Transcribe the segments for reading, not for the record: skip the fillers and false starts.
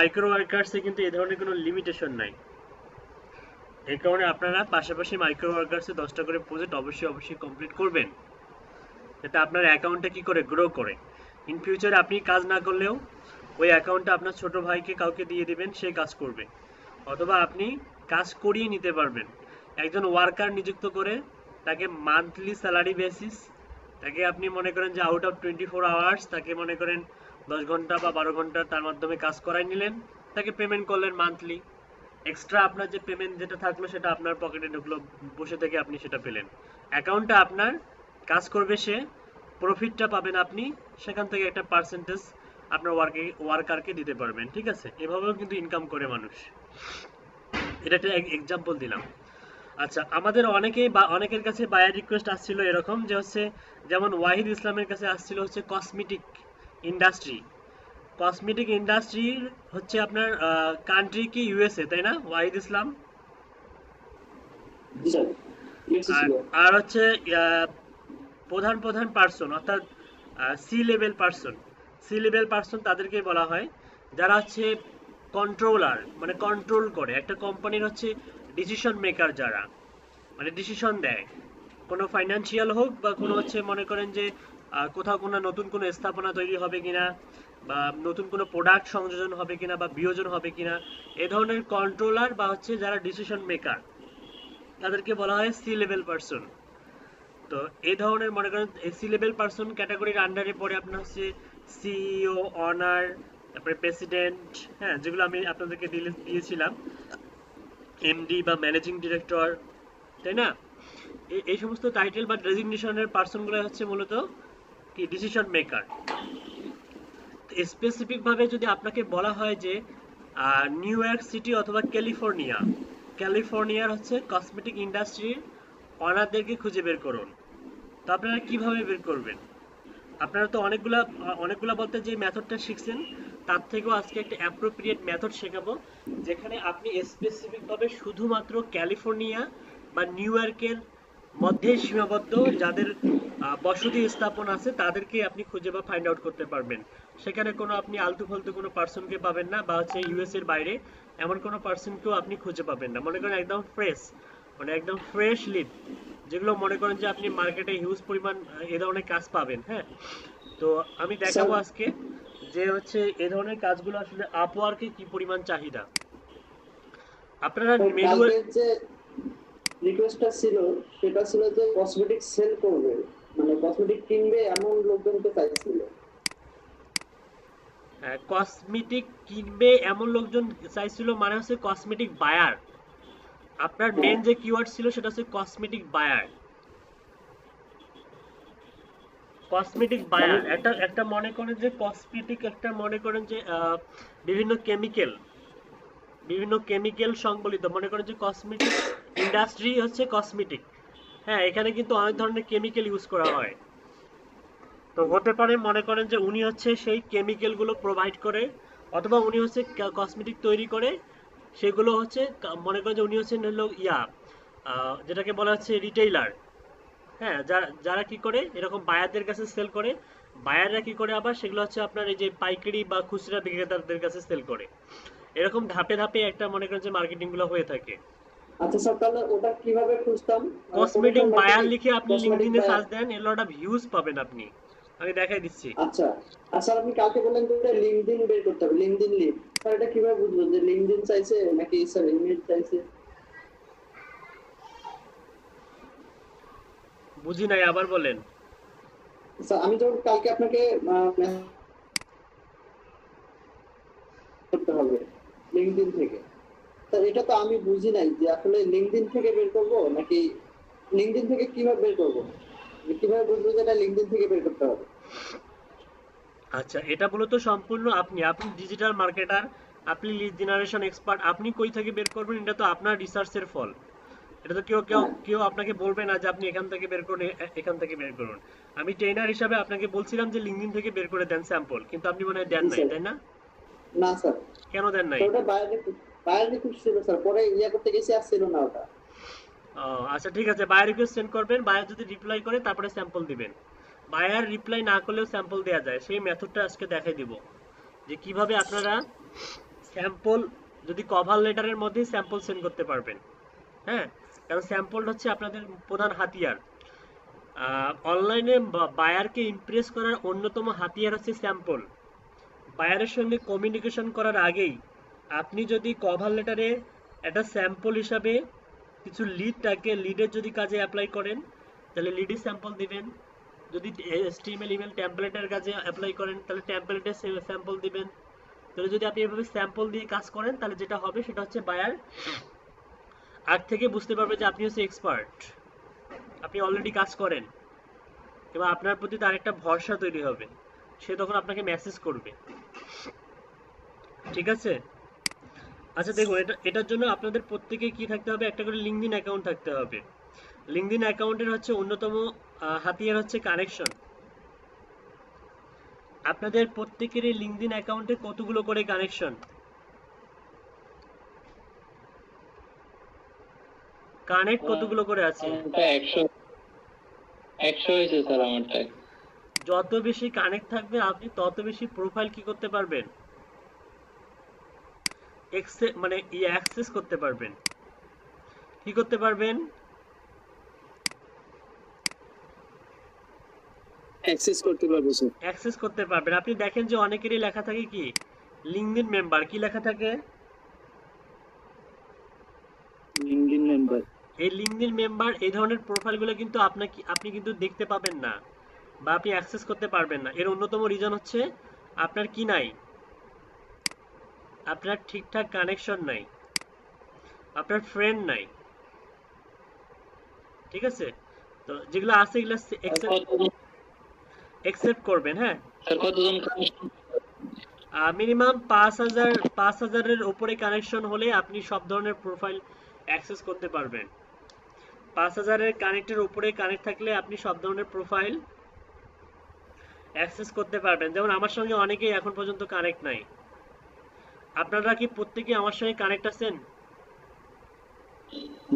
Micro ওয়ার্কার্সে কিন্তু এই ধরনের কোনো লিমিটেশন নাই। এই কারণে আপনারা পাশাপাশি মাইক্রো ওয়ার্কার্সে 10টা করে প্রজেক্ট অবশ্যই কমপ্লিট করবেন, যাতে আপনার অ্যাকাউন্টটা কি করে গ্রো করে। ইন ফিউচারে আপনি কাজ না করলেও ওই অ্যাকাউন্টটা আপনার ছোট ভাইকে কাউকে দিয়ে দিবেন, সে কাজ করবে, অথবা আপনি কাজ করিয়ে নিতে পারবেন। একজন ওয়ার্কার নিযুক্ত করে তাকে মান্থলি স্যালারি বেসিস, তাকে আপনি মনে করেন যে আউট অফ 24 আওয়ার্স তাকে মনে করেন 10 ঘন্টা বা 12 ঘন্টা তার মাধ্যমে কাজ করাই নিলেন, তাকে পেমেন্ট করলেন মান্থলি। এক্সট্রা আপনার যে পেমেন্ট যেটা থাকলো সেটা আপনার পকেটে ঢুকলো, বসে থেকে আপনি সেটা পেলেন। অ্যাকাউন্টটা আপনার, কাজ করবে সে, প্রফিটটা পাবেন আপনি, সেখান থেকে একটা পার্সেন্টেজ আপনার ওয়ার্কারকে দিতে পারবেন। ঠিক আছে, এভাবেও কিন্তু ইনকাম করে মানুষ। এটা একটা এক্সাম্পল দিলাম। আচ্ছা, আমাদের অনেকের কাছে বায়ার রিকোয়েস্ট আসছিল এরকম যে হচ্ছে, যেমন ওয়াহিদ ইসলামের কাছে আসছিল হচ্ছে কসমেটিক ইন্ডাস্ট্রি। কসমেটিক ইন্ডাস্ট্রির হচ্ছে আপনার কান্ট্রি কি ইউএসএ, তাই না ওয়াহিদ ইসলাম? জি স্যার, ইউএসএ আর ছিল। আর হচ্ছে প্রধান পার্সন, অর্থাৎ সি লেভেল পার্সন তাদেরকে বলা হয়, যারা হচ্ছে কন্ট্রোলার, মানে কন্ট্রোল করে একটা কোম্পানির, হচ্ছে ডিসিশন মেকার, যারা মানে ডিসিশন দেয় কোনো ফাইনান্সিয়াল হোক বা কোনো হচ্ছে মনে করেন যে কোথাও কোনো নতুন কোনো স্থাপনা তৈরি হবে কিনা, বা নতুন কোনো প্রোডাক্ট সংযোজন হবে কিনা বা বিয়োজন হবে কিনা, এ ধরনের কন্ট্রোলার বা হচ্ছে যারা ডিসিশন মেকার, তাদেরকে বলা হয় সি লেভেল পার্সন। তো এই ধরনের মনে করেন সি লেভেল পার্সন ক্যাটাগরির আন্ডারে পড়ে আপনার হচ্ছে সিইও, অনার, তারপরে প্রেসিডেন্ট, হ্যাঁ, যেগুলো আমি আপনাদেরকে দিয়েছিলাম, এমডি বা ম্যানেজিং ডিরেক্টর, তাই না? এই সমস্ত টাইটেল বা ডেজিগনেশনের পার্সনগুলো হচ্ছে মূলত কি ডিসিশন মেকার। স্পেসিফিক ভাবে যদি আপনাকে বলা হয় যে নিউ ইয়র্ক সিটি অথবা ক্যালিফোর্নিয়ার হচ্ছে কসমেটিক ইন্ডাস্ট্রির অনারদেরকে খুঁজে বের করুন, তো আপনারা কিভাবে বের করবেন? আপনারা তো অনেকগুলা বলতে যে মেথডটা শিখছেন, তার থেকেও আজকে একটা অ্যাপ্রোপ্রিয়েট মেথড শেখাবো, যেখানে আপনি স্পেসিফিক ভাবে শুধুমাত্র ক্যালিফোর্নিয়া বা নিউ ইয়র্কের মধ্যে সীমাবদ্ধ যাদের বসতি স্থাপন আছে তাদেরকে আপনি খুঁজে বা ফাইন্ড আউট করতে পারবেন। সেখানে কোনো আপনি আলতু ফালতু কোনো পার্সনকে পাবেন না, বা হচ্ছে ইউএস এর বাইরে এমন কোনো পার্সনকেও আপনি খুঁজে পাবেন না। মনে করেন একদম ফ্রেশ, মানে একদম ফ্রেশ লিড, যেগুলো মনে করেন যে আপনি মার্কেটে হিউজ পরিমাণ এ ধরনের কাজ পাবেন। হ্যাঁ, তো আমি স্যার দেখাবো আজকে যে হচ্ছে এ ধরনের কাজগুলো আসলে আপওয়ার্কে কি পরিমাণ চাহিদা। আপনারা মেনু, কালকে যে রিকোয়েস্টটা ছিল সেটা ছিল যে কসমেটিক সেল করবে, মানে কসমেটিক কিনবে এমন লোকজনকে চাইছিল। কসমেটিক কিনবে এমন লোকজন চাইছিল, মানে হচ্ছে কসমেটিক বায়ার। আপনার হ্যাঁ, মেন যে কিওয়ার্ড ছিল সেটা হচ্ছে কসমেটিক বায়ার। কসমেটিক মানে বায়ার একটা একটা মনে করেন যে কসমেটিক, একটা মনে করেন যে বিভিন্ন কেমিক্যাল, সংবলিত, মনে করেন যে কসমেটিক ইন্ডাস্ট্রি হচ্ছে কসমেটিক। হ্যাঁ, এখানে কিন্তু অনেক ধরনের কেমিক্যাল ইউজ করা হয়। তো হতে পারে মনে করেন যে উনি হচ্ছে সেই কেমিক্যাল গুলো প্রোভাইড করে, অথবা উনি হচ্ছে কসমেটিক তৈরি করে, সেগুলো হচ্ছে মনে করেন যে উনি হচ্ছেন হলো যেটাকে বলা হচ্ছে রিটেইলার। হ্যাঁ, যারা যারা কি করে এরকম বায়ারদের কাছে সেল করে, বায়াররা কি করে আবার সেগুলো হচ্ছে আপনার এই যে পাইকারি বা খুচরা বিক্রেতাদের কাছে সেল করে। এরকম ধাপে ধাপে একটা মনে করেন যে মার্কেটিং গুলো হয়ে থাকে। আচ্ছা স্যার, তাহলে ওটা কিভাবে খুঁজতাম? মানে কোন কসমেটিক নাম্বার বায়ার থেকে লিখে আপনি কসমেটিক লিঙ্কডইনে বায়ার? সার্চ দেন, এর লট অফ ভিউজ পাবেন আপনি। আমি দেখাই দিচ্ছি। আচ্ছা, আর স্যার আপনি কালকে বললেন যে এটা লিঙ্কডইন বের করতে হবে, লিঙ্কডইন লিড। স্যার এটা কিভাবে বুঝবো যে লিঙ্কডইন চাইছে নাকি স্যার ইমেল চাইছে? বুঝি নাই, আবার বলেন। স্যার আমি যখন কালকে আপনাকে করতে হবে লিঙ্কডইন থেকে, স্যার এটা তো আমি বুঝি নাই যে আসলে লিঙ্কডইন থেকে বের করব নাকি লিঙ্কডইন থেকে কিভাবে বের করব, কিভাবে বুঝবো যে এটা লিঙ্কডইন থেকে বের করতে হবে? আচ্ছা, এটা মূলত সম্পূর্ণ আপনি আপনি ডিজিটাল মার্কেটার, আপনি লিড জেনারেশন এক্সপার্ট, আপনি কই থেকে বের করবেন এটা তো আপনার রিসার্চের ফল। এটা তো কেউ কেউ হ্যাঁ, কেউ আপনাকে বলবে না যে আপনি এখান থেকে বের করুন, এখান থেকে বের করুন। আমি ট্রেনার হিসাবে আপনাকে বলছিলাম যে লিঙ্কডইন থেকে বের করে দেন স্যাম্পল, কিন্তু আপনি মনে হয় দেন জি নাই, স্যার। তাই না? না স্যার, কেন দেন নাই? স্যার ওটা বাইরে রিক্রুট ছিল স্যার, পরে ইয়া করতে গেছি আর ছিল না ওটা। ও আচ্ছা, ঠিক আছে, বায়ার রিকোয়েস্ট সেন্ড করবেন, বায়ার যদি রিপ্লাই করে তারপরে স্যাম্পল দিবেন। বায়ার রিপ্লাই না করলেও স্যাম্পল দেওয়া যায়, সেই মেথডটা আজকে দেখাই দিব, যে কিভাবে আপনারা স্যাম্পল যদি কভার লেটারের মধ্যেই স্যাম্পল সেন্ড করতে পারবেন। হ্যাঁ, কারণ স্যাম্পল হচ্ছে আপনাদের প্রধান হাতিয়ার। অনলাইনে বায়ারকে ইমপ্রেস করার অন্যতম হাতিয়ার হচ্ছে স্যাম্পল। বায়ারের সঙ্গে কমিউনিকেশন করার আগেই আপনি যদি কভার লেটারে একটা স্যাম্পল হিসাবে কিছু লিড থাকে, লিডের যদি কাজে অ্যাপ্লাই করেন তাহলে লিডের স্যাম্পল দিবেন। যদি HTML ইমেল টেমপ্লেটের কাজে অ্যাপ্লাই করেন তাহলে টেমপ্লেটের স্যাম্পল দিবেন। তাহলে যদি আপনি এভাবে স্যাম্পল দিয়ে কাজ করেন তাহলে যেটা হবে সেটা হচ্ছে বায়ার আগ থেকে বুঝতে পারবে যে আপনি হচ্ছে এক্সপার্ট, আপনি অলরেডি কাজ করেন, এবং আপনার প্রতি তার একটা ভরসা তৈরি হবে। সে তখন আপনাকে মেসেজ করবে। ঠিক আছে? আচ্ছা দেখুন, এটার জন্য আপনাদের প্রত্যেকে কি থাকতে হবে, একটা করে লিঙ্কডইন অ্যাকাউন্ট থাকতে হবে। লিঙ্কডইন অ্যাকাউন্টের হচ্ছে অন্যতম হাতিয়ার হচ্ছে কানেকশন। আপনাদের প্রত্যেকেরই লিঙ্কডইন অ্যাকাউন্টে কতগুলো করে কানেকশন? কানেক্ট কতগুলো করে আছে? আমারটা 100 হয়েছে স্যার আমারটাই। যত বেশি কানেক্ট থাকবে আপনি তত বেশি প্রোফাইল কি করতে পারবেন, মানে অ্যাক্সেস করতে পারবেন। কি করতে পারবেন? অ্যাক্সেস করতে পারবো স্যার। অ্যাক্সেস করতে পারবেন। আপনি দেখেন যে অনেকেরই লেখা থাকে কি লিঙ্কডইন মেম্বার, কি লেখা থাকে? LinkedIn member. এই লিঙ্কডইন মেম্বার এই ধরনের প্রোফাইলগুলো কিন্তু আপনি কিন্তু দেখতে পাবেন না বা আপনি অ্যাক্সেস করতে পারবেন না। এর অন্যতম রিজন হচ্ছে আপনার কি নাই, আপনার ঠিকঠাক কানেকশন নাই, আপনার ফ্রেন্ড নাই। ঠিক আছে? তো যেগুলো আছে এগুলো অ্যাকসেপ্ট করবেন। হ্যাঁ, স্যার কতজন? মিনিমাম 5,000-এর উপরে কানেকশন হলে আপনি সব ধরনের প্রোফাইল অ্যাক্সেস করতে পারবেন। 5,000-এর কানেক্টের উপরে কানেক্ট থাকলে আপনি সব ধরনের প্রোফাইল অ্যাক্সেস করতে পারবেন। যেমন আমার সঙ্গে অনেকেই এখন পর্যন্ত কানেক্ট নাই। আপনারা কি প্রত্যেকে আমার সঙ্গে কানেক্ট আছেন?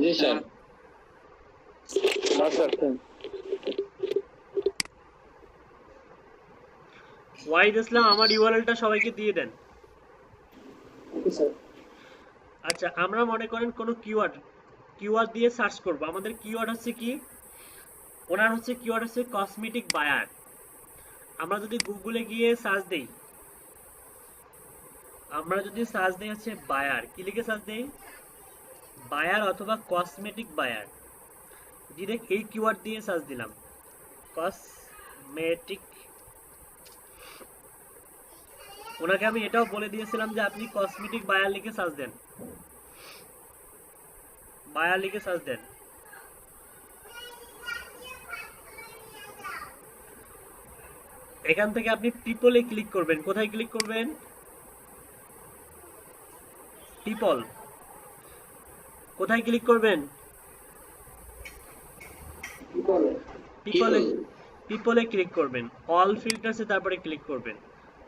জি স্যার। ওয়াইদ ইসলাম আমার ইউআরএলটা সবাইকে দিয়ে দেন। Okay sir. আচ্ছা, আমরা মনে করেন কোনো কিওয়ার্ড দিয়ে সার্চ করব। আমাদের কিওয়ার্ড হচ্ছে কি, ওনার হচ্ছে কিওয়ার্ড হচ্ছে কসমেটিক বায়ার। আমরা যদি গুগলে গিয়ে সার্চ দেই, হচ্ছে বায়ার, কি লিখে সার্চ দেই? বায়ার অথবা কসমেটিক বায়ার। ডিরেক্ট এই কিওয়ার্ড দিয়ে সার্চ দিলাম, কসমেটিক। ওনাকে আমি এটাও বলে দিয়েছিলাম যে আপনি কসমেটিক বায়ার লিখে সার্চ দেন, বায়ার লিখে সার্চ দেন। এখান থেকে আপনি পিপলে ক্লিক করবেন। কোথায় ক্লিক করবেন? পিপল। কোথায় ক্লিক করবেন? পিপলে ক্লিক করবেন। অল ফিল্টারসে তারপরে ক্লিক করবেন।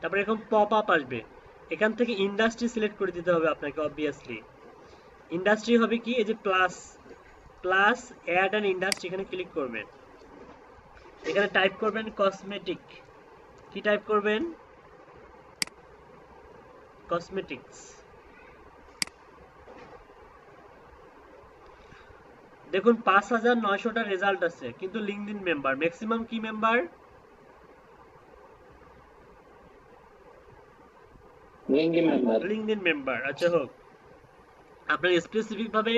তারপরে এরকম পপ আপ আসবে, এখান থেকে ইন্ডাস্ট্রি সিলেক্ট করে দিতে হবে আপনাকে। অবভিয়াসলি ইন্ডাস্ট্রি হবে কি, এই যে প্লাস অ্যাড অ্যান্ড ইন্ডাস্ট্রি, এখানে ক্লিক করবেন। এখানে টাইপ করবেন কসমেটিক। কি টাইপ করবেন? কসমেটিক্স। দেখুন 5,900টা রেজাল্ট আছে, কিন্তু লিঙ্কডইন মেম্বার ম্যাক্সিমাম কি মেম্বার? LinkedIn member. আচ্ছা হোক, আপনার স্পেসিফিক ভাবে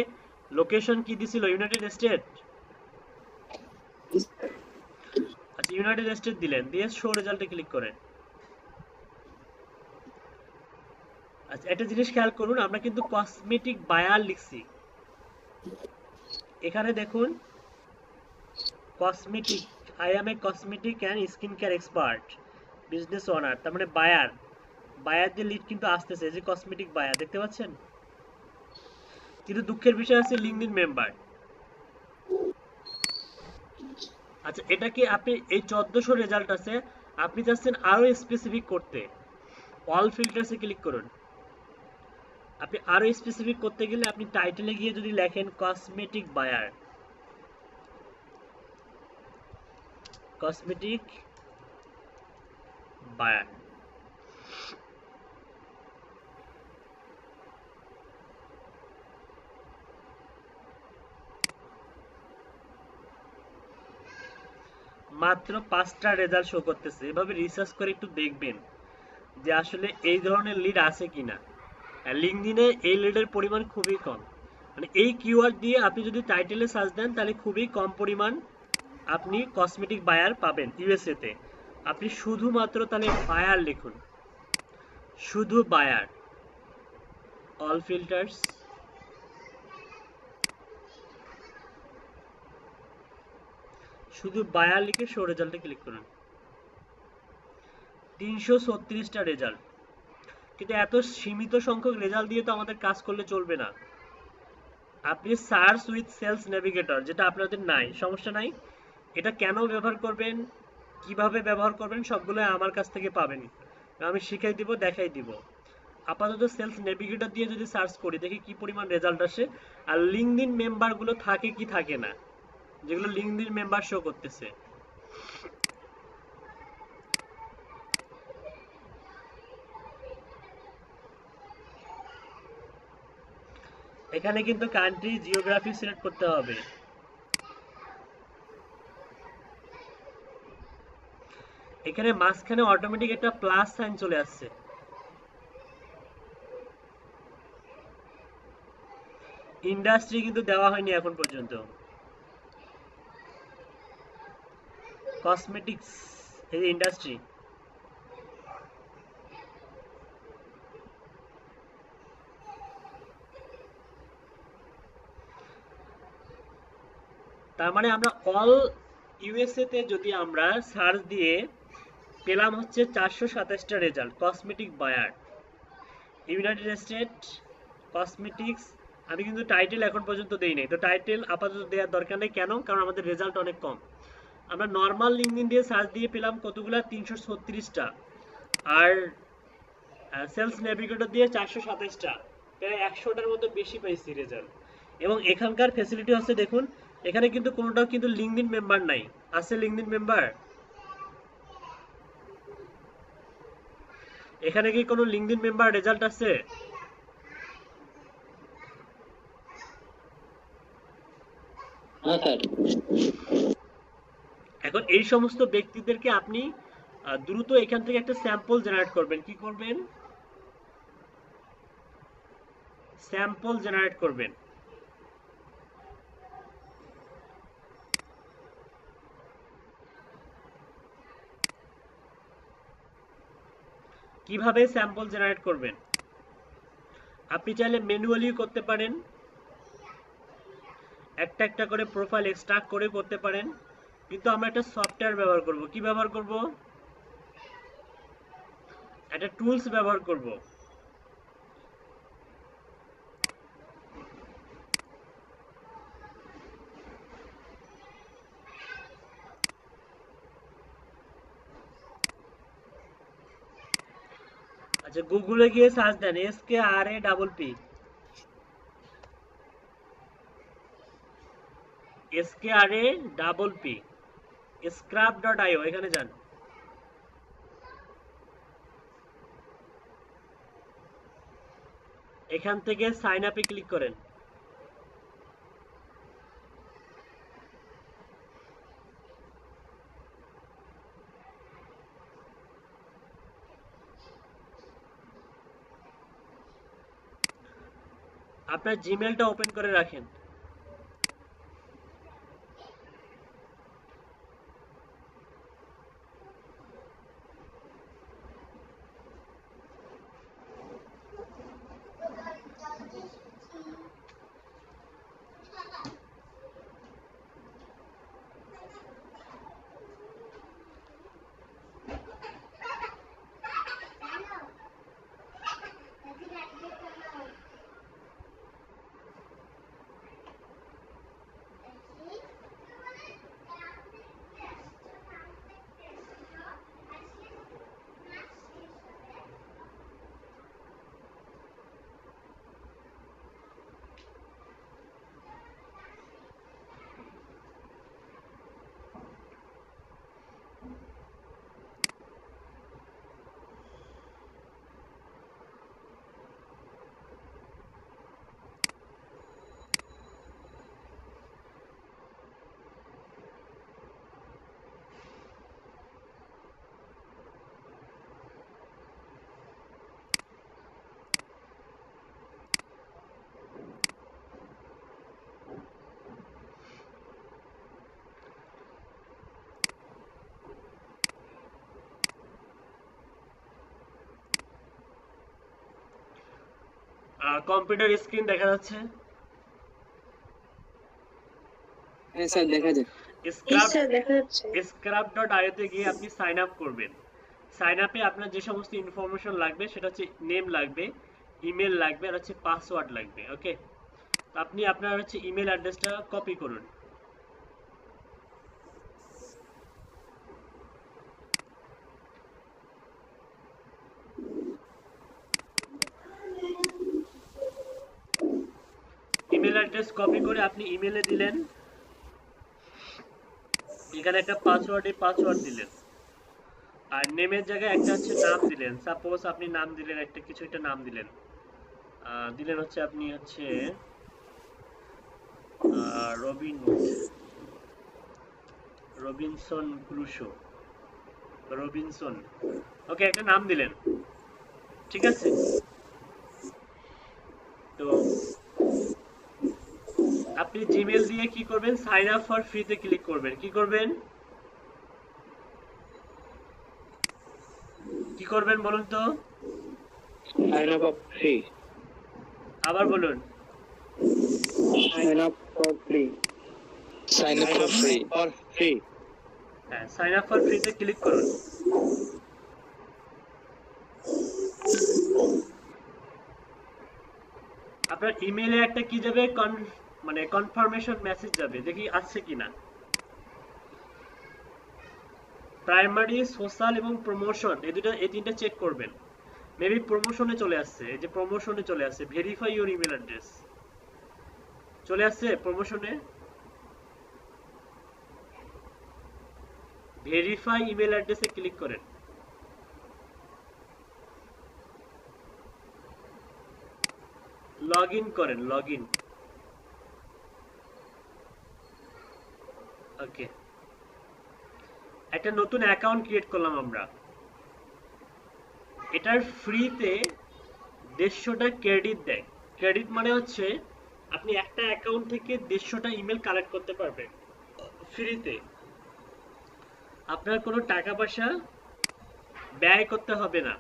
লোকেশন কি দিছিল? United state. আচ্ছা, ইউনাইটেড স্টেট দিলেন, দিয়ে শো রেজাল্টে ক্লিক করেন। আচ্ছা, একটা জিনিস খেয়াল করুন, আমরা কিন্তু কসমেটিক বায়ার লিখছি। এখানে দেখুন cosmetic, I M A cosmetic and skin care expert, business owner, তার মানে বায়ার। বায়ার যে লিড কিন্তু আসতেছে, যে কসমেটিক বায়ার, দেখতে পাচ্ছেন? কিন্তু দুঃখের বিষয় আছে লিঙ্কডইন মেম্বার। আচ্ছা, এটা কি আপনি এই 1400 রেজাল্ট আছে, আপনি চাচ্ছেন আরো স্পেসিফিক করতে, অল ফিল্টারসে ক্লিক করুন। আপনি আরো স্পেসিফিক করতে গেলে আপনি টাইটেলে গিয়ে যদি লেখেন কসমেটিক বায়ার, কসমেটিক বায়ার, মাত্র 5টা রেজাল্ট শো করতেছে। এভাবে রিসার্চ করে একটু দেখবেন যে আসলে এই ধরনের লিড আছে কিনা। লিঙ্কডইনে এই লিডের পরিমাণ খুবই কম। মানে এই কিওয়ার্ড দিয়ে আপনি যদি টাইটেলে সার্চ দেন তাহলে খুবই কম পরিমাণ আপনি কসমেটিক বায়ার পাবেন ইউএসএ তে। আপনি শুধুমাত্র তাহলে বায়ার লিখুন, শুধু বায়ার, অল ফিল্টার্স, শুধু বায়ার লিখে শো রেজাল্টে ক্লিক করুন। 336টা রেজাল্ট। কিন্তু এত সীমিত সংখ্যক রেজাল্ট দিয়ে তো আমাদের কাজ করলে চলবে না। আপনি সার্চ উইথ সেলস নেভিগেটর, যেটা আপনাদের নাই, সমস্যা নাই। এটা কেন ব্যবহার করবেন, কিভাবে ব্যবহার করবেন, সবগুলো আমার কাছ থেকে পাবেন। আমি শিখাই দিব, দেখাই দিব। আপাতত সেলস নেভিগেটর দিয়ে যদি সার্চ করি, দেখি কি পরিমাণ রেজাল্ট আসে। আর লিঙ্কডইন মেম্বারগুলো থাকে কি থাকে না, যেগুলো লিঙ্কডইন মেম্বার শো করতেছে। এখানে কিন্তু কান্ট্রি জিওগ্রাফি সিলেক্ট করতে হবে। এখানে মাঝখানে অটোমেটিক একটা প্লাস সাইন চলে আসছে। ইন্ডাস্ট্রি কিন্তু দেওয়া হয়নি এখন পর্যন্ত। কসমেটিক্স, এই যে ইন্ডাস্ট্রি। তার মানে আমরা অল ইউএসএ তে যদি আমরা সার্চ দিয়ে পেলাম হচ্ছে 427টা result cosmetic buyer. United State cosmetics, আমি কিন্তু টাইটেল এখন পর্যন্ত দেই নাই, তো টাইটেল আপাতত দেওয়ার দরকার নেই। কেন? কারণ আমাদের রেজাল্ট অনেক কম। আমরা নর্মাল লিঙ্কডইন দিয়ে সার্চ দিয়ে পেলাম কতগুলা, 336টা। আর সেলস নেভিগেটর দিয়ে 427টা, প্রায় 100টার মতো বেশি পাইছি রেজাল্ট। এবং এখানকার ফ্যাসিলিটি হচ্ছে দেখুন, এখানে কিন্তু কোনোটাও কিন্তু লিঙ্কডইন মেম্বার নাই। আছে লিঙ্কডইন মেম্বার? এখানে কি কোনো লিঙ্কডইন মেম্বার রেজাল্ট আছে? হ্যাঁ স্যার। এখন এই সমস্ত ব্যক্তিদেরকে আপনি দ্রুত এখান থেকে একটা স্যাম্পল জেনারেট করবেন। কি করবেন? স্যাম্পল জেনারেট করবেন। কিভাবে স্যাম্পল জেনারেট করবেন? আপনি চাইলে ম্যানুয়ালি করতে পারেন, একটা একটা করে প্রোফাইল এক্সট্রাক্ট করে করতে পারেন, কিন্তু আমরা একটা সফটওয়্যার ব্যবহার করব। কি ব্যবহার করব? একটা টুলস ব্যবহার করব। আচ্ছা, গুগলে গিয়ে সার্চ দেন SKRAPP, SKRAPP, scrap.io, এখানে যান। এখান থেকে সাইন আপে ক্লিক করেন। আপনার জিমেলটা ওপেন করে রাখেন। কম্পিউটার স্ক্রিন দেখা যাচ্ছে? হ্যাঁ স্যার দেখা যায়। স্ক্রাব স্যার দেখা যাচ্ছে। scrap.io তে গিয়ে আপনি সাইন আপ করবেন। সাইন আপে আপনার যে সমস্ত ইনফরমেশন লাগবে সেটা হচ্ছে নেম লাগবে, ইমেল লাগবে, আর হচ্ছে পাসওয়ার্ড লাগবে। ওকে, তো আপনি আপনার হচ্ছে ইমেল অ্যাড্রেসটা কপি করুন। ইমেল অ্যাড্রেস কপি করে আপনি ইমেলে দিলেন, এখানে একটা পাসওয়ার্ড দিলেন, আর নেমের জায়গায় একটা হচ্ছে নাম দিলেন। সাপোজ আপনি নাম দিলেন একটা কিছু একটা নাম দিলেন, দিলেন হচ্ছে আপনি হচ্ছে রবিনসন ক্রুশো, রবিনসন। ওকে, একটা নাম দিলেন, ঠিক আছে? তো আপনি জিমেল দিয়ে কি করবেন, সাইন আপ ফর ফ্রিতে ক্লিক করবেন। কি করবেন বলুন তো, সাইন আপ ফ্রি। আবার বলুন। Sign up for free. Sign up for free. হ্যাঁ, সাইন আপ ফর ফ্রিতে ক্লিক করুন। আপনার ইমেইলে একটা কি যাবে, মানে কনফার্মেশন মেসেজ যাবে, দেখি আসছে কিনা। প্রাইমারি, সোশ্যাল এবং প্রমোশন, এই তিনটা চেক করবেন। মেবি প্রমোশনে চলে আসছে, এই যে প্রমোশনে চলে আসছে, ভেরিফাই ইওর ইমেল অ্যাড্রেস চলে আসছে প্রমোশনে। ভেরিফাই ইমেল অ্যাড্রেসে ক্লিক করেন। লগ ইন করেন, লগ ইন। ওকে, একটা নতুন অ্যাকাউন্ট ক্রিয়েট করলাম আমরা। এটার ফ্রিতে 150টা ক্রেডিট দেয়। ক্রেডিট মানে হচ্ছে আপনি একটা অ্যাকাউন্ট থেকে 150টা ইমেল কালেক্ট করতে পারবেন ফ্রিতে। আপনার কোনো টাকা পয়সা ব্যয় করতে হবে না।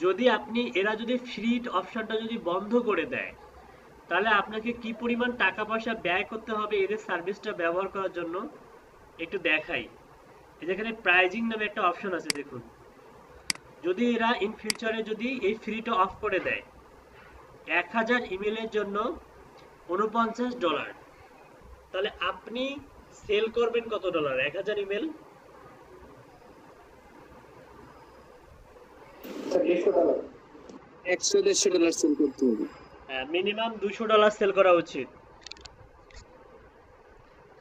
যদি আপনি এরা যদি ফ্রি অপশনটা যদি বন্ধ করে দেয়, তাহলে আপনাকে কি পরিমাণ টাকা পয়সা ব্যয় করতে হবে এদের সার্ভিসটা ব্যবহার করার জন্য একটু দেখাই। যেখানে প্রাইজিং নামে একটা অপশন আছে, দেখুন। যদি এরা ইন ফিউচারে যদি এই ফ্রিটা অফ করে দেয়, 1000 ইমেলের জন্য $49, তাহলে আপনি সেল করবেন কত ডলার? 1000 ইমেল $150। 100-150 সেল করতে হবে। মিনিমাম $200 সেল করা উচিত।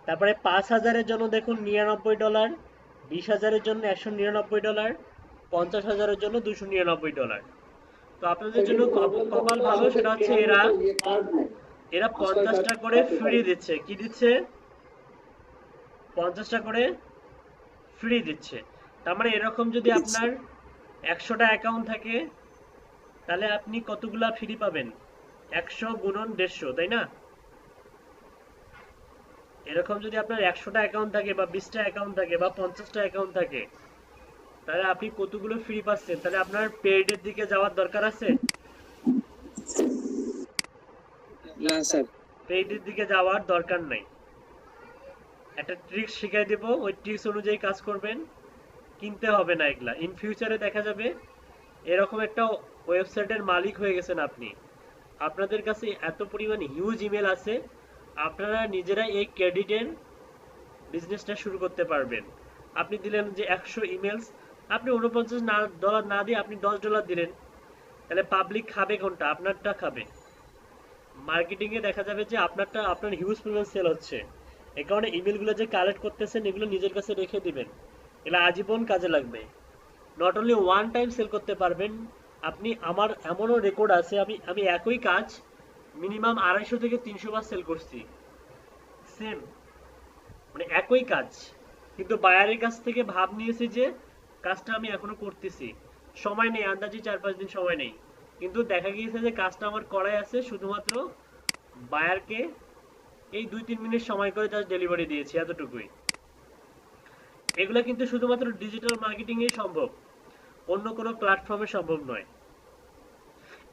তারপরে 5000-এর জন্য দেখুন $99, 20,000-এর জন্য $199, 50,000-এর জন্য $299। তো আপনাদের জন্য কপাল ভালো, সেটা হচ্ছে এরা 50টা করে ফ্রি দিচ্ছে। কি দিচ্ছে? 50টা করে ফ্রি দিচ্ছে। তার মানে এরকম যদি আপনার 100টা অ্যাকাউন্ট থাকে, তাহলে আপনি কতগুলা ফ্রি পাবেন? 100 গুণন 150, তাই না? এরকম যদি আপনার 100টা অ্যাকাউন্ট থাকে বা 20টা অ্যাকাউন্ট থাকে বা 50টা অ্যাকাউন্ট থাকে, তাহলে আপনি কতগুলো ফ্রি পাচ্ছেন? তাহলে আপনার পেইডের দিকে যাওয়ার দরকার আছে? না স্যার, পেইডের দিকে যাওয়ার দরকার নাই। একটা ট্রিক্স শিখাই দেব, ওই ট্রিক্স অনুযায়ী কাজ করবেন, কিনতে হবে না এগুলা। ইন ফিউচারে দেখা যাবে এরকম একটা ওয়েবসাইটের মালিক হয়ে গেছেন আপনি। আপনাদের কাছে এত পরিমাণ হিউজ ইমেল আছে, আপনারা নিজেরা এই ক্রেডিটের বিজনেসটা শুরু করতে পারবেন। আপনি দিলেন যে 100 ইমেলস, আপনি $49 না দিয়ে আপনি $10 দিলেন, তাহলে পাবলিক খাবে কোনটা? আপনারটা খাবে। মার্কেটিং এ দেখা যাবে যে আপনার হিউজ পরিমাণ সেল হচ্ছে। এই কারণে ইমেলগুলো যে কালেক্ট করতেছেন এগুলো নিজের কাছে রেখে দিবেন, এগুলো আজীবন কাজে লাগবে। Not only one time sell করতে পারবেন আপনি। আমার এমনও রেকর্ড আছে, আমি একই কাজ মিনিমাম 250 থেকে 300 বার সেল করছি, সেম মানে একই কাজ, কিন্তু বায়ারের কাছ থেকে ভাব নিয়েছি যে কাজটা আমি এখনো করতেছি, সময় নেই, আন্দাজি 4-5 দিন সময় নেই, কিন্তু দেখা গিয়েছে যে কাজটা আমার করাই আছে, শুধুমাত্র বায়ারকে এই 2-3 মিনিট সময় করে জাস্ট ডেলিভারি দিয়েছি, এতটুকুই। এগুলো কিন্তু শুধুমাত্র ডিজিটাল মার্কেটিং এ সম্ভব, অন্য কোনো প্ল্যাটফর্মে সম্ভব নয়।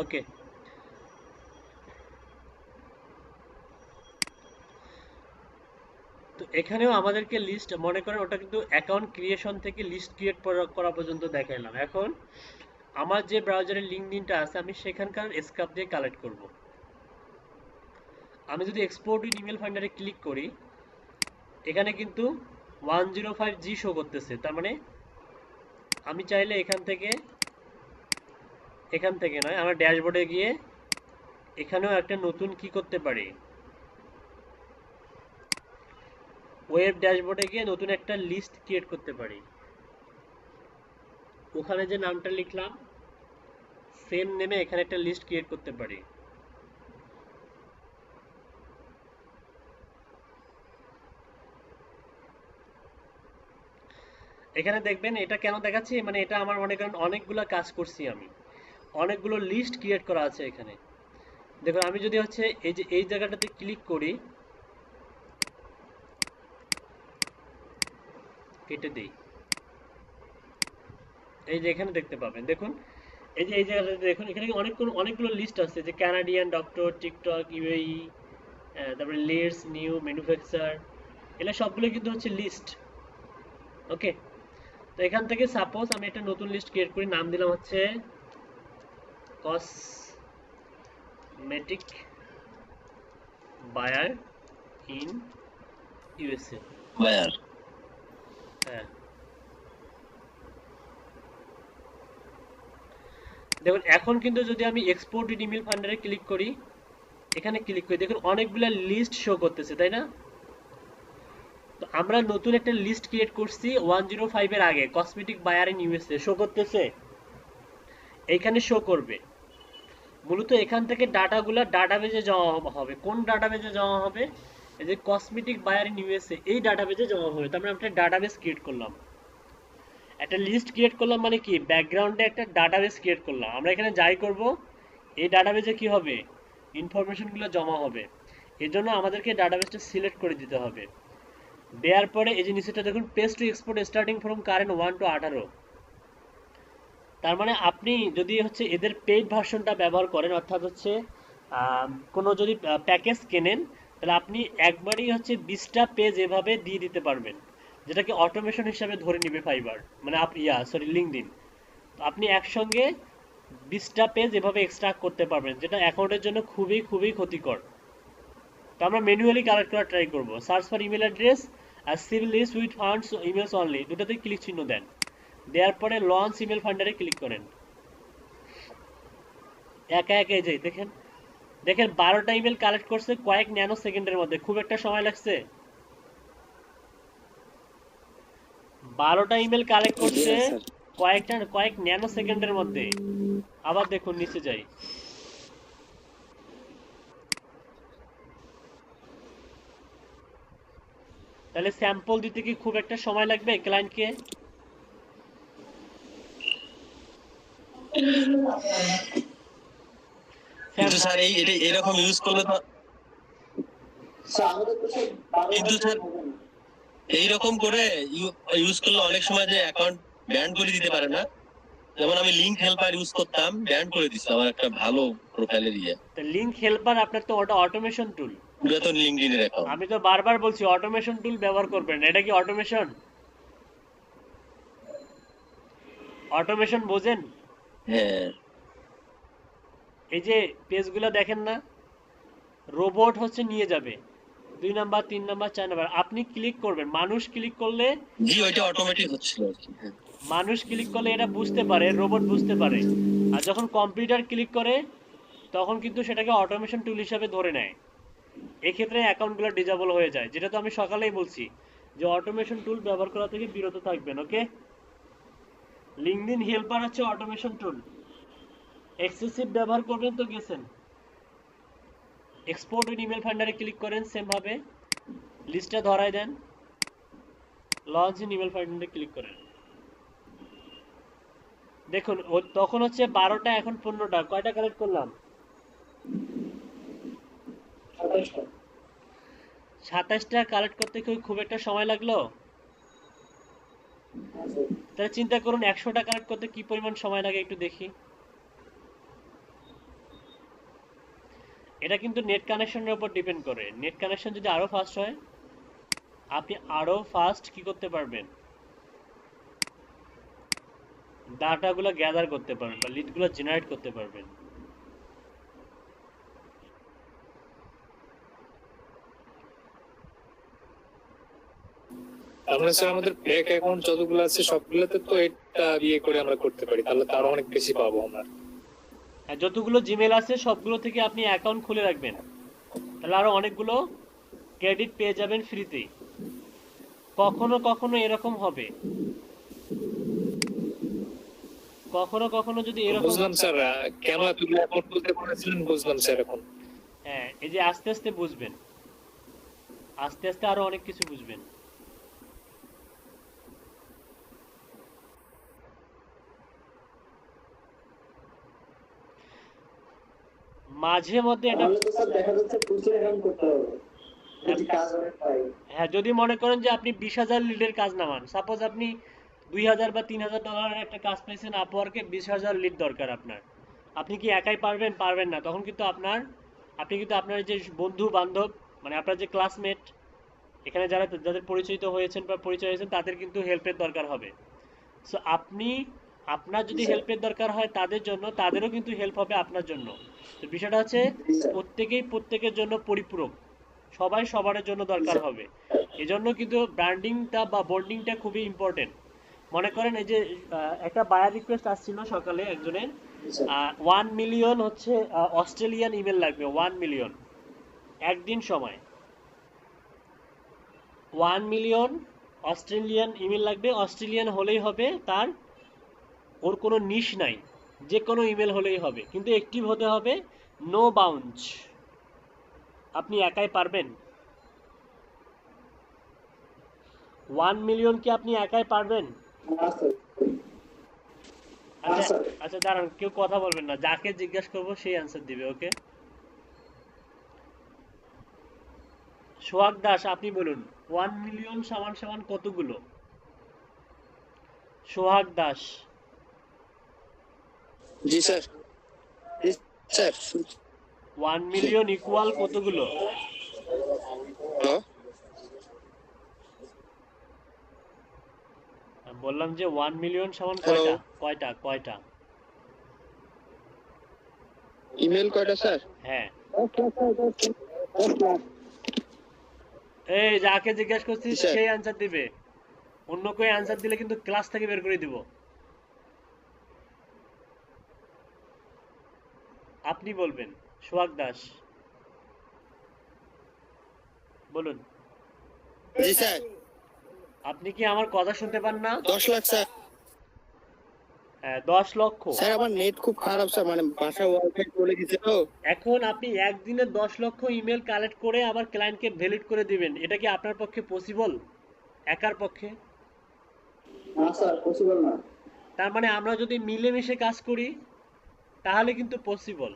ওকে, তো এখানেও আমাদেরকে লিস্ট, মনে করেন ওটা কিন্তু অ্যাকাউন্ট ক্রিয়েশন থেকে লিস্ট ক্রিয়েট করা পর্যন্ত দেখাইলাম। এখন আমার যে ব্রাউজারের লিঙ্কডিনটা আছে আমি সেখানকার স্ক্রাব দিয়ে কালেক্ট করব। আমি যদি এক্সপোর্ট উইথ ইমেল ফাইন্ডারে ক্লিক করি, এখানে কিন্তু 105G শো করতেছে। তার মানে আমি চাইলে এখান থেকে নয়, আমার ড্যাশবোর্ডে গিয়ে এখানেও একটা নতুন কি করতে পারি, ওয়েব ড্যাশবোর্ডে গিয়ে নতুন একটা লিস্ট ক্রিয়েট করতে পারি। ওখানে যে নামটা লিখলাম সেম নেমে এখানে একটা লিস্ট ক্রিয়েট করতে পারি। এখানে দেখবেন এটা কেন দেখাচ্ছি, মানে এটা আমার মনে করেন অনেকগুলো কাজ করছি আমি, অনেকগুলো লিস্ট ক্রিয়েট করা আছে এখানে। দেখুন আমি যদি হচ্ছে এই যে এই জায়গাটাতে ক্লিক করি, কেটে দিই, এই যে এখানে দেখতে পাবেন, দেখুন এই যে এই জায়গাটাতে দেখুন এখানে অনেকগুলো লিস্ট আছে, যে কানাডিয়ান ডক্টর, টিকটক, ইউএই, তারপরে লেটস নিউ ম্যানুফ্যাকচার, এগুলো সবগুলো কিন্তু হচ্ছে লিস্ট। ওকে, তো এখান থেকে সাপোজ আমি একটা নতুন লিস্ট ক্রিয়েট করি, নাম দিলাম হচ্ছে cosmetic buyer in USA buyer. হ্যাঁ, দেখুন এখন কিন্তু যদি আমি এক্সপোর্ট উইথ ইমেল ফাইন্ডারে ক্লিক করি, এখানে ক্লিক করি, দেখুন অনেকগুলো লিস্ট শো করতেছে, তাই না? তো আমরা নতুন একটা লিস্ট ক্রিয়েট করছি 105 এর আগে, cosmetic buyer in USA show করতেছে, এইখানে শো করবে। মূলত এখান থেকে ডাটাগুলা ডাটাবেজে জমা হবে। কোন ডাটাবেজে জমা হবে? এই যে কসমেটিক বায়ার ইন ইউএসএ, এই ডাটাবেজে জমা হবে। তার মানে আমরা একটা ডাটাবেস ক্রিয়েট করলাম, একটা লিস্ট ক্রিয়েট করলাম, মানে কি ব্যাকগ্রাউন্ডে একটা ডাটাবেস ক্রিয়েট করলাম। আমরা এখানে যাই করব, এই ডাটাবেজে কি হবে, ইনফরমেশনগুলো জমা হবে। এজন্য আমাদেরকে ডাটাবেসটা সিলেক্ট করে দিতে হবে। দেওয়ার পরে এই যে নিচেটা দেখুন, page two export starting from current 1 to 18। তার মানে আপনি যদি হচ্ছে এদের পেইড ভার্সনটা ব্যবহার করেন, অর্থাৎ হচ্ছে কোনো যদি প্যাকেজ কেনেন, তাহলে আপনি একবারই হচ্ছে 20টা পেজ এভাবে দিয়ে দিতে পারবেন, যেটাকে অটোমেশন হিসাবে ধরে নেবে ফাইবার, মানে লিঙ্কডইন। তো আপনি একসঙ্গে 20টা পেজ এভাবে এক্সট্রাক্ট করতে পারবেন, যেটা অ্যাকাউন্টের জন্য খুবই খুবই ক্ষতিকর। তো আমরা ম্যানুয়ালি কালেক্ট করা ট্রাই করব। সার্চ ফর ইমেল অ্যাড্রেস আর save list with found emails only, দুটোতেই ক্লিক চিহ্ন দেন। দেওয়ার পরে লঞ্চ ইমেল ফাইন্ডারে ক্লিক করেন। একা একা এই যে দেখেন 12টা ইমেল কালেক্ট করছে কয়েক ন্যানো সেকেন্ডের মধ্যে, খুব একটা সময় লাগছে? 12টা ইমেল কালেক্ট করছে কয়েক ন্যানো সেকেন্ডের মধ্যে। আবার দেখুন নিচে যাই, তাহলে স্যাম্পল দিতে কি খুব একটা সময় লাগবে ক্লায়েন্টকে? কিন্তু স্যার এরকম ইউজ করলে তো, স্যার আমাদের তো সে 12 কিন্তু স্যার এইরকম করে ইউজ করলে অনেক সময় যে অ্যাকাউন্ট ব্যান করে দিতে পারে না। যেমন আমি লিংক হেল্পার ইউজ করতাম, ব্যান করে দিচ্ছে আমার একটা ভালো প্রোফাইলে দিয়ে। তো লিংক হেল্পার আপনার তো ওটা অটোমেশন টুল। পুরো তো লিংকডইনের অ্যাকাউন্ট। আমি তো বারবার বলছি অটোমেশন টুল ব্যবহার করবেন। এটা কি অটোমেশন? অটোমেশন বোঝেন? হ্যাঁ, এই যে পেজগুলো দেখেন না, রোবট হচ্ছে নিয়ে যাবে 2 নাম্বার 3 নাম্বার 4 নাম্বার, আপনি ক্লিক করবেন, মানুষ ক্লিক করলে, জি ওইটা অটোমেটিক হচ্ছিল আর কি। হ্যাঁ। মানুষ ক্লিক করলে এটা বুঝতে পারে, রোবট বুঝতে পারে। আর যখন কম্পিউটার ক্লিক করে তখন কিন্তু সেটাকে অটোমেশন টুল হিসাবে ধরে নেয়। এক্ষেত্রে অ্যাকাউন্টগুলো ডিজেবল হয়ে যায়, যেটা তো আমি সকালেই বলছি যে অটোমেশন টুল ব্যবহার করা থেকে বিরত থাকবেন। ওকে, লিঙ্কডইন হেল্পার হচ্ছে অটোমেশন টুল। এক্সেসিভ ব্যবহার করবেন তো গেছেন। এক্সপোর্ট উইথ ইমেল ফাইন্ডারে ক্লিক করেন, সেম ভাবে লিস্টটা ধরায় দেন, লঞ্চ ইন ইমেল ফাইন্ডারে ক্লিক করেন। দেখুন তখন হচ্ছে 12টা, এখন 15টা, কয়টা কালেক্ট করলাম? 27টা কালেক্ট করতে খুব একটা সময় লাগলো? তাহলে চিন্তা করুন 100টা কালেক্ট করতে কি পরিমাণ সময় লাগে একটু দেখি। এটা কিন্তু নেট কানেকশনের উপর ডিপেন্ড করে। নেট কানেকশন যদি আরো ফাস্ট হয়, আপনি আরো ফাস্ট কি করতে পারবেন, ডাটাগুলো গ্যাদার করতে পারবেন বা লিডগুলো জেনারেট করতে পারবেন। আমরা স্যার আমাদের ফেক অ্যাকাউন্ট যতগুলো আছে সবগুলোতে তো এটা ইয়ে করে আমরা করতে পারি, তাহলে তো আরো অনেক বেশি পাবো আমরা। আর যতগুলো জিমেল আছে সবগুলো থেকে আপনি অ্যাকাউন্ট খুলে রাখবেন, তাহলে আরো অনেকগুলো ক্রেডিট পেয়ে যাবেন ফ্রিতেই। কখনো কখনো এরকম হবে, কখনো কখনো যদি এরকম, বুঝলাম স্যার, কেন এতগুলো অ্যাকাউন্ট খুলতে বলেছিলেন বুঝলাম স্যার এখন। হ্যাঁ এই যে আস্তে আস্তে বুঝবেন, আস্তে আস্তে আরো অনেক কিছু বুঝবেন। মাঝে মধ্যে এটা, তাহলে তো স্যার দেখা যাচ্ছে প্রচুর অ্যাকাউন্ট করতে হবে যদি কাজ অনেক পাই। হ্যাঁ যদি মনে করেন যে আপনি 20,000 লিডের কাজ নামান, সাপোজ আপনি 2,000 বা $3,000 একটা কাজ পেয়েছেন আপওয়ার্কে, 20,000 লিড দরকার আপনার, আপনি কি একাই পারবেন? পারবেন না। তখন কিন্তু আপনি কিন্তু আপনার যে বন্ধু বান্ধব, মানে আপনার যে ক্লাসমেট, এখানে যাদের পরিচিত হয়েছেন বা পরিচয় হয়েছেন তাদের কিন্তু হেল্পের দরকার হবে। সো আপনার যদি হেল্পের দরকার হয় তাদের জন্য, তাদেরও কিন্তু হেল্প হবে আপনার জন্য। তো বিষয়টা হচ্ছে প্রত্যেকেই প্রত্যেকের জন্য পরিপূরক, সবাই সবার জন্য দরকার হবে। এজন্য কিন্তু ব্র্যান্ডিংটা বা বন্ডিংটা খুবই ইম্পর্টেন্ট। মনে করেন এই যে একটা বায়ার রিকোয়েস্ট আসছিল সকালে একজনের, 1 মিলিয়ন হচ্ছে অস্ট্রেলিয়ান ইমেল লাগবে, 1 মিলিয়ন একদিন সময়, 1 মিলিয়ন অস্ট্রেলিয়ান ইমেল লাগবে। অস্ট্রেলিয়ান হলেই হবে, তার ওর কোনো নিশ নাই, যে কোনো ইমেল হলেই হবে, কিন্তু অ্যাক্টিভ হতে হবে, নো বাউন্স। আপনি একাই পারবেন? 1 মিলিয়ন কি আপনি একাই পারবেন? না স্যার, আচ্ছা আচ্ছা দাঁড়ান, কেউ কথা বলবেন না, যাকে জিজ্ঞাসা করবো সেই অ্যান্সার দিবে। ওকে, সোহাগ দাস আপনি বলুন 1 মিলিয়ন সমান সমান কতগুলো? সোহাগ দাস, জি স্যার, জি স্যার। 1 মিলিয়ন ইকুয়াল কতগুলো? বললাম যে 1 মিলিয়ন সমান কয়টা? কয়টা কয়টা ইমেল কয়টা স্যার? হ্যাঁ, এই যাকে জিজ্ঞাসা করছিস স্যার। সেই অ্যান্সার দিবে, অন্য কেউ অ্যান্সার দিলে কিন্তু ক্লাস থেকে বের করে দিব। আপনি বলবেন, সোহাগ দাস বলুন। জি স্যার। আপনি কি আমার কথা শুনতে পান না? 10 লাখ স্যার। হ্যাঁ 10 লক্ষ। স্যার আমার নেট খুব খারাপ স্যার, মানে বাসা ওয়াইফাই চলে গেছে তো। এখন আপনি একদিনে 10 লক্ষ ইমেল কালেক্ট করে আবার ক্লায়েন্টকে ভ্যালিড করে দিবেন, এটা কি আপনার পক্ষে পসিবল? একার পক্ষে? না স্যার, পসিবল না। তার মানে আমরা যদি মিলেমিশে কাজ করি তাহলে কিন্তু পসিবল।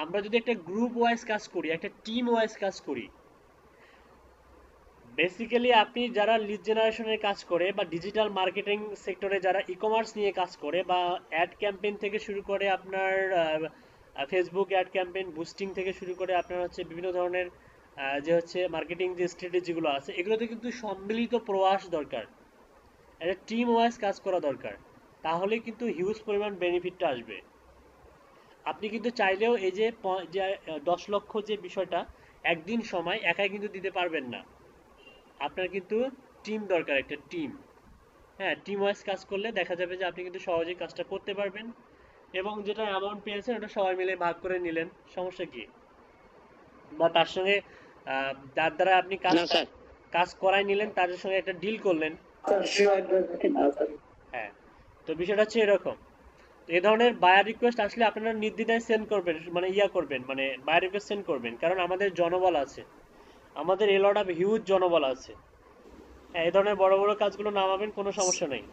আমরা যদি একটা গ্রুপ ওয়াইজ কাজ করি, একটা টিম ওয়াইজ কাজ করি, বেসিক্যালি আপনি যারা লিড জেনারেশনের কাজ করে বা ডিজিটাল মার্কেটিং সেক্টরে যারা ই কমার্স নিয়ে কাজ করে বা অ্যাড ক্যাম্পেইন থেকে শুরু করে আপনার ফেসবুক অ্যাড ক্যাম্পেইন বুস্টিং থেকে শুরু করে আপনার হচ্ছে বিভিন্ন ধরনের যে হচ্ছে মার্কেটিং যে স্ট্র্যাটেজিগুলো আছে, এগুলোতে কিন্তু সম্মিলিত প্রয়াস দরকার, একটা টিম ওয়াইজ কাজ করা দরকার, তাহলে কিন্তু হিউজ পরিমাণ বেনিফিটটা আসবে। আপনি কিন্তু চাইলেও এই যে 10 লক্ষ যে বিষয়টা একদিন সময় একাই কিন্তু দিতে পারবেন না, আপনার কিন্তু টিম দরকার, একটা টিম। হ্যাঁ, টিম ওয়াইজ কাজ করলে দেখা যাবে যে আপনি কিন্তু সহজেই কাজটা করতে পারবেন, এবং যেটা অ্যামাউন্ট পেয়েছেন ওটা সবাই মিলে ভাগ করে নিলেন, সমস্যা কি? বা তার সঙ্গে যার দ্বারা আপনি কাজ করাই নিলেন তাদের সঙ্গে একটা ডিল করলেন। হ্যাঁ, তো বিষয়টা হচ্ছে এরকম। এই ধরনের বায়ার রিকোয়েস্ট আসলে আপনারা নির্দ্বিধায় সেন্ড করবেন, মানে করবেন, মানে বায়ার রিকোয়েস্ট সেন্ড করবেন, কারণ আমাদের জনবল আছে, আমাদের এ লট অফ হিউজ জনবল আছে। হ্যাঁ, এই ধরনের বড় বড় কাজগুলো নামাবেন, কোনো সমস্যা নেই।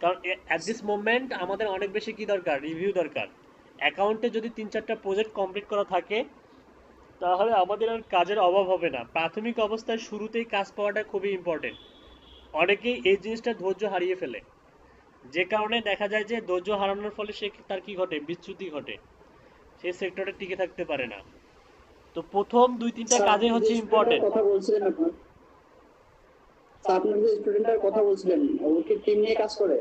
কারণ অ্যাট দিস মোমেন্ট আমাদের অনেক বেশি কি দরকার, রিভিউ দরকার। অ্যাকাউন্টে যদি 3-4টা প্রজেক্ট কমপ্লিট করা থাকে তাহলে আমাদের আর কাজের অভাব হবে না। প্রাথমিক অবস্থায় শুরুতেই কাজ পাওয়াটা খুবই ইম্পর্টেন্ট। অনেকেই এই জিনিসটা ধৈর্য হারিয়ে ফেলে, যে কারণে দেখা যায় যে ধৈর্য হারানোর ফলে সে তার কি ঘটে, বিচ্যুতি ঘটে। সেই সেক্টরে টিকে থাকতে পারে না। তো প্রথম 2-3টা স্যার, কাজে আপনি হচ্ছে যে ইম্পর্টেন্ট। স্টুডেন্টের কথা বলছিলেন আপনার যে স্টুডেন্টের কথা বলছিলেন ও কি টিম নিয়ে কাজ করে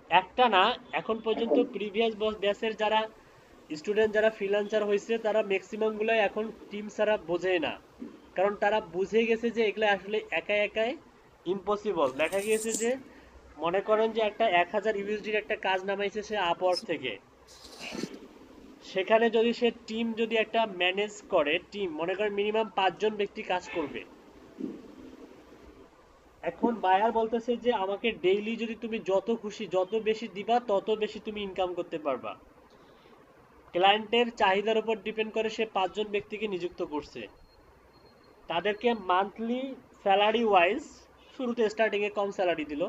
একটা না, এখন পর্যন্ত এখন? প্রিভিয়াস ব্যাচের যারা স্টুডেন্ট যারা ফ্রিল্যান্সার হয়েছে তারা ম্যাক্সিমাম গুলাই এখন টিম ছাড়া বোঝেই না, কারণ তারা বুঝে গেছে যে এগুলো আসলে একাই একাই ইম্পসিবল। দেখা গিয়েছে যে মনে করেন যে একটা 1000 ইউএসডির একটা কাজ নামাইছে সে আপওয়ার্ক থেকে, সেখানে যদি সে টিম যদি একটা ম্যানেজ করে, টিম মনে করেন মিনিমাম 5 জন ব্যক্তি কাজ করবে। এখন বায়ার বলতেছে যে আমাকে ডেইলি যদি তুমি যত খুশি যত বেশি দিবা তত বেশি তুমি ইনকাম করতে পারবা। ক্লায়েন্টের চাহিদার উপর ডিপেন্ড করে সে 5 জন ব্যক্তিকে নিযুক্ত করছে, তাদেরকে মান্থলি স্যালারি ওয়াইজ শুরুতে স্টার্টিংয়ে কম স্যালারি দিল।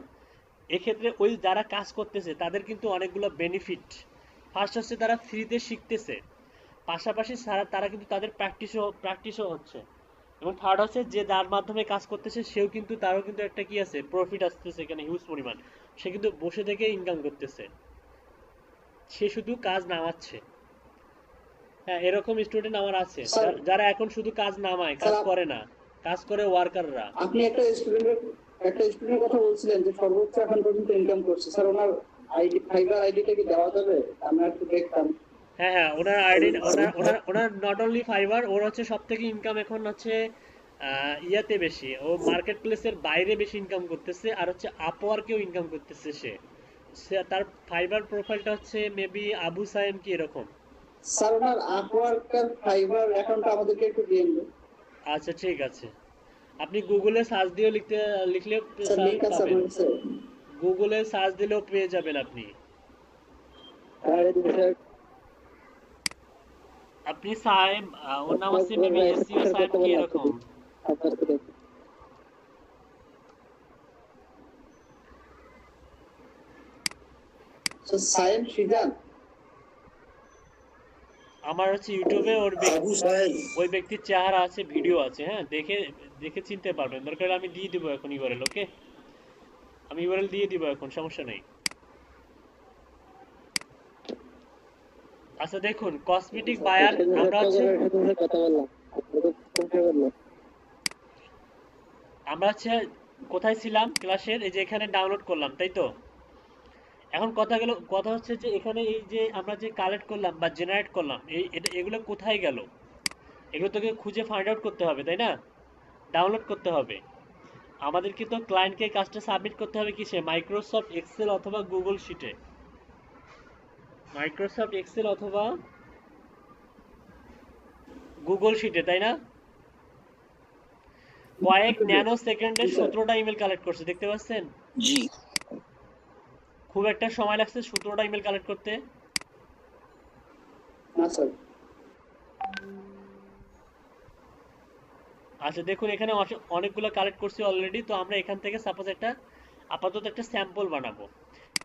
এক্ষেত্রে ওই যারা কাজ করতেছে তাদের কিন্তু অনেকগুলো বেনিফিট। ফার্স্ট হচ্ছে তারা ফ্রিতে শিখতেছে, পাশাপাশি তারা কিন্তু তাদের প্র্যাকটিসও হচ্ছে, এবং থার্ড হচ্ছে যে যার মাধ্যমে কাজ করতেছে সেও কিন্তু তারও কিন্তু একটা কি আছে প্রফিট আসতেছে এখানে হিউজ পরিমাণ। সে কিন্তু বসে থেকে ইনকাম করতেছে, সে শুধু কাজ নামাচ্ছে। হ্যাঁ, এরকম স্টুডেন্ট আমার আছে স্যার, যারা এখন শুধু কাজ নামায়, কাজ স্যার, করে না, কাজ করে ওয়ার্কাররা। আপনি একটা স্টুডেন্টের কথা বলছিলেন যে সর্বোচ্চ এখন পর্যন্ত ইনকাম করছে, স্যার ওনার আইডি ফাইবার আইডিটা কি দেওয়া যাবে? আমরা একটু দেখতাম। হ্যাঁ হ্যাঁ, owner ID, owner not only fibre, ওর হচ্ছে সব থেকে ইনকাম এখন হচ্ছে ইয়াতে বেশি, ও মার্কেট প্লেসের বাইরে বেশি ইনকাম করতেছে, আর হচ্ছে আপওয়ার্কেও ইনকাম করতেছে তার ফাইবার প্রোফাইলটা হচ্ছে মেবি আবু সায়েম কি এরকম। স্যার ওনার আপওয়ার্ক আর ফাইবার অ্যাকাউন্টটা আমাদেরকে একটু দিয়ে দিন। আচ্ছা ঠিক আছে, আপনি গুগলে সার্চ দিয়ে লিখলে স্যার লিংক আছে পাবেন, আপনার কাছে? গুগলে সার্চ দিলেও পেয়ে যাবেন আপনি। আপনি সায়েম, ওর নাম হচ্ছে মেবি এসইও সায়েম কি এরকম। স্যার সায়েম সিজান। আমার হচ্ছে ইউটিউবে ওই ব্যক্তির চেহারা আছে, ভিডিও আছে, হ্যাঁ দেখে দেখে চিনতে পারবেন। দরকার হলে আমি দিয়ে দিব এখন ইউআরএল, ওকে আমি ইউআরএল দিয়ে দিব এখন, সমস্যা নেই। আচ্ছা দেখুন, কসমেটিক বায়ার আমরা হচ্ছে কোথায় ছিলাম ক্লাসের, এই যে এখানে ডাউনলোড করলাম তাই তো। এখন কথা হচ্ছে যে এখানে এই যে আমরা যে কালেক্ট করলাম বা জেনারেট করলাম এগুলো কোথায় গেল, এগুলো তোকে খুঁজে ফাইন্ড আউট করতে হবে তাই না, ডাউনলোড করতে হবে। আমাদেরকে তো ক্লায়েন্টকে কাজটা সাবমিট করতে হবে কিসে, মাইক্রোসফট এক্সেল অথবা গুগল শিটে, মাইক্রোসফট এক্সেল অথবা গুগল শিটে, তাই না। কয়েক ন্যানো সেকেন্ডে 17টা ইমেল কালেক্ট করছে, দেখতে পাচ্ছেন। জি খুব একটা সময় লাগছে 17টা ইমেল কালেক্ট করতে। না স্যার। আচ্ছা দেখুন, এখানে অনেকগুলো কালেক্ট করছি অলরেডি। তো আমরা এখান থেকে সাপোজ আপাতত একটা স্যাম্পল বানাবো।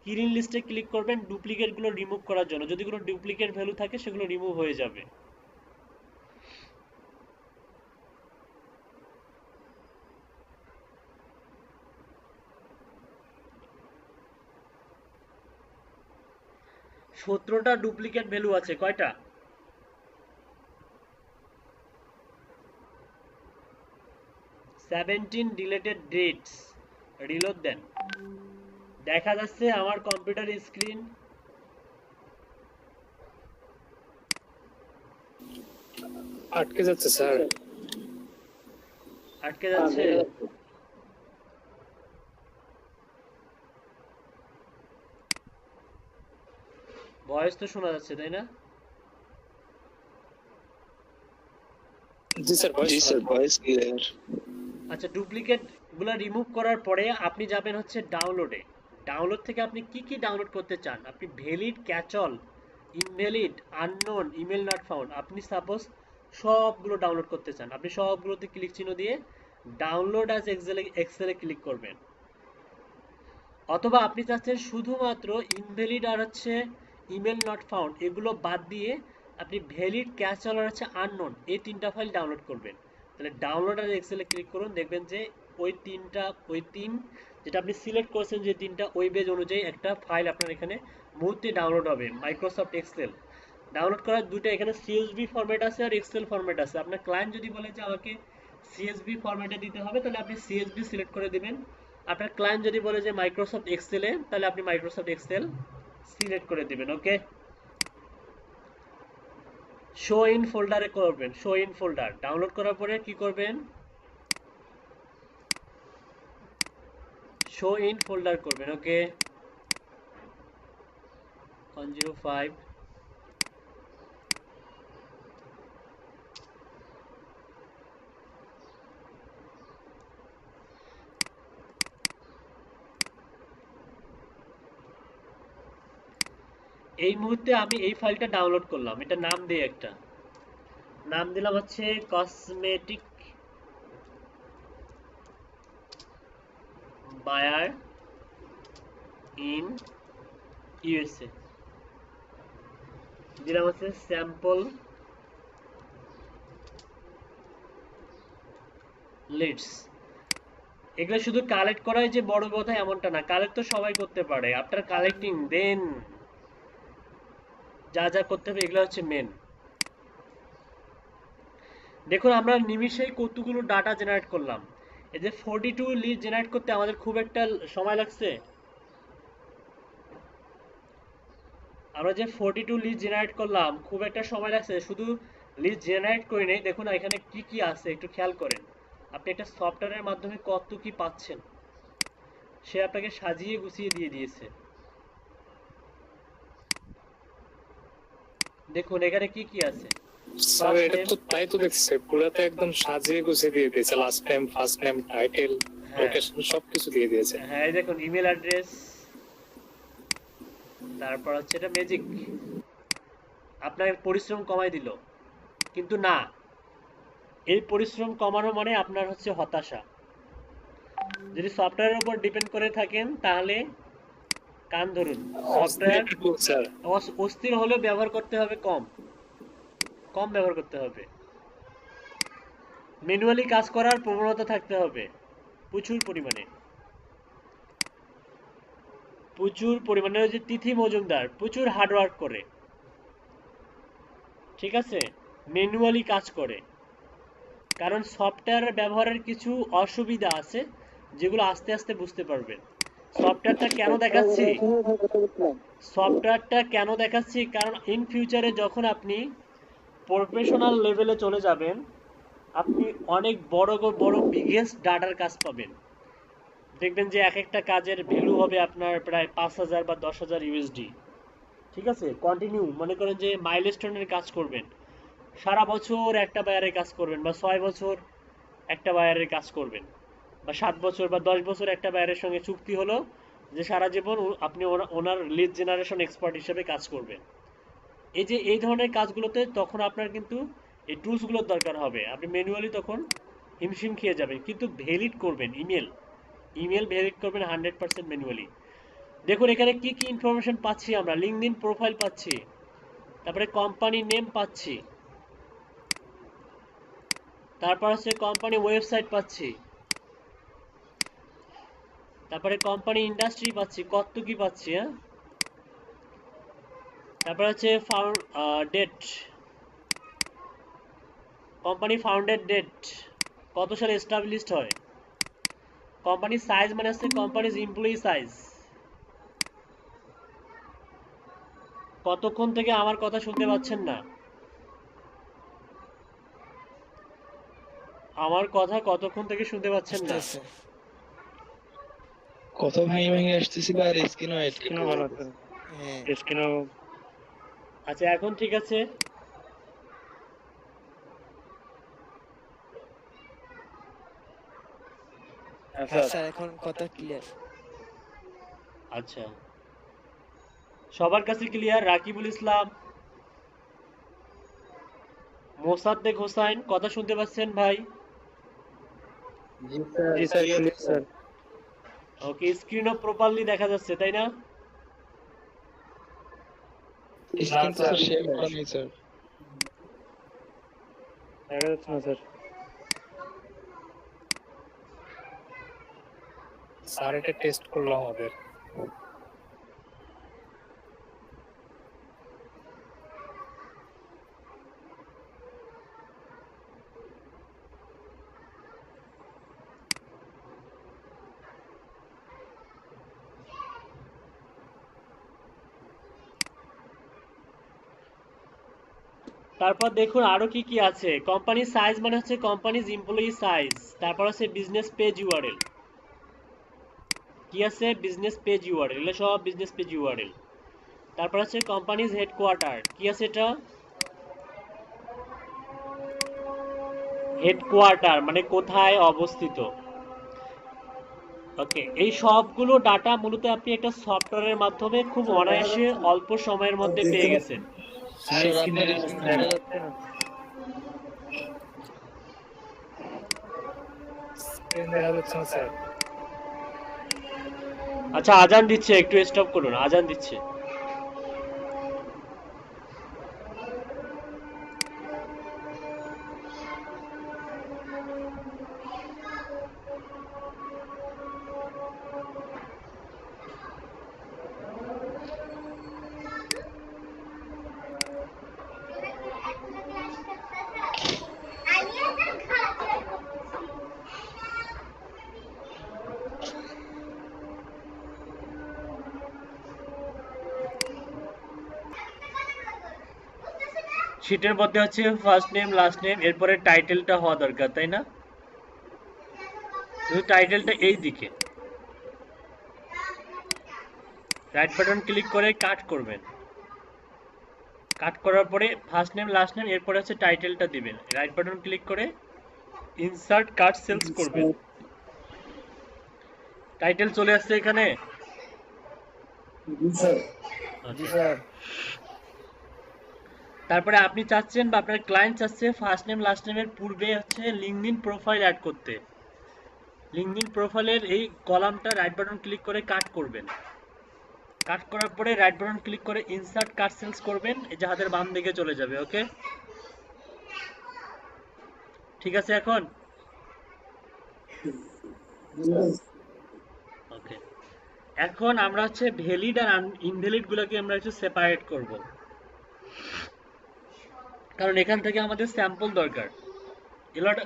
কিরিন লিস্টে ক্লিক করবেন ডুপ্লিকেট গুলো রিমুভ করার জন্য, যদি কোনো ডুপ্লিকেট ভ্যালু থাকে সেগুলো রিমুভ হয়ে যাবে। সতেরোটা ডুপ্লিকেট ভ্যালু আছে, কয়টা? 17 ডিলেটেড ডেটস। রিলোড দেন, দেখা যাচ্ছে আমার কম্পিউটার স্ক্রিন আটকে যাচ্ছে স্যার। আটকে যাচ্ছে। ভয়েস তো শোনা যাচ্ছে তাই না? জি স্যার, ভয়েস ক্লিয়ার। আচ্ছা, ডুপ্লিকেট গুলা রিমুভ করার পরে আপনি যাবেন হচ্ছে ডাউনলোডে। ডাউনলোড থেকে আপনি কি কি ডাউনলোড করতে চান, আপনি valid, catch all, invalid, unknown, email not found, আপনি সাপোজ সবগুলো ডাউনলোড করতে চান, আপনি সবগুলোতে ক্লিক চিহ্ন দিয়ে ডাউনলোড অ্যাজ এক্সেলে ক্লিক করবেন। অথবা আপনি চাচ্ছেন শুধুমাত্র ইনভ্যালিড আর হচ্ছে ইমেল নট ফাউন্ড এগুলো বাদ দিয়ে আপনি ভ্যালিড, ক্যাচল আর হচ্ছে আননোন এই 3টা ফাইল ডাউনলোড করবেন। তাহলে ডাউনলোড আর এক্সেলে ক্লিক করুন, দেখবেন যে ওই তিন যেটা আপনি সিলেক্ট করেছেন যে 3টা ওই পেজ অনুযায়ী একটা ফাইল আপনার এখানে মুহূর্তে ডাউনলোড হবে, মাইক্রোসফট এক্সেল। ডাউনলোড করার দুটো, এখানে সিএসভি ফরম্যাট আছে আর এক্সেল ফরম্যাট আছে। আপনার ক্লায়েন্ট যদি বলে যে আমাকে সিএসভি ফরম্যাটে দিতে হবে, তাহলে আপনি সিএসভি সিলেক্ট করে দিবেন। আপনার ক্লায়েন্ট যদি বলে যে মাইক্রোসফট এক্সেলে, তাহলে আপনি মাইক্রোসফট এক্সেল সিলেক্ট করে দিবেন। ওকে, শো ইন ফোল্ডারে করবেন। শো ইন ফোল্ডার ডাউনলোড করার পরে কি করবেন, শো ইন ফোল্ডার করবেন। ওকে, 105 এই মুহূর্তে আমি এই ফাইলটা ডাউনলোড করলাম। এটা নাম দিয়ে একটা নাম দিলাম হচ্ছে কসমেটিক বায়ার ইন ইউএসএ, দিলাম হচ্ছে স্যাম্পল লিডস। এগুলো শুধু কালেক্ট করাই যে বড় কথা এমনটা না, কালেক্ট তো সবাই করতে পারে। আফটার কালেক্টিং দেন যা যা করতে হবে এগুলো হচ্ছে মেন। দেখুন আমরা নিমিষেই কতগুলো ডাটা জেনারেট করলাম। এই যে 42 লিড জেনারেট করতে আমাদের খুব একটা সময় লাগছে। আমরা যে 42 লিড জেনারেট করলাম খুব একটা সময় লাগছে, শুধু লিড জেনারেট করি নাই। দেখুন এখানে কি কি আছে একটু খেয়াল করেন। আপনি একটা সফটওয়্যারের মাধ্যমে কত কি পাচ্ছেন, সে আপনাকে সাজিয়ে গুছিয়ে দিয়ে দিয়েছে। দেখুন এখানে কি কি আছে। স্যার এটা তো তাই তো দেখছি, পুরাতে একদম সাজিয়ে গুছিয়ে দিয়ে দিয়েছে, last time, first name, title, location সবকিছু দিয়ে দিয়েছে। হ্যাঁ এই দেখুন ইমেল অ্যাড্রেস, তারপর হচ্ছে এটা ম্যাজিক। আপনার পরিশ্রম কমাই দিল, কিন্তু না, এই পরিশ্রম কমানো মানে আপনার হচ্ছে হতাশা। যদি সফটওয়্যারের উপর ডিপেন্ড করে থাকেন তাহলে কান ধরুন। সফটওয়্যার স্যার অস্থির হলেও ব্যবহার করতে হবে কম, কম ব্যবহার করতে হবে। ম্যানুয়ালি কাজ করার প্রবণতা থাকতে হবে প্রচুর পরিমাণে, প্রচুর পরিমাণে। ওই যে তিথি মজুমদার প্রচুর হার্ডওয়ার্ক করে, ঠিক আছে, ম্যানুয়ালি কাজ করে। কারণ সফটওয়্যার ব্যবহারের কিছু অসুবিধা আছে যেগুলো আস্তে আস্তে বুঝতে পারবেন। সফটওয়্যারটা কেন দেখাচ্ছি, সফটওয়্যারটা কেন দেখাচ্ছি কারণ ইন ফিউচারে যখন আপনি প্রফেশনাল লেভেলে চলে যাবেন, আপনি অনেক বড় বড় বিগেস্ট ডাটার কাজ পাবেন। দেখবেন যে এক একটা কাজের ভ্যালু হবে আপনার প্রায় 5,000 বা 10,000 ইউএসডি। ঠিক আছে, কন্টিনিউ মনে করেন যে মাইলস্টোনের কাজ করবেন, সারা বছর একটা বায়ারের কাজ করবেন, বা 6 বছর একটা বায়ারের কাজ করবেন, বা 7 বছর বা 10 বছর একটা বায়ারের সঙ্গে চুক্তি হলো যে সারা জীবন আপনি ওনার লিড জেনারেশন এক্সপার্ট হিসেবে কাজ করবেন। এই যে এই ধরনের কাজগুলোতে তখন আপনার কিন্তু এই টুলসগুলোর দরকার হবে। আপনি ম্যানুয়ালি তখন হিমশিম খেয়ে যাবেন, কিন্তু ভ্যালিড করবেন ইমেল ভ্যালিড করবেন 100% ম্যানুয়ালি। দেখুন এখানে কি কি ইনফরমেশন পাচ্ছি আমরা। লিঙ্কডইন প্রোফাইল পাচ্ছি, তারপরে কোম্পানি নেম পাচ্ছি, তারপর হচ্ছে কোম্পানি ওয়েবসাইট পাচ্ছি, তারপরে কোম্পানি ইন্ডাস্ট্রি পাচ্ছি, কত কি পাচ্ছি। হ্যাঁ, তারপর হচ্ছে ডেট, কোম্পানি ফাউন্ডেড ডেট, কত সালে এস্টাবলিশড হয়। কোম্পানি সাইজ মানে হচ্ছে কোম্পানিজ এমপ্লয়ি সাইজ। কতক্ষণ থেকে আমার কথা শুনতে পাচ্ছেন না, আমার কথা কতক্ষণ থেকে শুনতে পাচ্ছেন না। কত ভেঙে ভেঙে আসতেছিল আর স্ক্রিনও স্ক্রিনও ভালো আছে, স্ক্রিনও। আচ্ছা এখন ঠিক আছে। স্যার স্যার এখন কথা ক্লিয়ার। আচ্ছা সবার কাছে ক্লিয়ার। রাকিবুল ইসলাম, মোসাদ্দেক হোসাইন, কথা শুনতে পাচ্ছেন ভাই? জি স্যার, ক্লিয়ার স্যার। ওকে, স্ক্রিনও প্রপারলি দেখা যাচ্ছে তাই না? স্ক্রিন তো শেয়ার করা নেই স্যার। দেখা যাচ্ছে না স্যার। স্যার এটা টেস্ট করলাম আমাদের। তারপর দেখুন আরো কি কি আছে। কোম্পানি সাইজ মানে হচ্ছে কোম্পানিজ এমপ্লয়ি সাইজ। তারপর আছে বিজনেস পেজ ইউআরএল। কি আছে? বিজনেস পেজ ইউআরএল, এগুলো সব বিজনেস পেজ ইউআরএল। তারপর আছে কোম্পানিজ হেডকোয়ার্টার। কি আছে এটা? হেডকোয়ার্টার মানে কোথায় অবস্থিত। ওকে, এই সবগুলো ডাটা মূলত আপনি একটা সফটওয়্যারের মাধ্যমে খুব অনায়াসে অল্প সময়ের মধ্যে পেয়ে গেছেন। স্যার স্যার স্ক্রিনে আপনার স্ক্রিন দেখা যাচ্ছে না। স্ক্রিন দেখা যাচ্ছে না স্যার। আচ্ছা, আজান দিচ্ছে, একটু স্টপ করুন, আজান দিচ্ছে। শিটের মধ্যে হচ্ছে ফার্স্ট নেম লাস্ট নেম, এরপরে টাইটেলটা হওয়া দরকার, তাই না? শুধু টাইটেলটা এই দিকে রাইট বাটন ক্লিক করে কাট করবেন। কাট করার পরে ফার্স্ট নেম লাস্ট নেম, এরপরে হচ্ছে টাইটেলটা দিবেন। রাইট বাটন ক্লিক করে ইনসার্ট কাট সেলস করবেন। টাইটেল চলে আসছে এখানে। জি স্যার। তারপরে আপনি চাচ্ছেন বা আপনার ক্লায়েন্ট চাচ্ছে ফার্স্ট নেম লাস্ট নেমের পূর্বে হচ্ছে লিঙ্কডইন প্রোফাইল অ্যাড করতে। লিঙ্কডইন প্রোফাইলের এই কলামটা রাইট বাটন ক্লিক করে কাট করবেন। কাট করার পরে রাইট বাটন ক্লিক করে ইনসার্ট কাট সেলস করবেন, এই যে হাতের বাম দিকে চলে যাবে। ওকে, ঠিক আছে এখন? ওকে, এখন আমরা হচ্ছে ভ্যালিড আর ইনভ্যালিড গুলোকে আমরা একটু সেপারেট করব, কারণ এখান থেকে আমাদের স্যাম্পল দরকার। এগুলোটা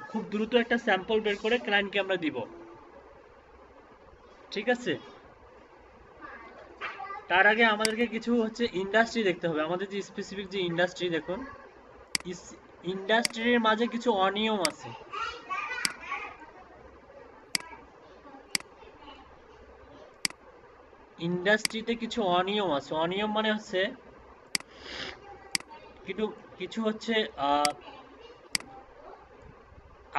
খুব দ্রুত একটা স্যাম্পল বের করে ক্লায়েন্টকে আমরা দিব। ঠিক আছে, তার আগে আমাদেরকে কিছু হচ্ছে ইন্ডাস্ট্রি দেখতে হবে। আমাদের যে স্পেসিফিক যে ইন্ডাস্ট্রি, দেখুন ইন্ডাস্ট্রির মাঝে কিছু অনিয়ম আছে। ইন্ডাস্ট্রিতে কিছু অনিয়ম আছে। অনিয়ম মানে হচ্ছে কিছু হচ্ছে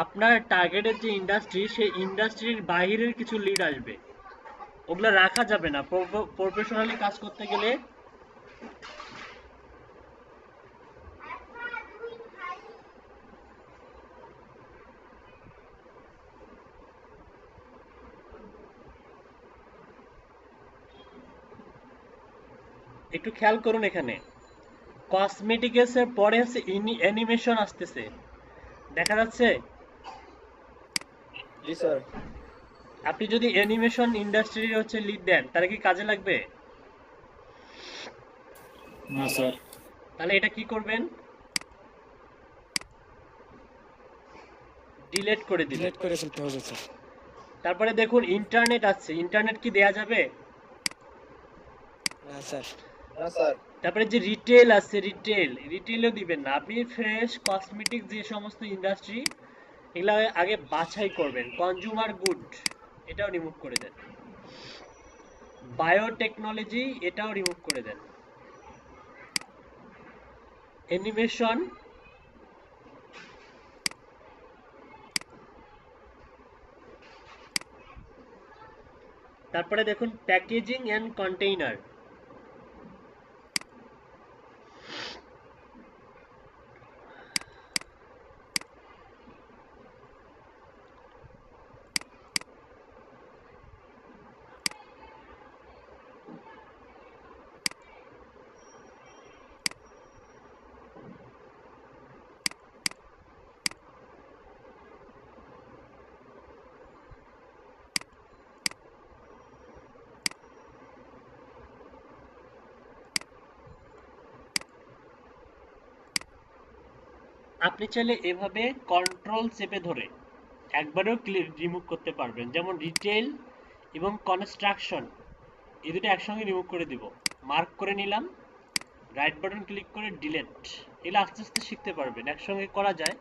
আপনার টার্গেটের যে ইন্ডাস্ট্রি, সেই ইন্ডাস্ট্রির বাইরের কিছু লিড আসবে, ওগুলো রাখা যাবে না। প্রফেশনালি কাজ করতে গেলে একটু খেয়াল করুন, এখানে কসমেটিক্সের পরে হচ্ছে অ্যানিমেশন আসতেছে, দেখা যাচ্ছে? জি স্যার। আপনি যদি অ্যানিমেশন ইন্ডাস্ট্রির হচ্ছে লিড দেন, তাহলে কি কাজে লাগবে? না স্যার। তাহলে এটা কি করবেন? ডিলিট করে দিবেন। ডিলিট করে ফেলতে হবে স্যার। তারপরে দেখুন ইন্টারনেট আছে, ইন্টারনেট কি দেয়া যাবে? না স্যার। না স্যার। তারপরে যে রিটেল আছে, রিটেলও দিবেন না। আপনি ফ্রেশ কসমেটিক যে সমস্ত ইন্ডাস্ট্রি, এগুলো আগে বাছাই করবেন। কনজিউমার গুড এটাও রিমুভ করে দেন। বায়োটেকনোলজি এটাও রিমুভ করে দেন। অ্যানিমেশন, তারপরে দেখুন প্যাকেজিং এন্ড কন্টেইনার। আপনি চাইলে এভাবে কন্ট্রোল চেপে ধরে একবারেও রিমুভ করতে পারবেন। যেমন রিটেল এবং কনস্ট্রাকশন, এই দুটো একসঙ্গে রিমুভ করে দিব। মার্ক করে নিলাম, রাইট বাটন ক্লিক করে ডিলেট, এগুলো আস্তে আস্তে শিখতে পারবেন, একসঙ্গে করা যায়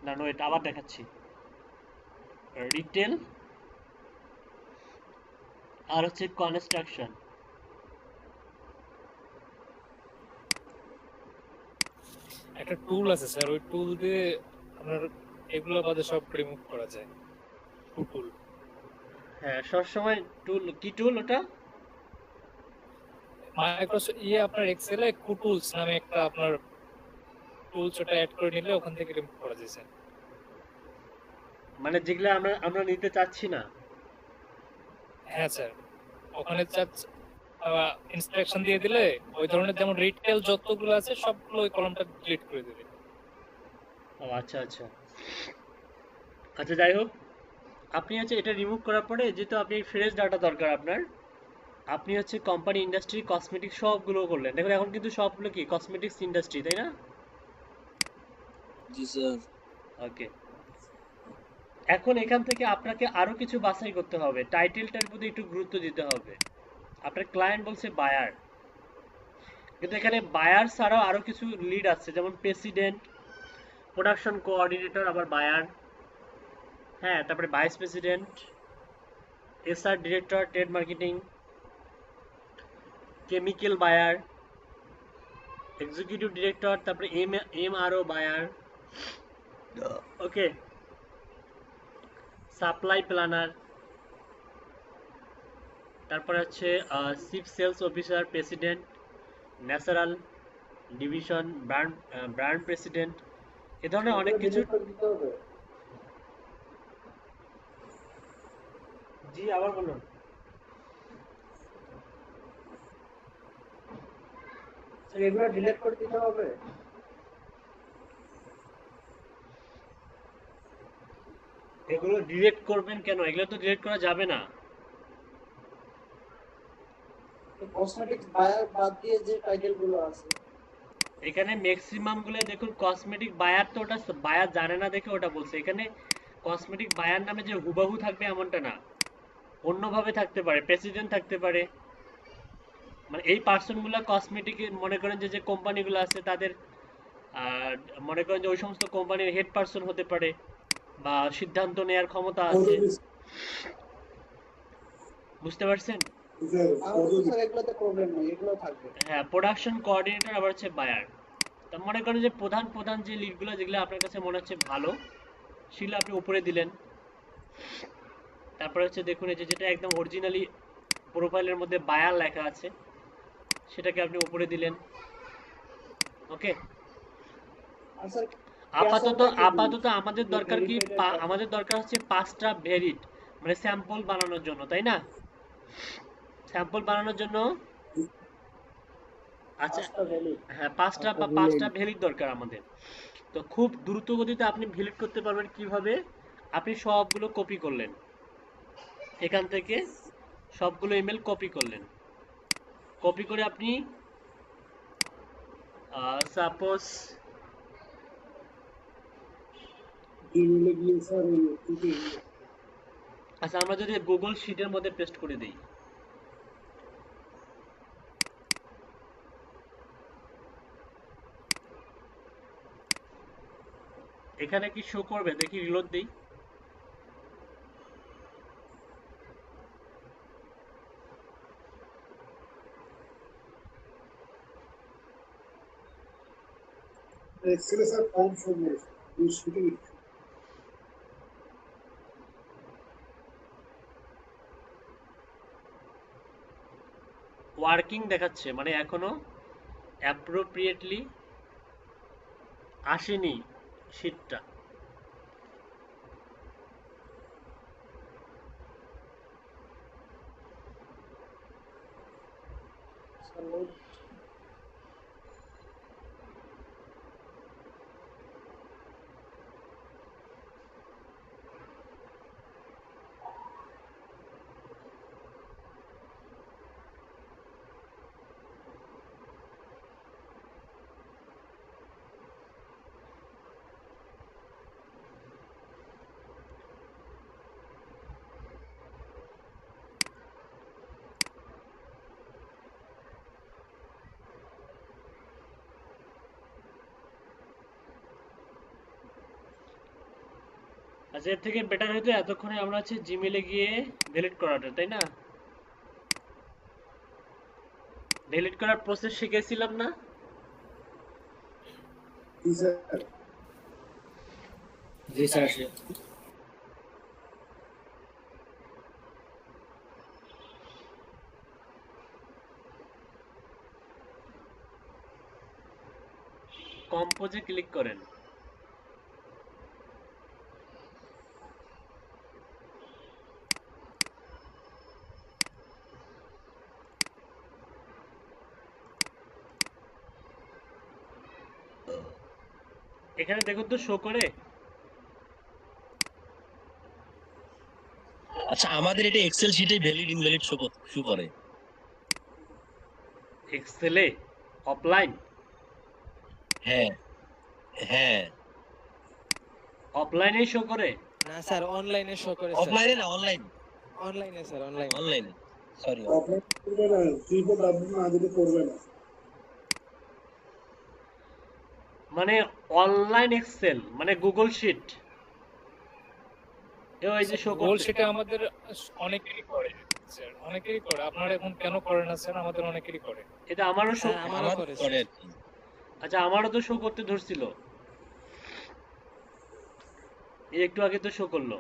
না। ওয়েট, আবার দেখাচ্ছি। রিটেল আর হচ্ছে কনস্ট্রাকশন। একটা টুল আছে স্যার, ওই টুল দিয়ে আপনার এগুলো বাদে সব রিমুভ করা যায়। টুল হ্যাঁ, সবসময় টুল, কি টুল ওটা? মাইক্রোসফট আপনার এক্সেলে কুটুলস নামে একটা আপনার টুলস, ওটা অ্যাড করে নিলে ওখান থেকে রিমুভ করা যায় স্যার। মানে যেগুলো আমরা আমরা নিতে চাচ্ছি না। হ্যাঁ স্যার, ওখানে ইনস্ট্রাকশন দিয়ে দিলে ওই ধরনের যেমন রিটেল যতগুলো আছে সবগুলো ওই কলমটা ডিলিট করে দেবে। ও আচ্ছা আচ্ছা আচ্ছা, যাই হোক, আপনি হচ্ছে এটা রিমুভ করার পরে যেহেতু আপনি ফ্রেশ ডাটা দরকার আপনার, আপনি হচ্ছে কোম্পানি, ইন্ডাস্ট্রি, কসমেটিক সবগুলো করলেন। দেখুন এখন কিন্তু সবগুলো কি কসমেটিক্স ইন্ডাস্ট্রি, তাই না? জি স্যার। ওকে, এখন এখান থেকে আপনাকে আরো কিছু বাছাই করতে হবে, টাইটেলটার প্রতি একটু গুরুত্ব দিতে হবে। আপনার ক্লায়েন্ট বলছে বায়ার, কিন্তু এখানে বায়ার ছাড়াও আরো কিছু লিড আছে, যেমন প্রেসিডেন্ট, প্রোডাকশন কোঅর্ডিনেটর, আবার বায়ার, হ্যাঁ, তারপরে vice president, SR director, trade marketing, chemical buyer, executive director, তারপরে MRO buyer, okay, supply planner, তারপরে হচ্ছে chief sales officer, president, natural division, brand president, এ ধরনের অনেক কিছু। delete করে দিতে হবে। জি, আবার বলুন। স্যার এগুলো ডিলিট করে দিতে হবে। এগুলো ডিলিট করবেন কেন? এগুলো তো ডিলিট করা যাবে না। কসমেটিক্স বায়ার বাদ দিয়ে যে টাইটেল গুলো আছে, এখানে ম্যাক্সিমাম গুলো দেখুন কসমেটিক বায়ার, তো ওটা বায়ার জানে না দেখে ওটা বলছে। এখানে কসমেটিক বায়ার নামে যে হুবাহু থাকবে এমনটা না, অন্যভাবে থাকতে পারে, প্রেসিডেন্ট থাকতে পারে। মানে এই পার্সনগুলো কসমেটিক, মনে করেন যে যে কোম্পানিগুলো আছে তাদের, আর মনে করেন যে ওই সমস্ত কোম্পানির হেড পার্সন হতে পারে, বা সিদ্ধান্ত নেওয়ার ক্ষমতা আছে। বুঝতে পারছেন? আমার তো স্যার এগুলোতে প্রবলেম নেই, এগুলো থাকবে। হ্যাঁ, প্রোডাকশন কোঅর্ডিনেটর আবার হচ্ছে বায়ার। তা মনে করেন যে প্রধান প্রধান যে লিডগুলো, যেগুলো আপনার কাছে মনে হচ্ছে ভালো, সেগুলো আপনি উপরে দিলেন। তারপরে হচ্ছে দেখুন এই যে যেটা একদম অরিজিনালি প্রোফাইলের মধ্যে বায়ার লেখা আছে, সেটাকে আপনি উপরে দিলেন। ওকে, আর স্যার আপাতত ক্যাসলটা কি দিই? আপাতত আমাদের যে দরকার কি, verified এর আমাদের দরকার হচ্ছে 5টা ভেরিড, মানে স্যাম্পল বানানোর জন্য, তাই না? স্যাম্পল বানানোর জন্য, আচ্ছা, পাঁচটা ভ্যালু। হ্যাঁ, 5টা ভ্যালিড দরকার আমাদের। তো খুব দ্রুত গতিতে আপনি ভ্যালিড করতে পারবেন কিভাবে? আপনি সবগুলো কপি করলেন, এখান থেকে সবগুলো ইমেল কপি করলেন, কপি করে আপনি সাপোজ ইমেলে গিয়ে স্যার আচ্ছা, আমরা যদি গুগল শিটের মধ্যে পেস্ট করে দিই, এখানে কি শো করবে? দেখি, রিলোড দিই। এক্সেলে স্যার কম সময় শুটিং ওয়ার্কিং দেখাচ্ছে, মানে এখনো অ্যাপ্রোপ্রিয়েটলি আসেনি শীটটা। আচ্ছা, এর থেকে বেটার হয়তো এতক্ষণে আমরা হচ্ছে জিমেলে গিয়ে ডিলিট করাটা, তাই না? ডিলিট করার প্রসেস শিখেছিলাম না? জি স্যার। কম্পোজে ক্লিক করেন। এখানে দেখুন তো শো করে। আচ্ছা, আমাদের এটা এক্সেল শিটে ভ্যালিড ইনভ্যালিড শো করে। এক্সেলে অফলাইন, হ্যাঁ হ্যাঁ, অফলাইনেই শো করে। না স্যার অনলাইনে শো করে স্যার। অফলাইনে না, অনলাইন, অনলাইনে স্যার, অনলাইনে। অনলাইনে, সরি। মানে অনলাইন এক্সেল মানে গুগল শিট, এই যে শো গোল করছে। সেটা আমাদের অনেকেরই করে স্যার, অনেকেরই করে। আপনারা এখন কেন করে না স্যার? আমাদের অনেকেরই করে। এটা আমারও শো। হ্যাঁ, আমারও আমার করে করে স্যার। আর কি। আচ্ছা, আমারও তো শো করতে ধরছিল, এই একটু আগে তো শো করলো।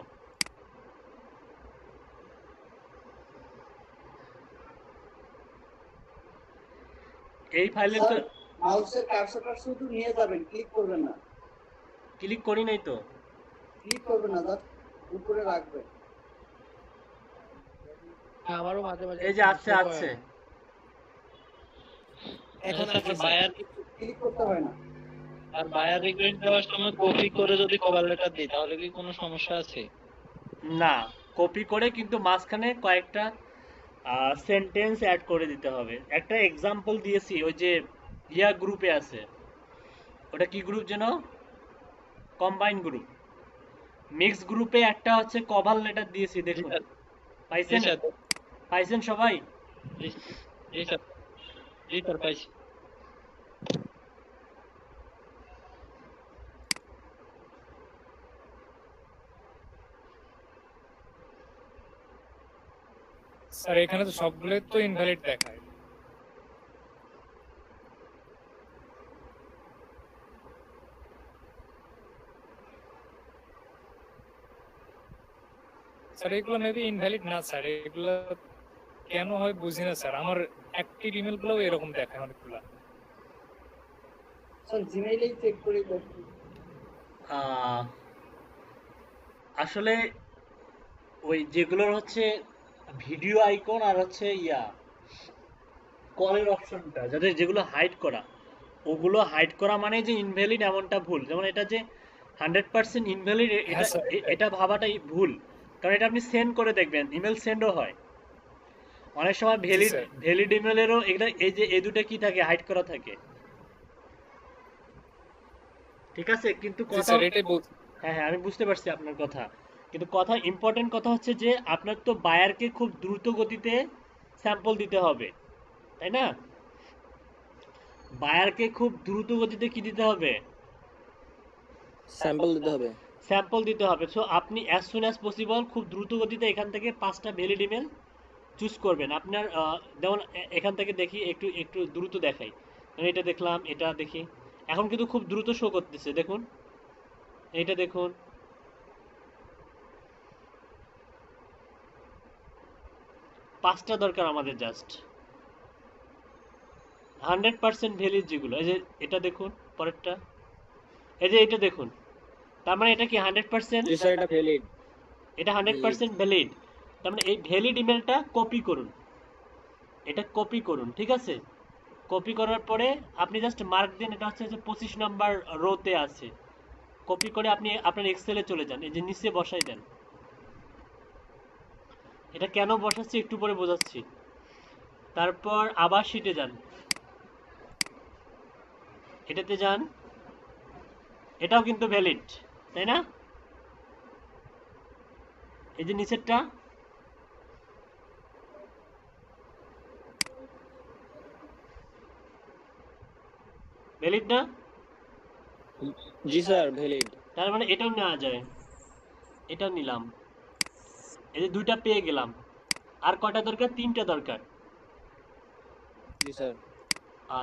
এই ফাইলের তো স্যার মাউসের কার্সরটা শুধু নিয়ে যাবেন, ক্লিক করবেন না। ক্লিক করি নাই তো। ক্লিক করবেন না, জাস্ট উপরে রাখবেন। আমারও মাঝে মাঝে এই যে আছে আছে। এখন স্যার, আছে বায়ার ক্লিক করতে হয় না। আর বায়ার রিকোয়েস্ট দেওয়ার সময় কপি করে যদি কভার লেটার দিই তাহলে কি কোনো সমস্যা আছে? না, কপি করে কিন্তু মাঝখানে কয়েকটা সেন্টেন্স অ্যাড করে দিতে হবে। একটা এক্সাম্পল দিয়েছি, ওই যে ইয়া গ্রুপে আছে, ওটা কি গ্রুপ যেন, কম্বাইন গ্রুপ। মিক্স গ্রুপে একটা হচ্ছে কভার লেটার দিয়েছি, জি দেখুন। স্যার, জি পাইছেন? স্যার, পাইছেন সবাই? জি জি স্যার, জি স্যার পাইছি। স্যার এখানে তো সবগুলোই তো ইনভ্যালিড দেখায়। স্যার এগুলো মেবি ইনভ্যালিড না স্যার, এগুলো কেন হয় বুঝি না স্যার। আমার অ্যাক্টিভ ইমেল গুলো এরকম দেখায় অনেকগুলা। স্যার জিমেইলেই চেক করে দেখুন। আহ, আসলে ওই যেগুলোর হচ্ছে ভিডিও আইকন আর হচ্ছে ইয়া কলের অপশনটা, যাদের যেগুলো হাইড করা, ওগুলো হাইড করা মানে যে ইনভ্যালিড এমনটা ভুল। যেমন এটা যে 100% ইনভ্যালিড, এটা হ্যাঁ স্যার, এটা ভাবাটাই ভুল। কারণ এটা আপনি সেন্ড করে দেখবেন, ইমেল সেন্ডও হয় অনেক সময়। জি ভ্যালিড স্যার, ভ্যালিড ইমেলেরও এটা, এই যে এই দুটো কি থাকে, হাইড করা থাকে, ঠিক আছে? কিন্তু জি কথা, স্যার এটাই বলছি। হ্যাঁ হ্যাঁ, আমি বুঝতে পারছি আপনার কথা। কিন্তু কথা, ইম্পর্টেন্ট কথা হচ্ছে যে আপনার তো বায়ারকে খুব দ্রুত গতিতে স্যাম্পল দিতে হবে, তাই না? বায়ারকে খুব দ্রুত গতিতে কি দিতে হবে? স্যাম্পল দিতে হবে। স্যাম্পল দিতে হবে। সো আপনি অ্যাজ সুন অ্যাজ পসিবল খুব দ্রুত গতিতে এখান থেকে 5টা ভ্যালিড ইমেল চুজ করবেন আপনার। যেমন এখান থেকে দেখি, একটু একটু দ্রুত দেখাই। মানে এটা দেখলাম, এটা দেখি, এখন কিন্তু খুব দ্রুত শো করতেছে, দেখুন। এইটা দেখুন, 5টা দরকার আমাদের জাস্ট 100% ভ্যালিড যেগুলো। এই যে এটা দেখুন, পরেরটা, এই যে এটা দেখুন। তার মানে এটা কি 100%? জি স্যার, এটা ভ্যালিড। এটা 100% ভ্যালিড। তার মানে এই ভ্যালিড ইমেলটা কপি করুন, এটা কপি করুন, ঠিক আছে? কপি করার পরে আপনি জাস্ট মার্ক দিন, এটা হচ্ছে যে 25 নাম্বার রোতে আছে। কপি করে আপনি আপনার এক্সেলে চলে যান, এই যে নিচে বসাই দেন। এটা কেন বসাচ্ছি একটু পরে বোঝাচ্ছি। তারপর আবার শিটে যান, এটাতে যান, এটাও কিন্তু ভ্যালিড, তাই না? এই যে নিচেরটা ভ্যালিড না? জি স্যার, ভ্যালিড। তার মানে এটাও নেওয়া যায়। এটা নিলাম, এই যে 2টা পেয়ে গেলাম। আর কয়টা দরকার? 3টা দরকার। জি স্যার।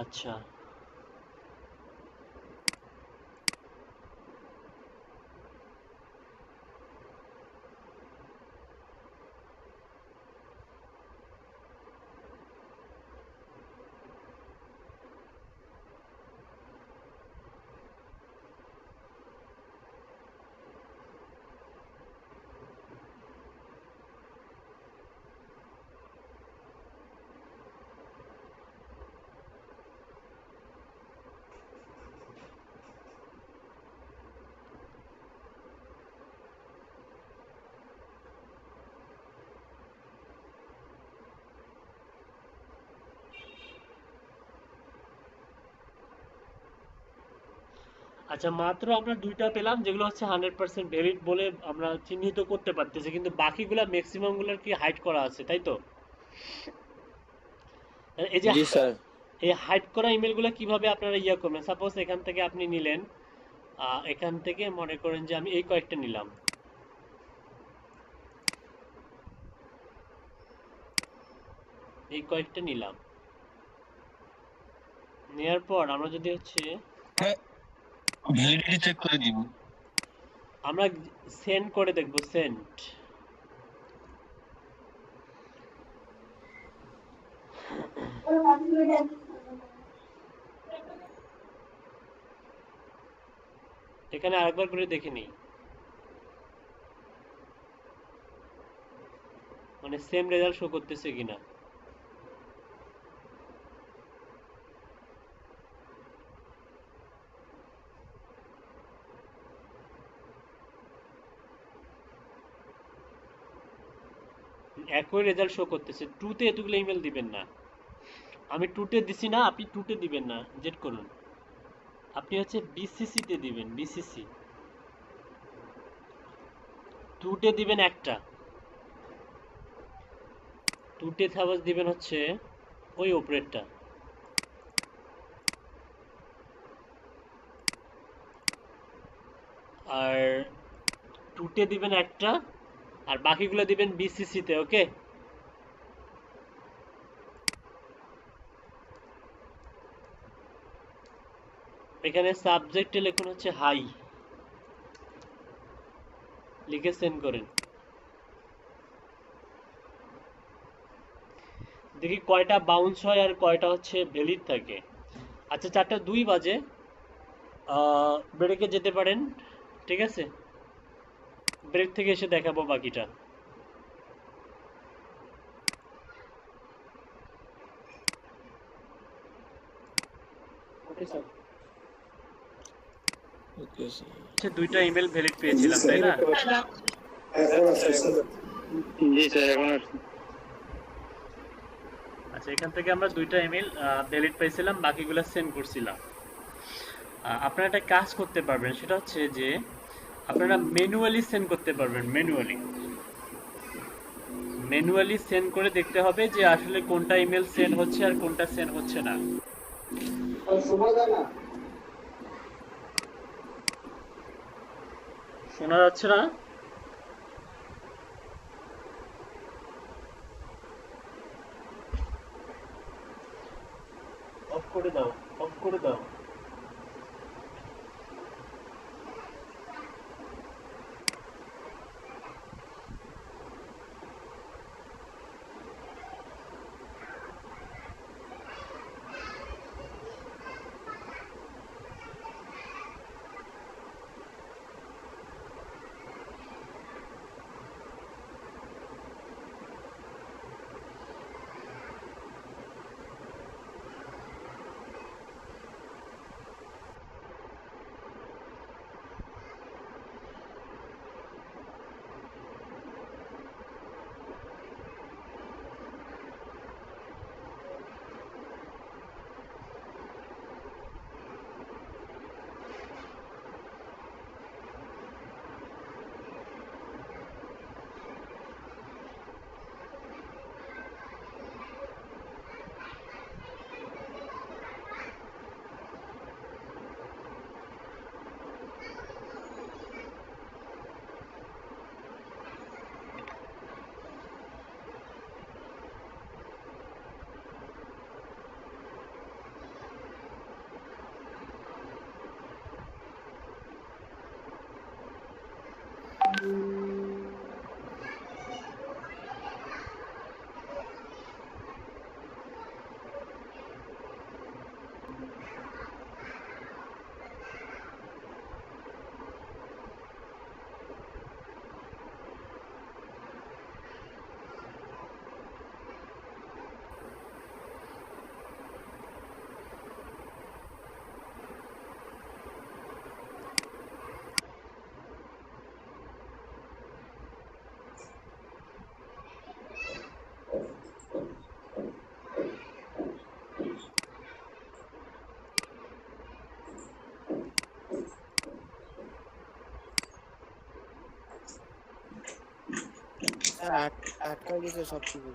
আচ্ছা, আচ্ছা, মাত্র আমরা 2টা পেলাম যেগুলো হচ্ছে 100% ভ্যালিড বলে আমরা চিহ্নিত করতে পারতেছি, কিন্তু বাকিগুলা ম্যাক্সিমাম গুলার কি হাইড করা আছে, তাই তো? এই যে জি স্যার। এই হাইড করা ইমেলগুলো কিভাবে আপনারা ইয়া করবেন? সাপোজ এখান থেকে আপনি নিলেন, এখান থেকে মনে করেন যে আমি এই কয়েকটা নিলাম, এই কয়েকটা নিলাম, নেওয়ার পর আমরা যদি হচ্ছে হ্যাঁ, ভ্যালিডিটি চেক করে দিব। আমরা সেন্ড করে দেখব, সেন্ড। এখানে আরেকবার করে দেখে নিই, মানে সেম রেজাল্ট শো করতেছে কিনা। একই রেজাল্ট শো করতেছে। টুতে এতগুলো ইমেল দিবেন না, আমি টুতে দিছি না, আপনি টুতে দিবেন না, জেড করুন। আপনি হচ্ছে বিসিসি তে দিবেন, বিসিসি। টুতে দিবেন একটা, টুতে সাপোজ দিবেন হচ্ছে ওই ওপরেরটা, আর টুতে দিবেন একটা, আর বাকিগুলো দিবেন বিসিসি তে। ওকে, এখানে সাবজেক্টে লিখুন হচ্ছে হাই, লিখে সেন্ড করেন। দেখি কয়টা বাউন্স হয় আর কয়টা হচ্ছে ভ্যালিড থাকে। আচ্ছা, 4:02 বাজে, ব্রেকে যেতে পারেন, ঠিক আছে? ব্রেক থেকে এসে দেখাবো বাকিটা। Okay sir. Okay sir. আচ্ছা, 2টা ইমেল ভ্যালিড পেয়েছিলাম, তাই না? জি স্যার, এখন আচ্ছা, এখান থেকে আমরা 2টা ইমেল ভ্যালিড পেয়েছিলাম, বাকিগুলো সেন্ড করছিলাম। আপনারা একটা কাজ করতে পারবেন, সেটা হচ্ছে যে আপনারা ম্যানুয়ালি সেন্ড করতে পারবেন। ম্যানুয়ালি সেন্ড করে দেখতে হবে যে আসলে কোনটা ইমেল সেন্ড হচ্ছে আর কোনটা সেন্ড হচ্ছে না। শোনা যায় না? শোনা যাচ্ছে না? অফ করে দাও, অফ করে দাও। স্যার আটকা গেছে সব কিছু।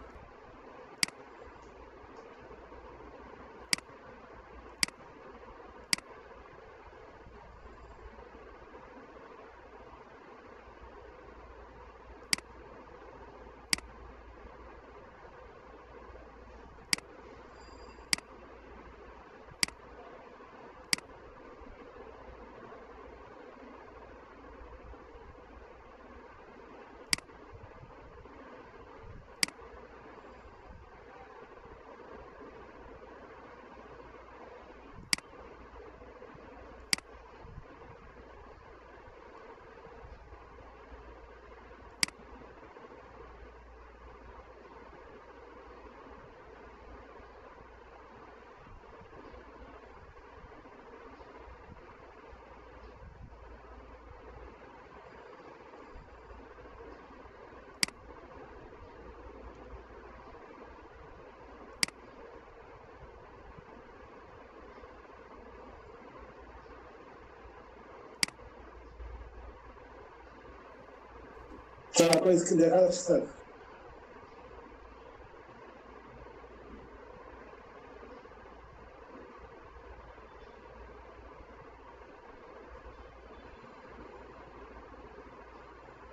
স্যার আপনার স্ক্রিন দেখা যাচ্ছে স্যার?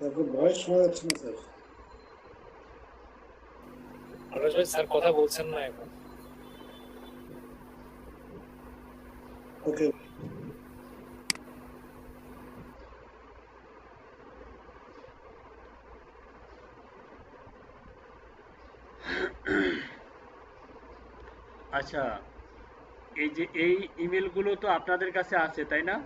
আপনার ভয়েস শোনা যাচ্ছে না স্যার। আরজ ভাই স্যার কথা বলছেন না এখন। ওকে আচ্ছা, এই যে এই ইমেলগুলো তো আপনাদের কাছে আছে তাই না?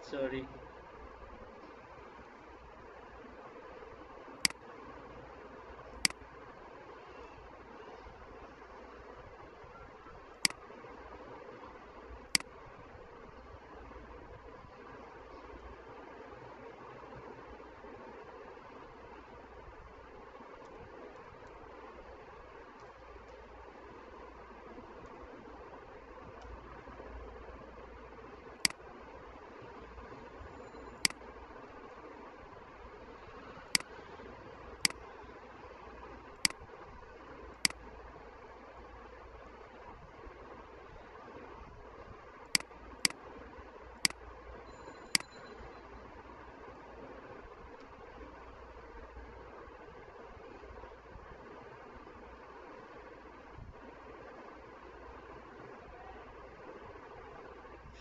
সরি,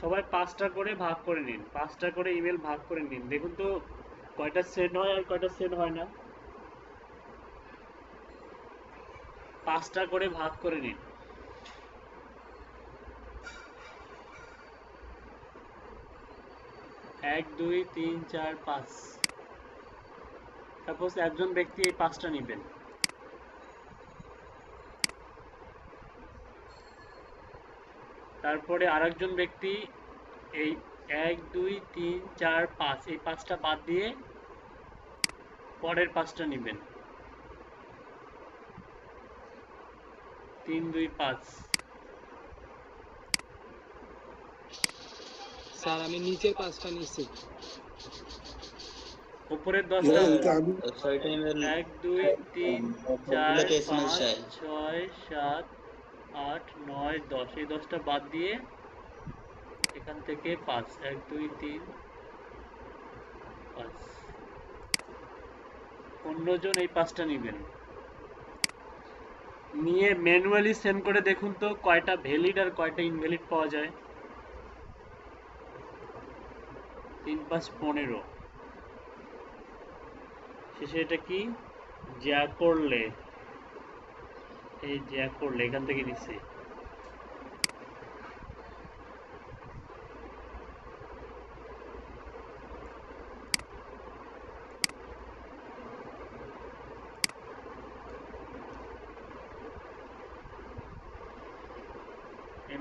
সবাই 5টা করে ভাগ করে নিন, 5টা করে ইমেল ভাগ করে নিন। দেখুন তো কয়টা সেন্ড হয় আর কয়টা সেন্ড হয় না। 5টা করে ভাগ করে নিন। এক, দুই, তিন, চার, 5। সাপোজ একজন ব্যক্তি এই 5টা নিবেন। তারপরে আরেকজন ব্যক্তি এই 1, 2, 3, 4, 5 এই 5টা বাদ দিয়ে পরের 5টা নিবেন। 3, 2, 5। স্যার আমি নিচের 5টা নিচ্ছি। উপরের 10টা এটা আমি 6টা ইমেল 1, 2, 3, 4, সবগুলোতে এসএমএস 5, চাই। 6, 7, 8, 9, 10 এই 10টা বাদ দিয়ে এখান থেকে 5, 1, 2, 3, 5। অন্যজন এই 5টা নিবেন, নিয়ে ম্যানুয়ালি সেন্ড করে দেখুন তো কয়টা ভ্যালিড আর কয়টা ইনভ্যালিড পাওয়া যায়। 3, 5, 15। শেষে এটা কি যা করলে, এই যা করলে এখান থেকে নিচ্ছে।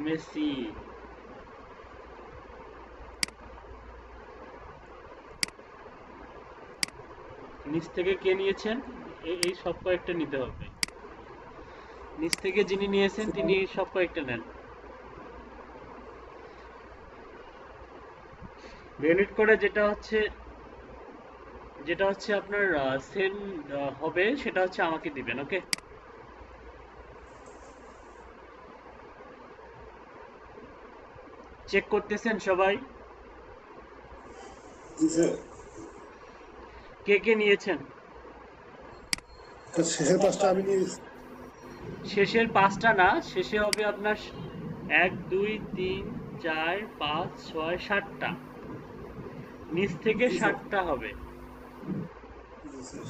MSc নিচ থেকে কে নিয়েছেন এই সব কয়েকটা নিতে হবে। নিচ থেকে যিনি নিয়েছেন তিনি সব কয়েকটা নেন। ইউনিট করে যেটা হচ্ছে আপনার সেন্ড হবে সেটা হচ্ছে আমাকে দিবেন। ওকে, চেক করতেছেন সবাই? জি স্যার। কে কে নিয়েছেন? স্যার শেষের পাঁচটা আমি নিয়ে গেছি। শেষের 5টা না, শেষে হবে আপনার 1 2 3 4 5 6 7টা, নিচ থেকে 7টা হবে। জি স্যার।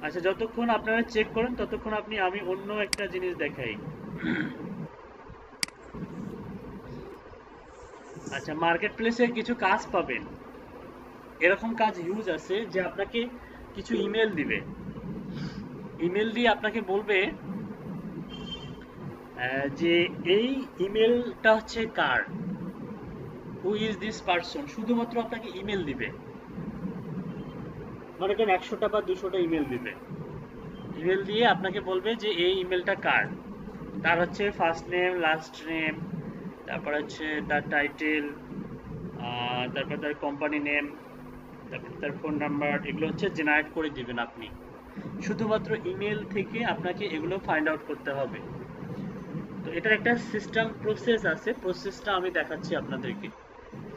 আচ্ছা, যতক্ষণ আপনারা চেক করেন ততক্ষণ আমি অন্য একটা জিনিস দেখাই। আচ্ছা, মার্কেট প্লেসে কিছু কাজ পাবেন। এরকম কাজ ইউজ আছে যে আপনাকে কিছু ইমেল দিবে, ইমেল দিয়ে আপনাকে বলবে যে এই ইমেলটা হচ্ছে কার, হু ইজ দিস পারসন, শুধুমাত্র আপনাকে ইমেল দিবে। মনে করেন 100টা বা 200টা ইমেল দিবে। ইমেল দিয়ে আপনাকে বলবে যে এই ইমেলটা কার, তার হচ্ছে ফার্স্ট নেম, লাস্ট নেম, তারপর হচ্ছে তার টাইটেল, তারপর তার কোম্পানি নেম, তারপর তার ফোন নাম্বার, এগুলো হচ্ছে জেনারেট করে দিবেন আপনি। শুধুমাত্র ইমেল থেকে আপনাকে এগুলো ফাইন্ড আউট করতে হবে। তো এটার একটা সিস্টেম প্রসেস আছে, প্রসেসটা আমি দেখাচ্ছি আপনাদেরকে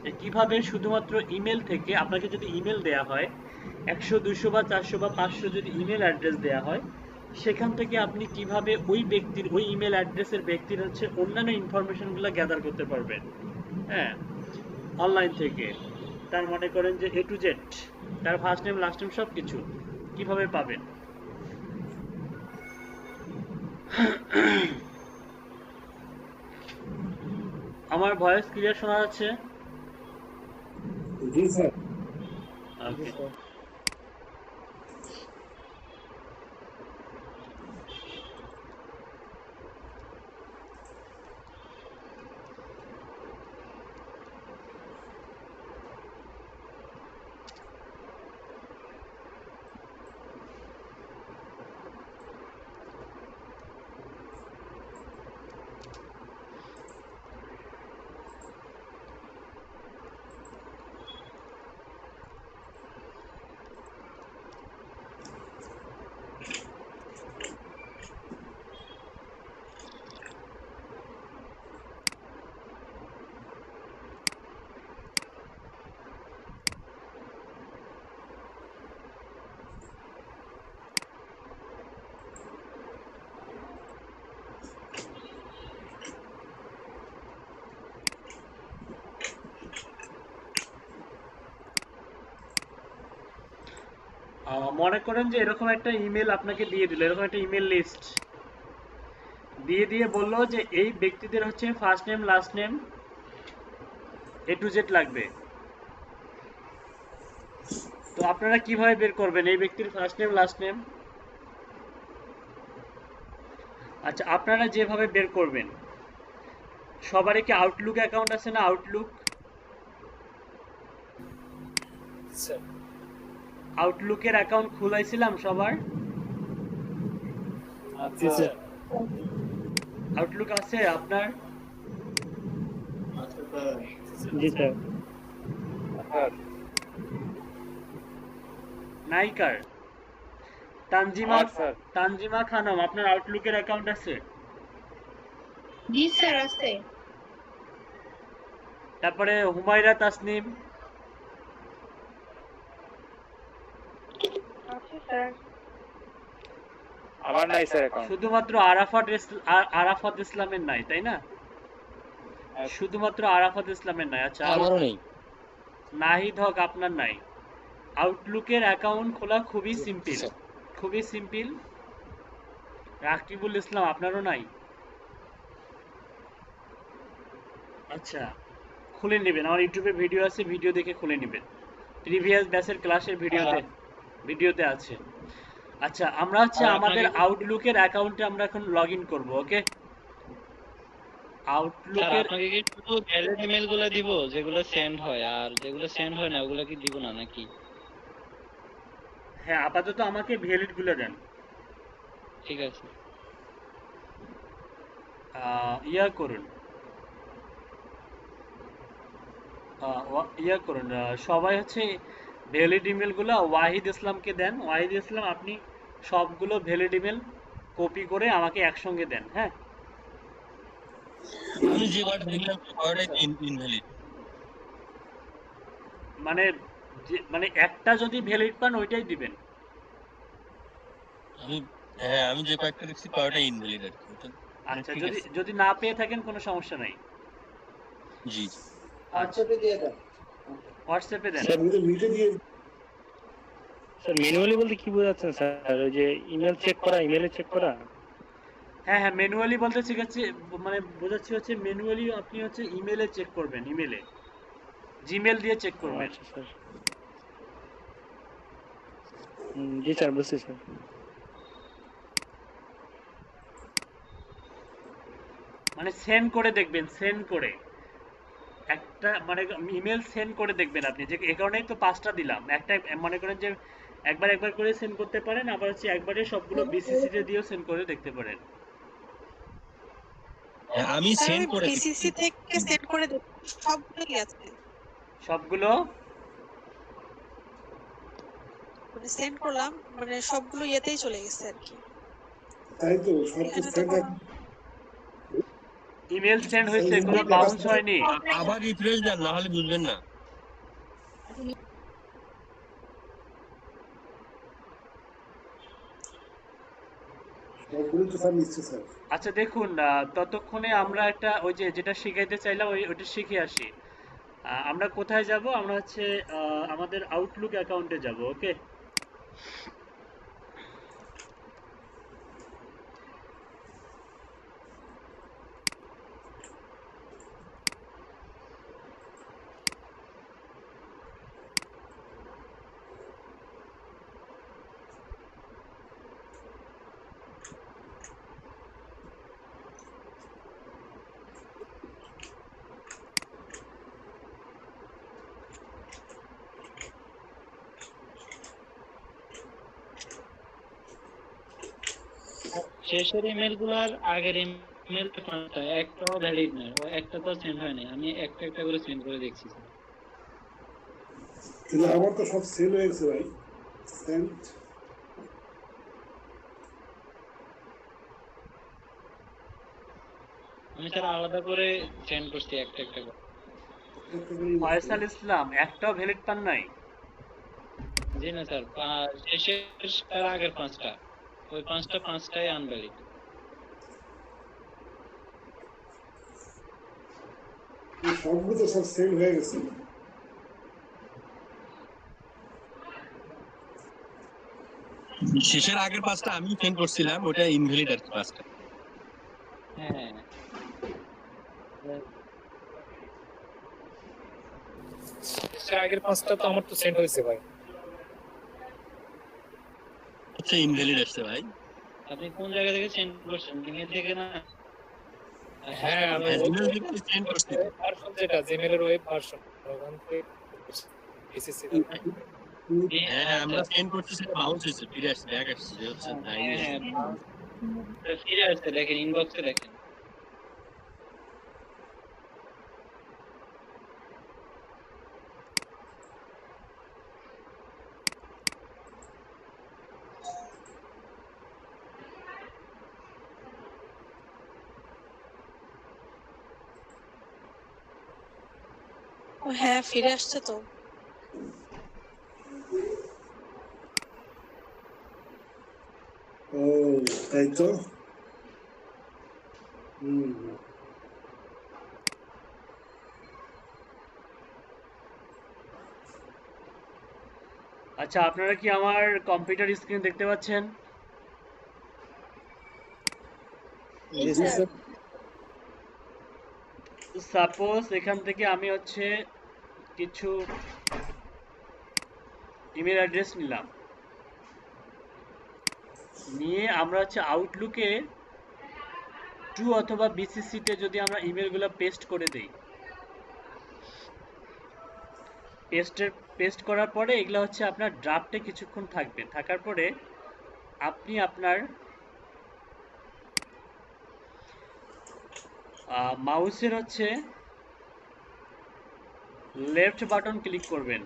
যে কিভাবে শুধুমাত্র ইমেল থেকে আপনাকে যদি ইমেল দেয়া হয় 100 200 বা 400 বা 500 যদি ইমেল অ্যাড্রেস দেয়া হয়, সেখান থেকে আপনি কিভাবে ওই ব্যক্তির ওই ইমেল অ্যাড্রেসের ব্যক্তির হচ্ছে অন্যান্য ইনফরমেশনগুলো গ্যাদার করতে পারবেন। হ্যাঁ, অনলাইন থেকে। তার মনে করেন যে A to Z, তার ফার্স্ট নেম লাস্ট নেম সব কিছু কিভাবে পাবেন। আমার ভয়েস ক্লিয়ার শোনা যাচ্ছে? জি স্যার। ওকে, মনে করেন যে এরকম একটা ইমেল আপনাকে দিয়ে দিল, এরকম একটা ইমেল লিস্ট দিয়ে বললো যে এই ব্যক্তিদের হচ্ছে first name last name A to Z লাগবে। তো আপনারা কিভাবে বের করবেন এই ব্যক্তির ফার্স্ট নেম লাস্ট নেম? আচ্ছা, আপনারা যেভাবে বের করবেন, সবারই কি আউটলুক অ্যাকাউন্ট আছে না? আউটলুক স্যার আউটলুকের অ্যাকাউন্ট খুলাইছিলাম সবার? জি স্যার। আউটলুক আছে আপনার? জি স্যার। নাইকার তানজিমা খানম, আপনার আউটলুকের অ্যাকাউন্ট আছে? জি স্যার আছে। তারপরে হুমায়রা তাসনিম, আছে স্যার। আমার নাই স্যার অ্যাকাউন্ট। শুধুমাত্র আরাফাত ইসলামের নাই, তাই না? শুধুমাত্র আরাফাত ইসলামের নাই। আচ্ছা, আমারও নেই। নাহিদ হক আপনার নাই। আউটলুকের অ্যাকাউন্ট খোলা খুবই সিম্পল, খুবই সিম্পল। রাকিবুল ইসলাম আপনারও নাই? আচ্ছা, খুলে নেবেন, আমার ইউটিউবে ভিডিও আছে, ভিডিও দেখে খুলে নেবেন। প্রিভিয়াস ব্যাচের ক্লাসের ভিডিওতে আছে। আচ্ছা আমরা হচ্ছে আর আমাদের আপনাকে আউটলুকের অ্যাকাউন্টে আমরা এখন লগ ইন করবো। ওকে, স্যার আউটলুকের আপনাকে কি শুধু ভ্যালিড ইমেল গুলা দিব যেগুলো সেন্ড হয়, আর যেগুলো সেন্ড হয় না ওগুলা কি দিব না নাকি? হ্যাঁ, আপাতত আমাকে ভ্যালিড গুলো দেন। ঠিক আছে। ইয়া করুন, সবাই হচ্ছে ভ্যালিড ইমেল গুলো ওয়াহিদ ইসলামকে দেন। ওয়াহিদ ইসলাম আপনি সবগুলো ভ্যালিড ইমেল কপি করে আমাকে একসঙ্গে দেন। হ্যাঁ, আমি যে কয়টা দেখলাম কয়টাই ইনভ্যালিড। মানে মানে একটা যদি ভ্যালিড পান ওইটাই দিবেন। আমি যে কয়েকটা দেখছি কয়টাই ইনভ্যালিড আর কি। আচ্ছা, ঠিক যদি আছে। যদি না পেয়ে থাকেন কোনো সমস্যা নাই, জি হোয়াটসঅ্যাপে দিয়ে দেন। হোয়াটসঅ্যাপে দেন। স্যার আমি তো মিটে দিয়ে স্যার ম্যানুয়ালি বলতে কি বোঝাচ্ছেন স্যার? ওই যে ইমেল চেক করা, ইমেলে চেক করা? হ্যাঁ হ্যাঁ, ম্যানুয়ালি বলতে শিখাচ্ছি, মানে বোঝাচ্ছি হচ্ছে ম্যানুয়ালি আপনি হচ্ছে ইমেলে চেক করবেন, ইমেলে জিমেল দিয়ে চেক ও করবেন। আচ্ছা স্যার। জি স্যার, বুঝছি স্যার। মানে সেন্ড করে দেখবেন, সেন্ড করে একটা মানে ইমেল সেন্ড করে দেখবেন আপনি, যে এই কারণেই তো 5টা দিলাম। একটা মনে করেন যে একবার করে সেন্ড করতে পারেন, আবার হচ্ছে একবারে সবগুলো বিসিসি তে দিয়েও সেন্ড করে দেখতে পারেন। আমি সেন্ড করে বিসিসি থেকে সেট করে দেব সবগুলোই আছে, সবগুলো মানে সেন্ড করলাম, মানে সবগুলো ইয়েতেই চলে গেছে আর কি। তাই তো সব তো এখানে তো সেন্ড কোনো ইমেল সেন্ড হয়েছে, কোনো বাউন্স হয়নি। আবার রিফ্রেশ দেন, না হলে বুঝবেন না। সবগুলো তো স্যার নিচ্ছে স্যার। আচ্ছা দেখুন, ততক্ষণে আমরা একটা ওই যে যেটা শিখাইতে চাইলাম ওইটা শিখে আসি। আমরা কোথায় যাব? আমরা হচ্ছে আমাদের আউটলুক অ্যাকাউন্টে যাব। ওকে, শেষের ইমেল গুলার আগের ইমেল পাঁচটা, একটাও ভ্যালিড নয়, ও একটা তো সেন্ড হয় নাই। আমি একটা একটা করে সেন্ড করে দেখছি স্যার। কিন্তু আমার তো সব সেল হয়ে গেছে ভাই। সেন্ড আমি স্যার আলাদা করে সেন্ড করছি একটা একটা করে। ফয়সাল ইসলাম একটাও ভ্যালিড পান নাই? জি না স্যার, শেষের তার আগের পাঁচটা, ওই পাঁচটাই আনভ্যালিড। সবগুলো তো সব সেল হয়ে গেছে। শেষের আগের 5টা আমি সেন্ড করছিলাম, ওটা ইনভ্যালিড আর কি 5টা। হ্যাঁ স্যার আগের 5টা তো আমার তো সেন্ড হয়েছে ভাই। আচ্ছা, ইনভ্যালিড আসছে ভাই। আপনি কোন জায়গা থেকে সেন্ড করছেন? ইমেল থেকে না? হ্যাঁ, আমি জিমেল থেকে সেন্ড করছি। ভার্সন যেটা জিমেলের ওয়েব ভার্সন, ওখান থেকে বিসিসি হ্যাঁ, আমরা সেন্ড করছি, সেটা বাউন্স হয়েছে, ফিরে আসছে, ব্যাক আসছে, যে হচ্ছে নাই। হ্যাঁ, ফিরে আসছে, দেখেন ইনবক্সে দেখেন। ও হ্যাঁ, ফিরে আসছে তো। ও তাই তো। হুম। আচ্ছা, আপনারা কি আমার কম্পিউটার স্ক্রিন দেখতে পাচ্ছেন? জি স্যার। সাপোজ এখান থেকে আমি হচ্ছে কিছু ইমেল অ্যাড্রেস নিলাম, নিয়ে আমরা হচ্ছে আউটলুকে টু অথবা বিসিসিতে যদি আমরা ইমেলগুলো পেস্ট করে দেই, পেস্ট করার পরে এগুলো হচ্ছে আপনার ড্রাফটে কিছুক্ষণ থাকবে, থাকার পরে আপনি আপনার মাউসের হচ্ছে লেফট বাটন ক্লিক করবেন,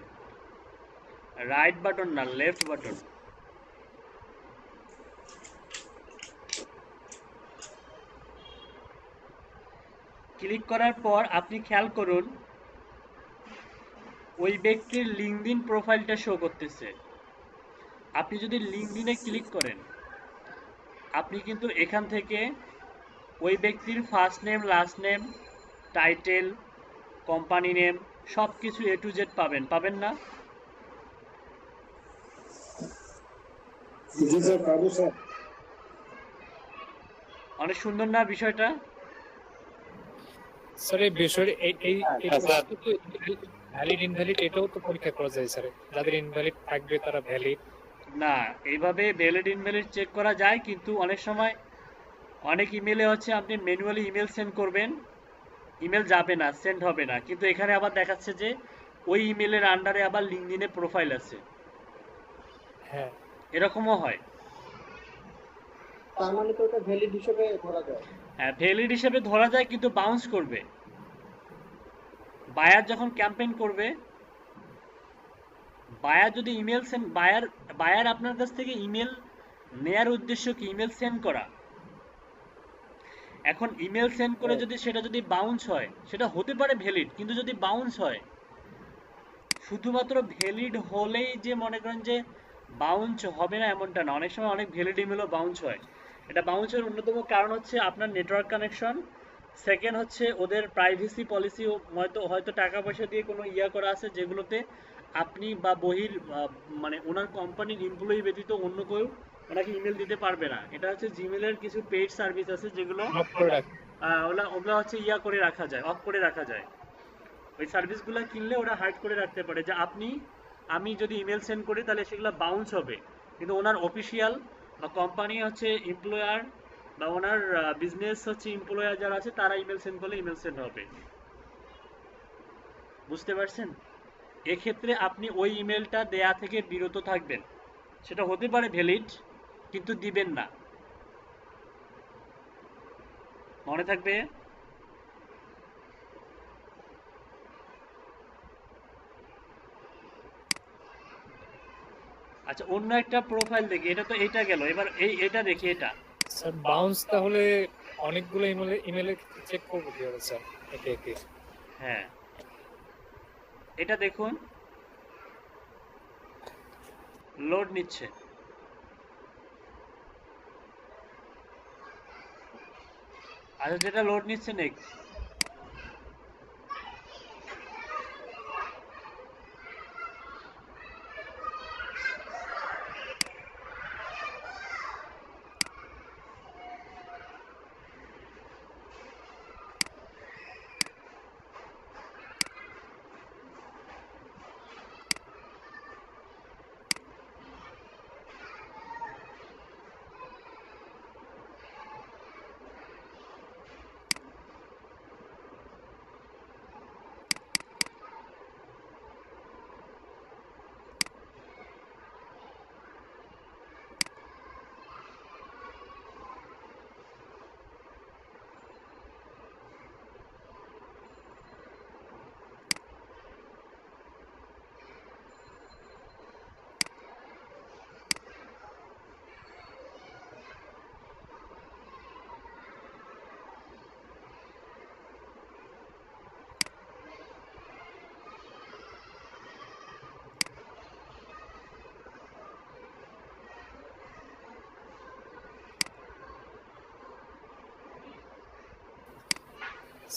রাইট বাটন না, লেফট বাটন। ক্লিক করার পর আপনি খেয়াল করুন ওই ব্যক্তির লিঙ্কডইন প্রোফাইলটা শো করতেছে। আপনি যদি লিঙ্কডইনে ক্লিক করেন, আপনি কিন্তু এখান থেকে ওই ব্যক্তির first name, last name, title, company name সব কিছু A to Z পাবেন, পাবেন না? জি স্যার, পাবো স্যার। অনেক সুন্দর না বিষয়টা? স্যার এই বিষয়ে এই ভ্যালিড ইনভ্যালিড এটাও তো পরীক্ষা করা যায় স্যার, যাদের ইনভ্যালিড থাকবে তারা ভ্যালিড। না, এইভাবে ভ্যালিড ইনভ্যালিড চেক করা যায়, কিন্তু অনেক সময় অনেক ইমেলে হচ্ছে আপনি ম্যানুয়ালি ইমেল সেন্ড করবেন, ইমেল যাবে না, সেন্ড হবে না, কিন্তু এখানে আবার দেখাচ্ছে যে ওই ইমেলের আন্ডারে আবার লিঙ্কডইনে প্রোফাইল আছে। হ্যাঁ, এরকমও হয়। তার মানে তো ওটা ভ্যালিড হিসেবে ধরা যায়। হ্যাঁ, ভ্যালিড হিসেবে ধরা যায়, কিন্তু বাউন্স করবে। বায়ার যখন ক্যাম্পেইন করবে, বায়ার যদি ইমেল সেন্ড, বায়ার আপনার কাছ থেকে ইমেল নেয়ার উদ্দেশ্য কি? ইমেল সেন্ড করা। এখন ইমেল সেন্ড করে যদি সেটা যদি বাউন্স হয়, সেটা হতে পারে ভ্যালিড, কিন্তু যদি বাউন্স হয়, শুধুমাত্র ভ্যালিড হলেই যে মনে করেন যে বাউন্স হবে না এমনটা না, অনেক সময় অনেক ভ্যালিড ইমেলও বাউন্স হয়। এটা বাউন্সের অন্যতম কারণ হচ্ছে আপনার নেটওয়ার্ক কানেকশন, সেকেন্ড হচ্ছে ওদের প্রাইভেসি পলিসি, হয়তো টাকা পয়সা দিয়ে কোনো ইয়া করা আছে যেগুলোতে আপনি বা মানে ওনার কোম্পানির এমপ্লয়ি ব্যতীত অন্য কেউ ওনাকে ইমেল দিতে পারবে না। এটা হচ্ছে জিমেলের কিছু পেইড সার্ভিস আছে যেগুলো ওগুলো হচ্ছে ইয়া করে রাখা যায়, অফ করে রাখা যায়। ওই সার্ভিসগুলো কিনলে ওরা হাইড করে রাখতে পারে যে আমি যদি ইমেল সেন্ড করি তাহলে সেগুলো বাউন্স হবে, কিন্তু ওনার অফিসিয়াল বা কোম্পানি হচ্ছে এমপ্লয়ার বা ওনার বিজনেস হচ্ছে এমপ্লয়ার যারা আছে তারা ইমেল সেন্ড করলে ইমেল সেন্ড হবে। বুঝতে পারছেন? এক্ষেত্রে আপনি ওই ইমেলটা দেয়া থেকে বিরত থাকবেন। সেটা হতে পারে ভ্যালিড, কিন্তু দিবেন না। মনে থাকবে? আচ্ছা, অন্য একটা প্রোফাইল দেখি। এটা তো এটা গেল, এবার এটা দেখি। এটা স্যার বাউন্স তাহলে অনেকগুলো ইমেলে চেক করবো কিভাবে স্যার একে একে? হ্যাঁ, এটা দেখুন, লোড নিচ্ছে। আচ্ছা, যেটা লোড নিচ্ছে নেক্সট।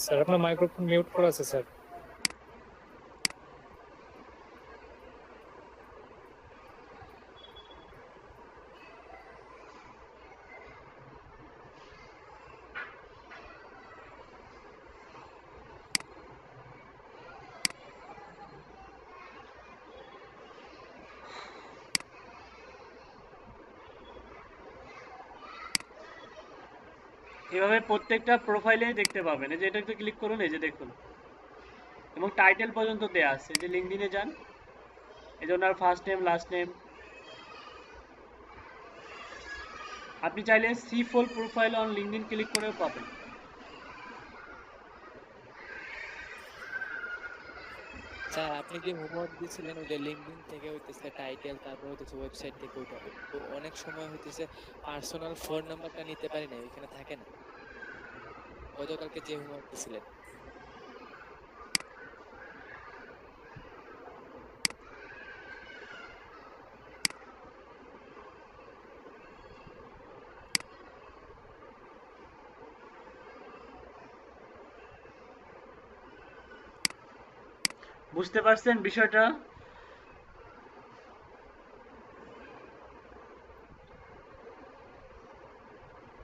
স্যার আপনার মাইক্রোফোন মিউট করা আছে স্যার। এভাবে প্রত্যেকটা প্রোফাইলেই দেখতে পাবেন। এই যে এটাতে ক্লিক করুন, এই যে দেখুন, এবং টাইটেল পর্যন্ত দেয়া আছে। এই যে লিঙ্কডইনে যান, এই যে owner first name last name. আপনি চাইলে see full profile on LinkedIn click করেও পাবেন। স্যার আপনি যে হোমওয়ার্ক দিয়েছিলেন ওই যে লিঙ্কডইন থেকে হইতেছে টাইটেল, তারপর হইতেছে ওয়েবসাইট থেকে ওইটা, তো অনেক সময় হইতেছে পার্সোনাল ফোন নাম্বারটা নিতে পারি না, ওইখানে থাকে না গতকালকে যে হোমওয়ার্ক দিয়েছিলেন। বুঝতে পারছেন বিষয়টা?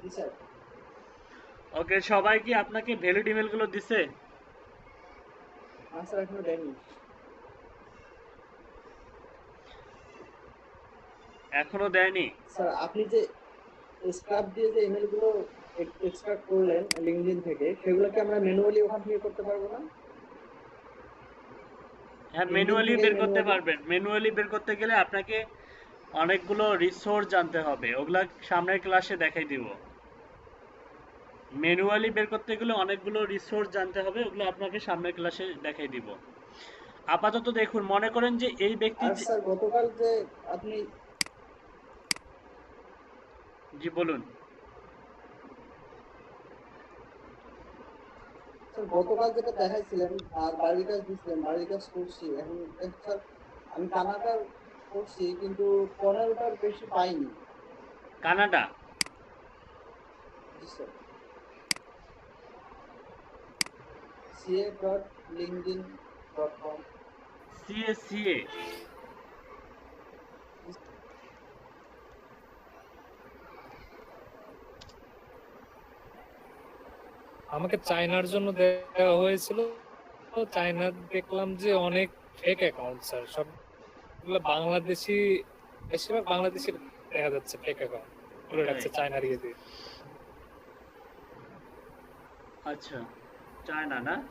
জি স্যার। ওকে, সবাই কি আপনাকে ভ্যালিড ইমেলগুলো দিছে? না স্যার, এখনো দেয়নি। এখনো দেয়নি? স্যার আপনি যে স্ক্রাব দিয়ে যে ইমেল গুলো এক্সট্রাক্ট করলেন লিঙ্কডইন থেকে, সেগুলো কি আমরা ম্যানুয়ালি ওখান থেকে করতে পারবো না? হ্যাঁ, LinkedIn ম্যানুয়ালি থেকে বের করতে manually- পারবেন। ম্যানুয়ালি বের করতে গেলে আপনাকে অনেকগুলো রিসোর্স জানতে হবে, ওগুলা সামনের ক্লাসে দেখাই দিব। ম্যানুয়ালি বের করতে গেলে অনেকগুলো রিসোর্স জানতে হবে, ওগুলো আপনাকে সামনের ক্লাসে দেখাই দিব। আপাতত দেখুন, মনে করেন যে এই ব্যক্তি আর স্যার গতকাল যে আপনি জি বলুন। স্যার গতকাল যেটা দেখাইছিলেন আর বাড়ির কাজ দিচ্ছিলেন, বাড়ির কাজ করছি এখন। স্যার আমি কানাডার করছি কিন্তু 15টার বেশি পাইনি। কানাডা? জি স্যার। ca.linkedin.com। সিএ? আমাকে চায়নার জন্য দেওয়া হয়েছিল, তো চায়নার দেখলাম যে অনেক ফেক অ্যাকাউন্ট স্যার, সবগুলো বাংলাদেশি, বেশিরভাগ বাংলাদেশি দেখা যাচ্ছে ফেক অ্যাকাউন্ট খুলে রাখছে চায়নার ইয়ে দিয়ে। আচ্ছা, চায়না না?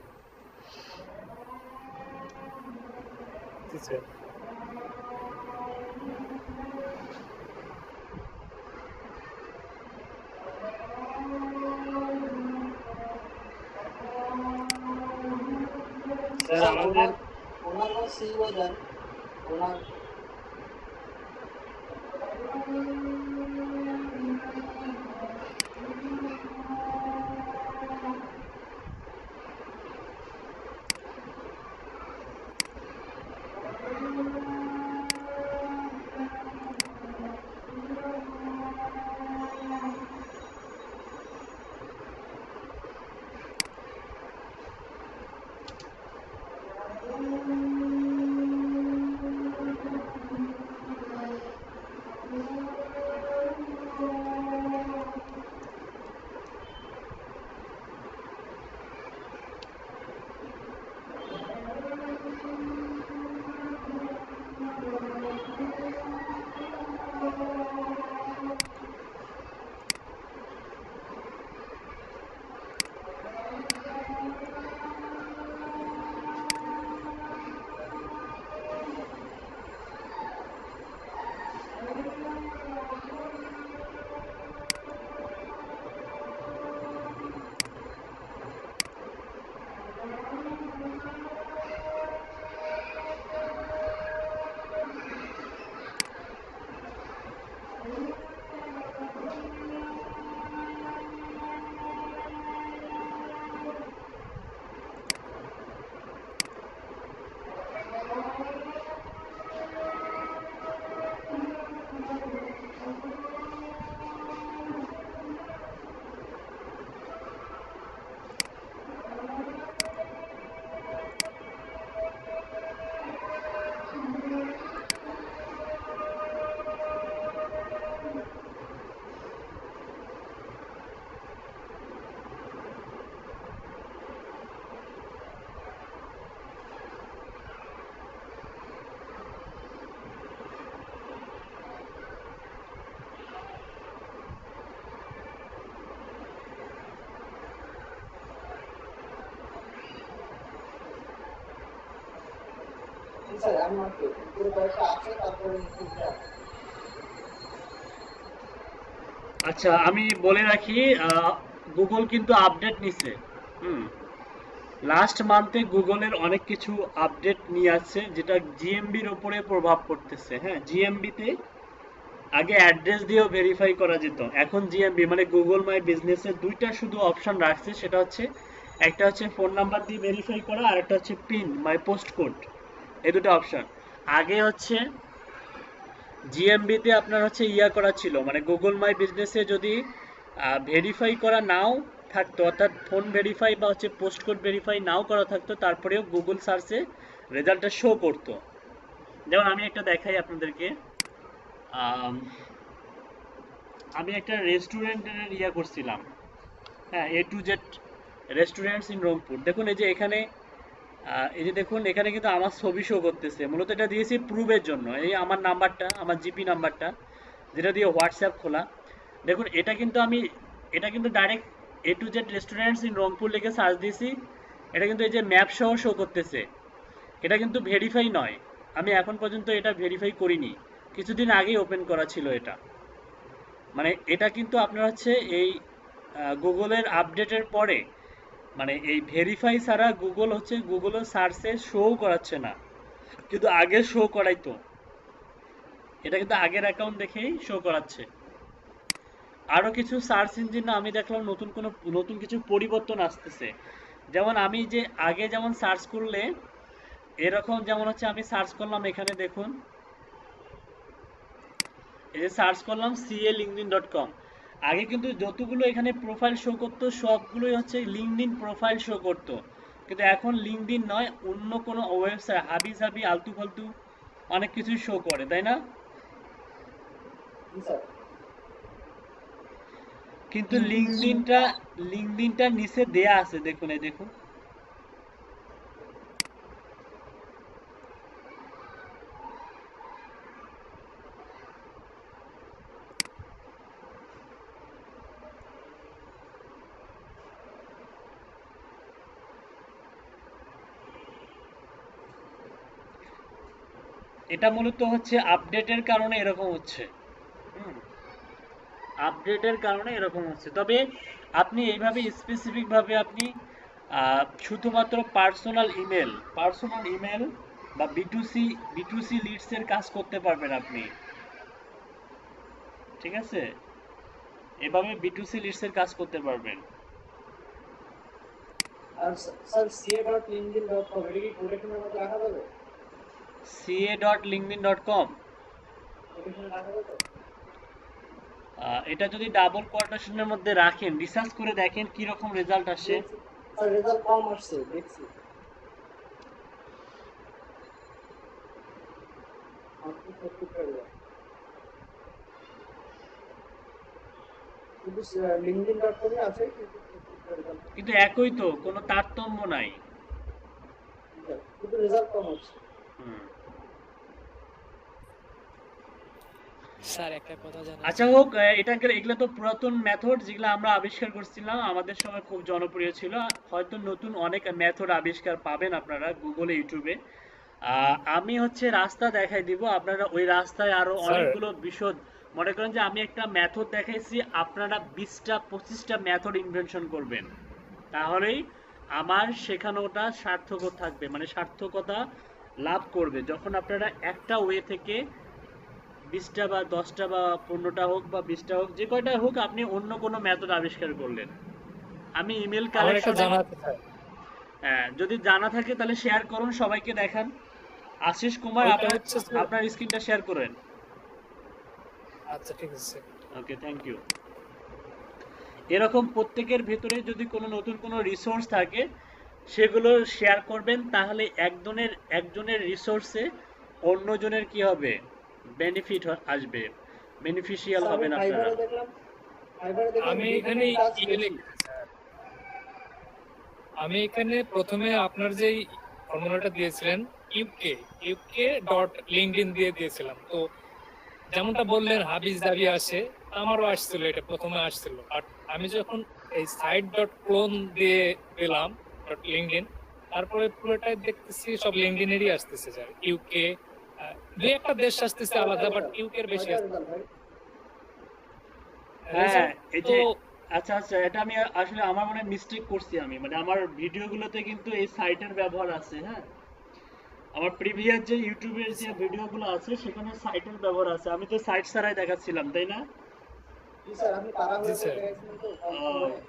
জি স্যার। স্যার আমাদের ওনার সিইও দেন, ওনার স্যার আমি মাত্র পুরো কয়েকটা আছে তারপরে আচ্ছা আমি বলে রাখি, গুগল কিন্তু আপডেট নিছে। লাস্ট মান্থে গুগলের অনেক কিছু আপডেট নিয়ে আসছে যেটা জিএমবির উপরে প্রভাব পড়তেছে। হ্যাঁ, জিএমবিতে আগে অ্যাড্রেস দিয়েও ভেরিফাই করা যেত, এখন জিএমবি মানে গুগল মাই বিজনেসের দুইটা শুধু অপশন রাখছে, সেটা হচ্ছে একটা হচ্ছে ফোন নাম্বার দিয়ে ভেরিফাই করা, আর একটা হচ্ছে পিন মাই পোস্ট কোড, এই দুটো অপশন। আগে হচ্ছে জিএমবিতে আপনার হচ্ছে করা ছিল, মানে গুগল মাই বিজনেসে যদি ভেরিফাই করা নাও থাকতো, অর্থাৎ ফোন ভেরিফাই বা হচ্ছে পোস্ট কোড ভেরিফাই নাও করা থাকতো, তারপরেও গুগল সার্চে রেজাল্টটা শো করতো। যেমন আমি একটা দেখাই আপনাদেরকে, আমি একটা রেস্টুরেন্টের করছিলাম। হ্যাঁ, A to Z restaurants in Rangpur. দেখুন এই যে এখানে এই যে দেখুন এখানে কিন্তু আমার ছবি শো করতেছে। মূলত এটা দিয়েছি প্রুফের জন্য, এই আমার নাম্বারটা, আমার জিপি নাম্বারটা যেটা দিয়ে হোয়াটসঅ্যাপ খোলা। দেখুন এটা কিন্তু direct A to Z restaurants in Rangpur লিখে সার্চ দিয়েছি, এটা কিন্তু এই যে ম্যাপ সহ শো করতেছে। এটা কিন্তু ভেরিফাই নয়, আমি এখন পর্যন্ত এটা ভেরিফাই করিনি, কিছুদিন আগেই ওপেন করা ছিল এটা। মানে এটা কিন্তু আপনার হচ্ছে এই গুগলের আপডেটের পরে, মানে এই ভেরিফাই ছাড়া গুগলের সার্চে শো করাচ্ছে না, কিন্তু আগে শো করাইতো। এটা কিন্তু আগের অ্যাকাউন্ট দেখেই শো করাচ্ছে। আরো কিছু সার্চ ইঞ্জিন আমি দেখলাম নতুন কিছু পরিবর্তন আসতেছে। যেমন আমি যে আগে যেমন সার্চ করলে এরকম, যেমন হচ্ছে আমি সার্চ করলাম এখানে দেখুন, এই যে সার্চ করলাম CA-linkedin.com, আগে কিন্তু যতগুলো এখানে প্রোফাইল শো করতো সবগুলোই হচ্ছে লিঙ্কডইন প্রোফাইল শো করতো, কিন্তু এখন লিঙ্কডইন নয়, অন্য কোনো ওয়েবসাইট হাবি আলতু ফালতু অনেক কিছুই শো করে, তাই না? কিন্তু লিঙ্কডইনটা নিচে দেয়া আছে, দেখুন এই দেখুন, এটা মূলত হচ্ছে আপডেটের কারণে এরকম হচ্ছে। আপডেটের কারণে এরকম হচ্ছে। তবে আপনি এইভাবে স্পেসিফিক ভাবে আপনি শুধুমাত্র পার্সোনাল ইমেল বা B2C লিডস এর কাজ করতে পারবেন আপনি, ঠিক আছে? এভাবে B2C লিডস এর কাজ করতে পারবেন। আর স্যার ca.linkedin.com এটা কি কোটেশনের মধ্যে রাখা যাবে? ca.linkedin.com কোটেশনে রাখা যাবে? এটা যদি ডাবল কোটেশনের মধ্যে রাখেন, রিসার্চ করে দেখেন কি রকম রেজাল্ট আসে। স্যার রেজাল্ট কম আসছে দেখছি। কিন্তু linkedin.com এ আছে কিন্তু একই তো, কোনো তারতম্য নাই, কিন্তু রেজাল্ট কম হচ্ছে। স্যার একটা কথা জানা, আচ্ছা হোক, এগুলো তো পুরাতন মেথড যেগুলো আমরা আবিষ্কার করছিলাম, আমাদের সময় খুব জনপ্রিয় ছিল। হয়তো নতুন অনেক মেথড আবিষ্কার পাবেন আপনারা গুগলে, ইউটিউবে। আমি হচ্ছে রাস্তা দেখাই দিব, আপনারা ওই রাস্তায় আরো অনেকগুলো বিশদ, মনে করেন যে আমি একটা মেথড দেখাইছি, আপনারা 20টা-25টা মেথড ইনভেনশন করবেন, তাহলেই আমার শেখানোটা সার্থক থাকবে, মানে সার্থকতা লাভ করবে। যখন আপনারা একটা ওয়ে থেকে 20টা বা 10টা বা 15টা হোক বা 20টা হোক, যে কয়টা হোক, আপনি অন্য কোনো মেথড আবিষ্কার করলেন। আমি ইমেল কালেকশন যদি জানা থাকে তাহলে শেয়ার করুন, সবাইকে দেখান। আশিস কুমার, আপনার স্ক্রিনটা শেয়ার করেন। আচ্ছা ঠিক আছে, ওকে, থ্যাংক ইউ। এরকম প্রত্যেকের ভিতরে যদি কোনো নতুন কোনো রিসোর্স থাকে সেগুলো শেয়ার করবেন, তাহলে একজনের রিসোর্সে অন্যজনের কি হবে, বেনিফিট আসবে, বেনিফিশিয়াল হবেন আপনারা। আমি এখানে প্রথমে আপনার যেই ফর্মুলাটা দিয়েছিলেন uk.linkedin দিয়ে দিয়েছিলাম, তো যেমনটা বললেন হাবিজ দাবি আসে, আমারও আসছিল, এটা প্রথমে আসছিল। বাট আমি যখন এই site.clone দিয়ে দিলাম .linkedin, তারপরে পুরোটাই দেখতেছি সব লিঙ্কডিনেরই আসতেছে স্যার। ইউকে দুই একটা দেশ আসতেছে আলাদা, বাট ইউকের বেশি কয়টা আসতেছে। রেজাল্ট ভাই? হ্যাঁ এই তো যে আচ্ছা আচ্ছা, এটা আমি আসলে আমার মনে মিস্টেক করছি আমি, মানে আমার ভিডিওগুলোতে কিন্তু এই সাইটের ব্যবহার আছে। হ্যাঁ, আমার প্রিভিয়াস যে ইউটিউবের যে ভিডিওগুলো আছে সেখানে সাইটের ব্যবহার আছে। আমি তো সাইট ছাড়াই দেখাচ্ছিলাম, তাই না? জি স্যার, আপনি তাড়াহুড়ো জি করে স্যার। দেখাইছিলেন তো কম ও, সময়ে।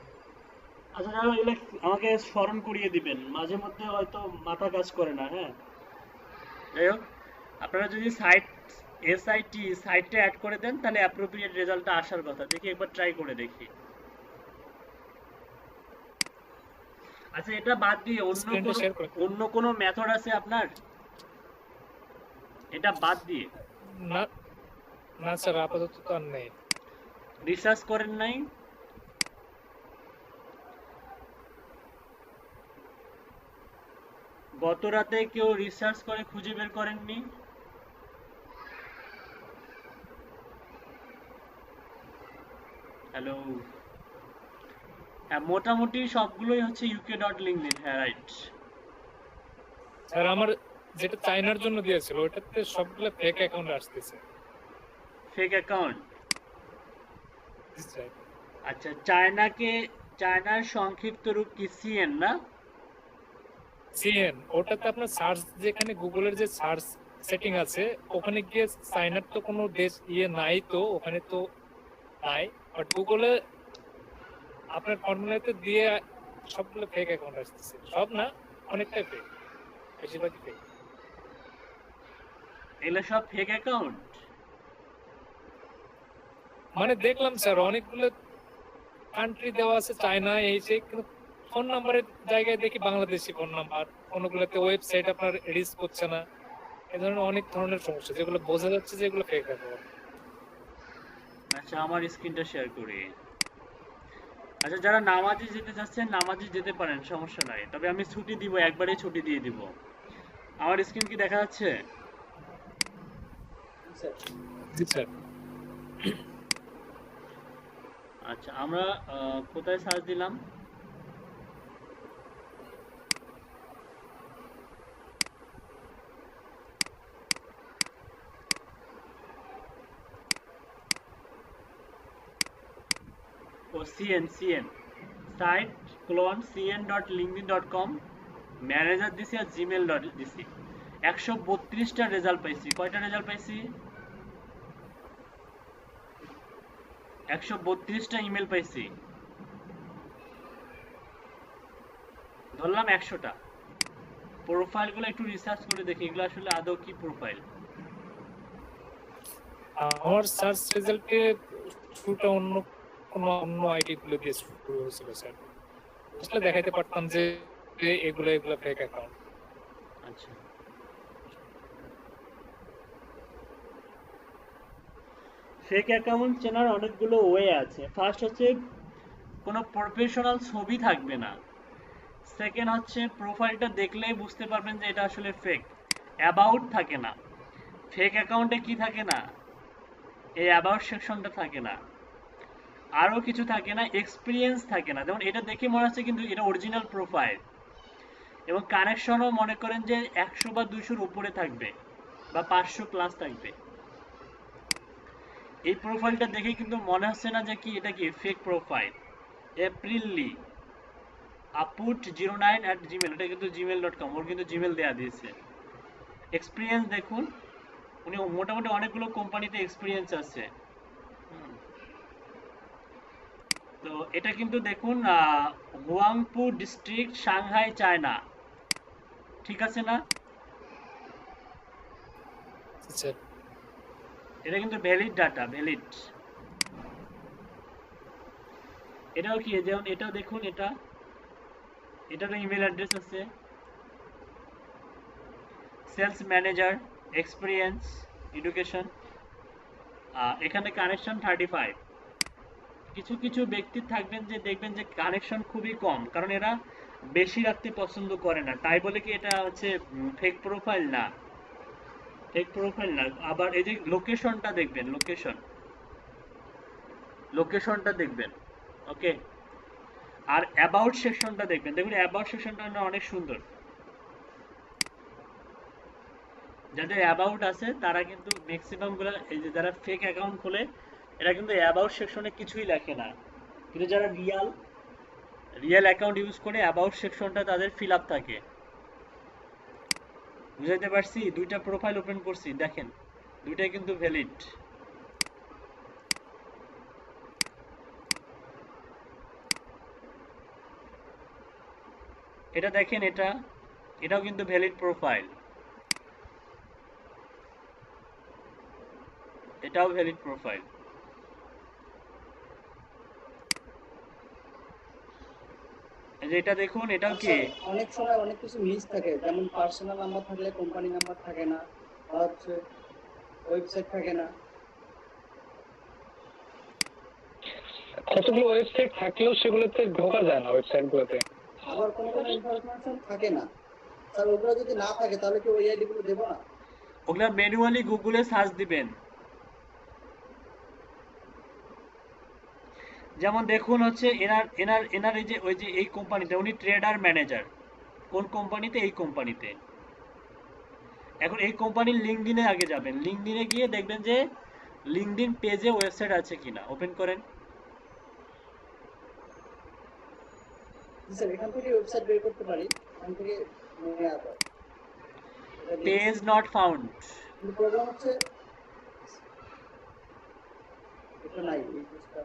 আচ্ছা যারা এগুলো আমাকে স্মরণ করিয়ে দিবেন, মাঝে মধ্যে হয়তো মাথা কাজ করে না। হ্যাঁ, যাই হোক, আপনারা যদি এসআইটি সাইটটা অ্যাড করে দেন তাহলে অ্যাপ্রোপ্রিয়েট রেজাল্টটা আসার কথা। দেখি একবার ট্রাই করে দেখি। আচ্ছা, এটা বাদ দিয়ে স্ক্রিনটা শেয়ার করে অন্য কোনো মেথড আছে আপনার? এটা বাদ দিয়ে না, না স্যার আপাতত তো আর নেই। রিসার্চ করেন নাই? গত রাতে কেউ রিসার্চ করে খুঁজে বের করেননি? হ্যালো, হ্যাঁ মোটামুটি সবগুলোই হচ্ছে uk.linkedin। হ্যাঁ রাইট। স্যার আমার যেটা চায়নার জন্য দিয়েছিল ওটাতে সবগুলো ফেক অ্যাকাউন্ট আসতেছে। Fake account? জি স্যার। আচ্ছা, চায়নার সংক্ষিপ্ত রূপ কি সিএন না? সিএন, ওটাতে আপনার সার্চ, যেখানে গুগলের যে সার্চ সেটিং আছে ওখানে গিয়ে চায়নার তো কোনো দেশ নাই, তো ওখানে তো নাই, বাট গুগলে আপনার ফর্মুলাতে দিয়ে সবগুলো ফেক অ্যাকাউন্ট আসতেছে। সব না, অনেকটাই ফেক, বেশিরভাগই ফেক। এগুলো সব ফেক অ্যাকাউন্ট? মানে দেখলাম স্যার অনেকগুলো কান্ট্রি দেওয়া আছে, চায়না এই সেই, কিন্তু ফোন নাম্বারের জায়গায় দেখি বাংলাদেশি ফোন নাম্বার, কোনগুলোতে ওয়েবসাইট আপনার রিচ করছে না। এই ধরনের অনেক ধরনের সমস্যা যেগুলো বোঝা যাচ্ছে যে এগুলো ফেক অ্যাকাউন্ট। আচ্ছা, আমার স্ক্রিনটা শেয়ার করি। আচ্ছা, যারা নামাজে যেতে চাচ্ছেন নামাজে যেতে পারেন, সমস্যা নাই। তবে আমি ছুটি দিব, একবারে ছুটি দিয়ে দিব। আমার স্ক্রিন কি দেখা যাচ্ছে? জি স্যার। আচ্ছা, আমরা কোথায় সার্চ দিলাম? ও CN site clone cn.linkedin.com, manager দিছি আর জিমেল ডট দিছি। 132টা রেজাল্ট পাইছি। কয়টা রেজাল্ট পাইছি? 132টা ইমেল পাইছি। ধরলাম 100টা। প্রোফাইলগুলো একটু রিসার্চ করে দেখি এগুলো আসলে আদৌ কি প্রোফাইল। আমার সার্চ রেজাল্টে শুরুটা অন্য আইডি গুলো দিয়ে শুরু হয়েছিল স্যার। আসলে দেখাইতে পারতাম যে এগুলো ফেক অ্যাকাউন্ট। আচ্ছা, ফেক অ্যাকাউন্ট চেনার অনেকগুলো ওয়ে আছে। ফার্স্ট হচ্ছে কোনো প্রফেশনাল ছবি থাকবে না। সেকেন্ড হচ্ছে প্রোফাইলটা দেখলেই বুঝতে পারবেন যে এটা আসলে ফেক। অ্যাবাউট থাকে না ফেক অ্যাকাউন্টে। কি থাকে না? এই অ্যাবাউট সেকশনটা থাকে না। আরও কিছু থাকে না, এক্সপিরিয়েন্স থাকে না। যেমন এটা দেখে মনে হচ্ছে কিন্তু এটা অরিজিনাল প্রোফাইল। এবং কানেকশনও মনে করেন যে 100 বা 200-র উপরে থাকবে বা 500 প্লাস থাকবে। এই প্রোফাইলটা দেখে কিন্তু মনে হচ্ছে না যে কি এটা কি ফেক প্রোফাইল। এপ্রিল aput09@gmail, এটা কিন্তু gmail.com, ওর কিন্তু জিমেল দেয়া দিয়েছে। এক্সপিরিয়েন্স দেখুন, উনি মোটামুটি অনেকগুলো কোম্পানিতে এক্সপিরিয়েন্স আছে। তো এটা কিন্তু দেখুন হুয়াংপু ডিস্ট্রিক্ট, সাংহাই, চায়না। ঠিক আছে না? এটা কিন্তু ভ্যালিড ডাটা, ভ্যালিড। এটাও কি, যেমন এটাও দেখুন, এটারও ইমেল অ্যাড্রেস আছে। Sales manager, experience, education. এখানে কানেকশন 35। কিছু কিছু ব্যক্তি থাকবেন যে দেখবেন যে কানেকশন খুবই কম, কারণ এরা বেশি রাখতে পছন্দ করে না। তাই বলে কি এটা হচ্ছে ফেক প্রোফাইল না, ফেক প্রোফাইল না। আবার এই যে লোকেশনটা দেখবেন, লোকেশনটা দেখবেন। ওকে, আর অ্যাবাউট সেকশনটা দেখবেন। দেখুন অ্যাবাউট সেকশনটা অনেক সুন্দর। যাদের অ্যাবাউট আছে তারা কিন্তু ম্যাক্সিমাম গুলো, এই যে যারা ফেক অ্যাকাউন্ট খোলে এরা কিন্তু অ্যাবাউট সেকশনে কিছুই লেখে না, কিন্তু যারা রিয়েল অ্যাকাউন্ট ইউজ করে অ্যাবাউট সেকশনটা তাদের ফিল আপ থাকে। বুঝাইতে পারছি? দুইটা প্রোফাইল ওপেন করছি, দেখেন দুইটাই কিন্তু ভ্যালিড। এটা দেখেন, এটাও কিন্তু ভ্যালিড প্রোফাইল, এটাও ভ্যালিড প্রোফাইল। এই যে এটা দেখুন, এটাও কি অনেক সময় অনেক কিছু মিস থাকে, যেমন পার্সোনাল নাম্বার থাকলে কোম্পানি নাম্বার থাকে না, বা হচ্ছে ওয়েবসাইট থাকে না। কতগুলো ওয়েবসাইট থাকলেও সেগুলোতে ঢোকা যায় না, ওয়েবসাইট গুলোতে। আবার কোনো কোনো ইনফরমেশন থাকে না স্যার, ওগুলো যদি না থাকে তাহলে কি ওই আইডি গুলো দেবো না? ওগুলা ম্যানুয়ালি গুগলে সার্চ দিবেন। যেমন দেখুন হচ্ছে এনার এই যে ওই যে এই কোম্পানিতে উনি ট্রেডার ম্যানেজার, কোন কোম্পানিতে? এই কোম্পানিতে। এখন এই কোম্পানির লিঙ্কডিনে আগে যাবেন, লিঙ্কডিনে গিয়ে দেখবেন যে লিঙ্কডিন পেজে ওয়েবসাইট আছে কিনা, ওপেন করেন। স্যার এখান থেকে ওয়েবসাইট বের করতে পারি, এখান থেকে নেওয়া যায়। পেজ নট ফাউন্ড, কিন্তু প্রবলেম হচ্ছে এটা নাই, এই পেজটা।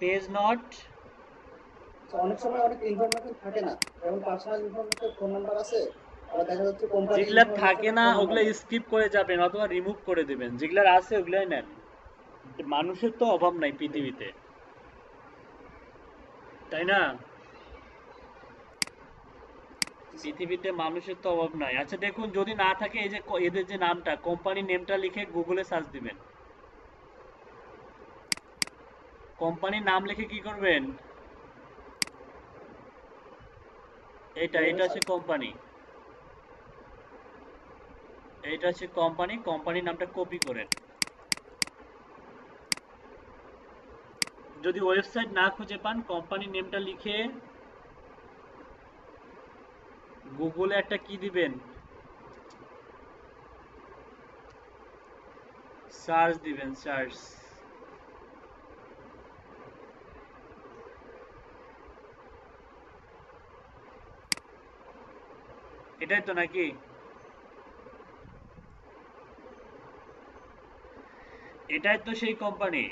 পেজ নট, অনেক সময় অনেক ইনফরমেশন থাকে না, যেমন পার্সোনাল ইনফরমেশন, ফোন নাম্বার আছে, আবার দেখা যাচ্ছে কোম্পানি যেগুলা থাকে না ওগুলা স্কিপ করে যাবেন অথবা রিমুভ করে দিবেন, যেগুলা আছে ওগুলাই নেন। মানুষের তো অভাব নাই পৃথিবীতে, তাই না? পৃথিবীতে মানুষের তো অভাব নাই। আচ্ছা দেখুন, যদি না থাকে এই যে এদের যে নামটা, কোম্পানি নেমটা লিখে গুগলে সার্চ দিবেন। কোম্পানির নাম লিখে কি করবেন? এটা হচ্ছে কোম্পানি, এটা হচ্ছে কোম্পানি, কোম্পানির নামটা কপি করেন। যদি ওয়েবসাইট না খুঁজে পান, কোম্পানির নেমটা লিখে গুগলে একটা কি দিবেন, সার্চ দিবেন, সার্চ। এটাই তো নাকি? এটাই তো সেই কোম্পানি।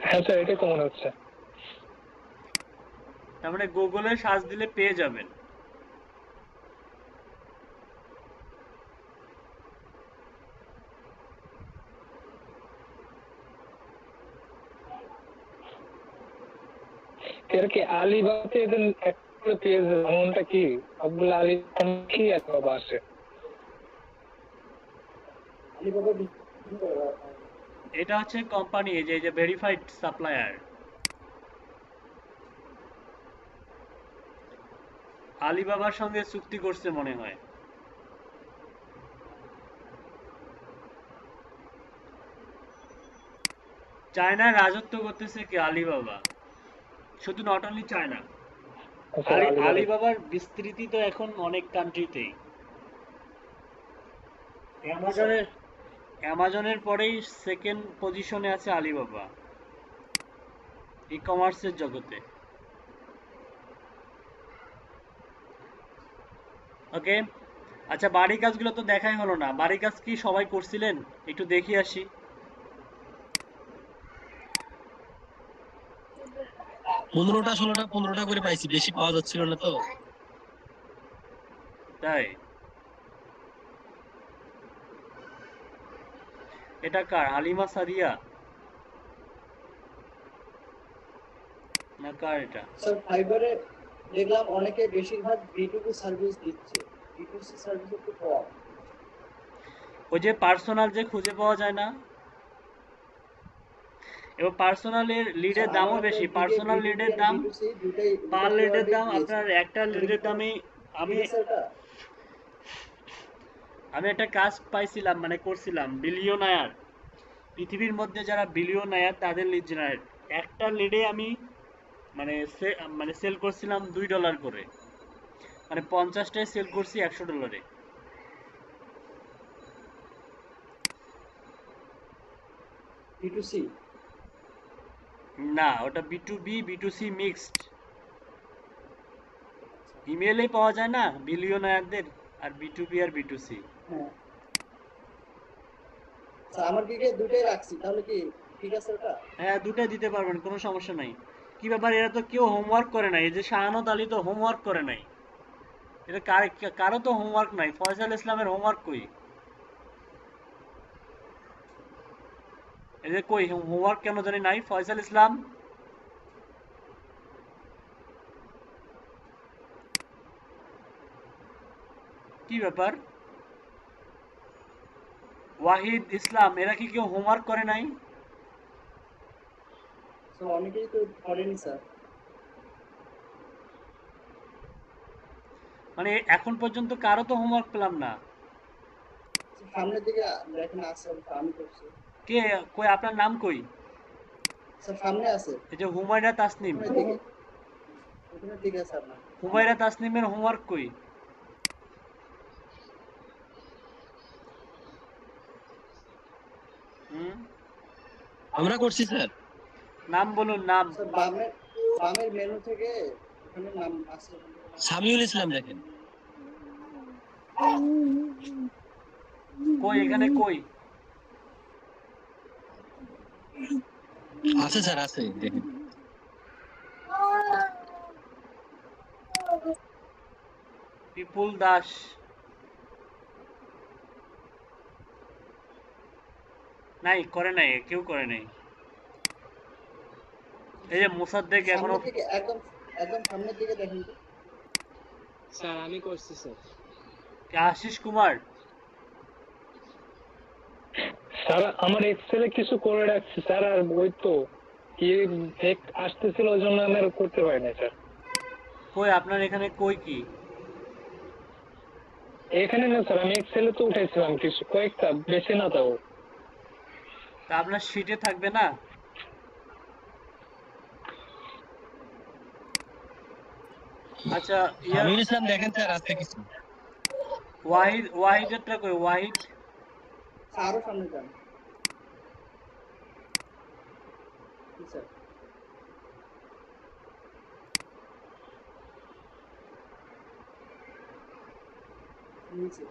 হ্যাঁ স্যার, এটাই তো মনে হচ্ছে। তার মানে গুগলে সার্চ দিলে পেয়ে যাবেন। এর কি আলিবাবাতে এদের একটা পেজ এমনটা কি সবগুলো আলিবাবা কি একবার আসে? আলিবাবা এটা হচ্ছে কোম্পানি, এই যে ভেরিফাইড সাপ্লায়ার। আলিবাবার সঙ্গে চুক্তি করছে মনে হয়। চায়নায় রাজত্ব করতেছে কি? আলিবাবা। শুধু নট অনলি চায়না, আলিবাবার বিস্তৃতি তো এখন অনেক কান্ট্রিতেই। অ্যামাজনের পরেই সেকেন্ড পজিশনে আছে আলিবাবা ই কমার্সের জগতে। ওকে, আচ্ছা বাড়ি কাজগুলো তো দেখাই হলো না, বাড়ি কাজ কি সবাই করছিলেন? একটু দেখি আসি। 15টা 16টা 15টা করে পাইছি, বেশি পাওয়া যাচ্ছিল না তো। তাই? এটা কার? হালিমা সাদিয়া না কার এটা? স্যার ফাইবারে দেখলাম অনেকে বেশিরভাগ B2B সার্ভিস দিচ্ছে, B2C সার্ভিস একটু কম। ওই যে পার্সোনাল যে খুঁজে পাওয়া যায় না, এবং পার্সোনালের লিডের দামও বেশি। পার্সোনাল লিডের দাম, পার লিডের দাম, আপনার একটা লিডের দামে আমি একটা কাজ পাইছিলাম, মানে করছিলাম, বিলিয়নায়ার, পৃথিবীর মধ্যে যারা বিলিয়নায়ার তাদের লিড জেনারেট। একটা লিডে আমি মানে সেল করছিলাম $2 করে। মানে 50টায় সেল করছি $100। B2C না, ওটা B2B B2C মিক্সড। ইমেইলেই পাওয়া যায় না বিলিয়নারদের, আর B2B আর B2C। হ্যাঁ স্যার আমার কি দুটোই রাখছি তাহলে কি ঠিক আছে ওটা? হ্যাঁ, দুটাই দিতে পারবেন, কোনো সমস্যা নাই। কি ব্যাপার, এরা তো কেউ হোমওয়ার্ক করে নাই। এই যে শাহানত আলী তো হোমওয়ার্ক করে নাই। এটা কারো তো হোমওয়ার্ক নাই। ফয়সাল ইসলামের হোমওয়ার্ক কই? এই যে কই হোমওয়ার্ক কেন জানি নাই ফয়সাল ইসলাম। কি ব্যাপার, ওয়াহিদ ইসলাম, এরা কি কেউ হোমওয়ার্ক করে নাই? স্যার অনেকেই তো করেনি স্যার। মানে এখন পর্যন্ত কারো তো হোমওয়ার্ক পেলাম না। সামনের দিকে দেখেন আছে, আমি করছি। কে কই, আপনার নাম কই? স্যার সামনে আছে, এই যে হুমায়রা তাসনিম। ওখানে ঠিক আছে আপনার। হুমায়রা তাসনিমের হোমওয়ার্ক কই? আমরা করছি স্যার। নাম বলুন, নাম। স্যার বামের মেনু থেকে ওখানে নাম আছে। সামিউল ইসলাম দেখেন। কই এখানে কই? আছে স্যার, আছে দেখেন। বিপুল দাস, নাই করে নাই, কেউ করে নাই। এই যে মোসাদ্দেক এখনো। সামনের দিকে একদম একদম সামনের দিকে দেখেন তো। স্যার আমি করছি স্যার। আশিস কুমার, স্যার আমার এক্সেলে কিছু করে রাখছি স্যার, আর ওই তো কি ফেক আসতেছিল ওই জন্য আমি আর করতে পারি না স্যার। কই আপনার এখানে কই কি? এখানে না স্যার, আমি এক্সেলে তো উঠাইছিলাম কিছু, কয়েকটা, বেশি না তাও। তা আপনার শিটে থাকবে না? আচ্ছা, সামিউল ইসলাম দেখেন স্যার, আছে কিছু। ওয়াহিদেরটা কই? ওয়াহিদ আরো সামনে যান স্যার। নিচে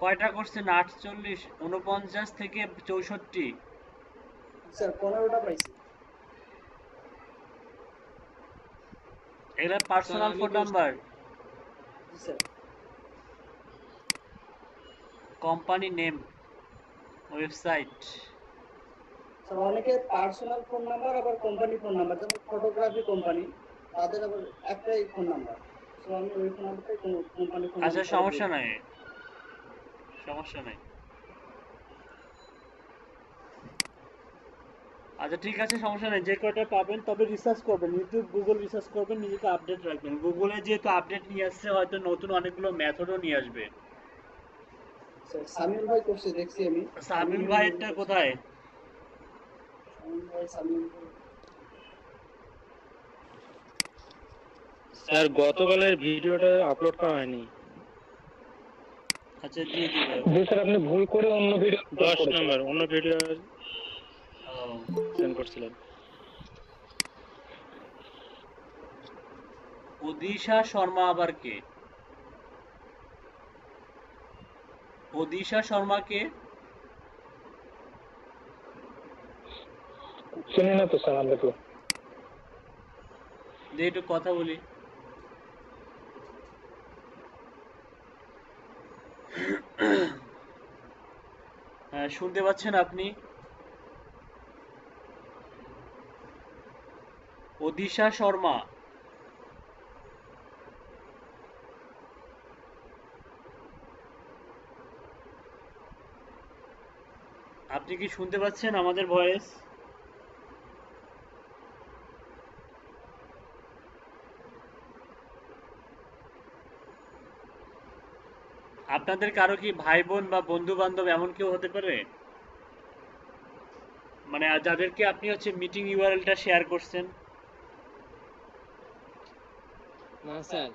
কয়টা করছেন? 48, 49 থেকে 64। স্যার 15টা পাইছি। এগুলা পার্সোনাল ফোন নাম্বার, জি sir. Company name, website. Sir অনেকে পার্সোনাল ফোন নাম্বার আবার কোম্পানি ফোন নাম্বার, যেমন ফটোগ্রাফি কোম্পানি, তাদের আবার একটাই ফোন নাম্বার। তো আমি ওই ফোন নাম্বারটাই কোনো কোম্পানি ফোন আচ্ছা, সমস্যা নাই, সমস্যা নাই। আচ্ছা ঠিক আছে, সমস্যা নেই। যে কয়টা পাবেন তবে রিসার্চ করবেন, ইউটিউব গুগল রিসার্চ করবেন, নিজেকে আপডেট রাখবেন। গুগলে যেহেতু আপডেট নিয়ে আসছে, হয়তো নতুন অনেকগুলো মেথডও নিয়ে আসবে। স্যার সামিউল ভাই করছে দেখছি আমি। সামিউল ভাইয়েরটা কোথায়? সামিউল ভাই স্যার গতকালের ভিডিওটা আপলোড করা হয়নি। আচ্ছা দিয়ে দিবে। জি স্যার, আপনি ভুল করে অন্য ভিডিও 10 নম্বর অন্য ভিডিও ও, সেন্ড করছিলেন। ওদিশা শর্মা আবার কে? ওদিশা শর্মা কে? চিনি না তো স্যার আমরা তো। দিয়ে একটু কথা বলি। হ্যাঁ, শুনতে পাচ্ছেন আপনি? ওদিশা শর্মা, আপনি কি শুনতে পাচ্ছেন আমাদের ভয়েস? আপনাদের কারো কি ভাই বোন বা বন্ধু বান্ধব এমন কেউ হতে পারে, মানে যাদেরকে আপনি হচ্ছে মিটিং ইউআরএলটা শেয়ার করছেন? না স্যার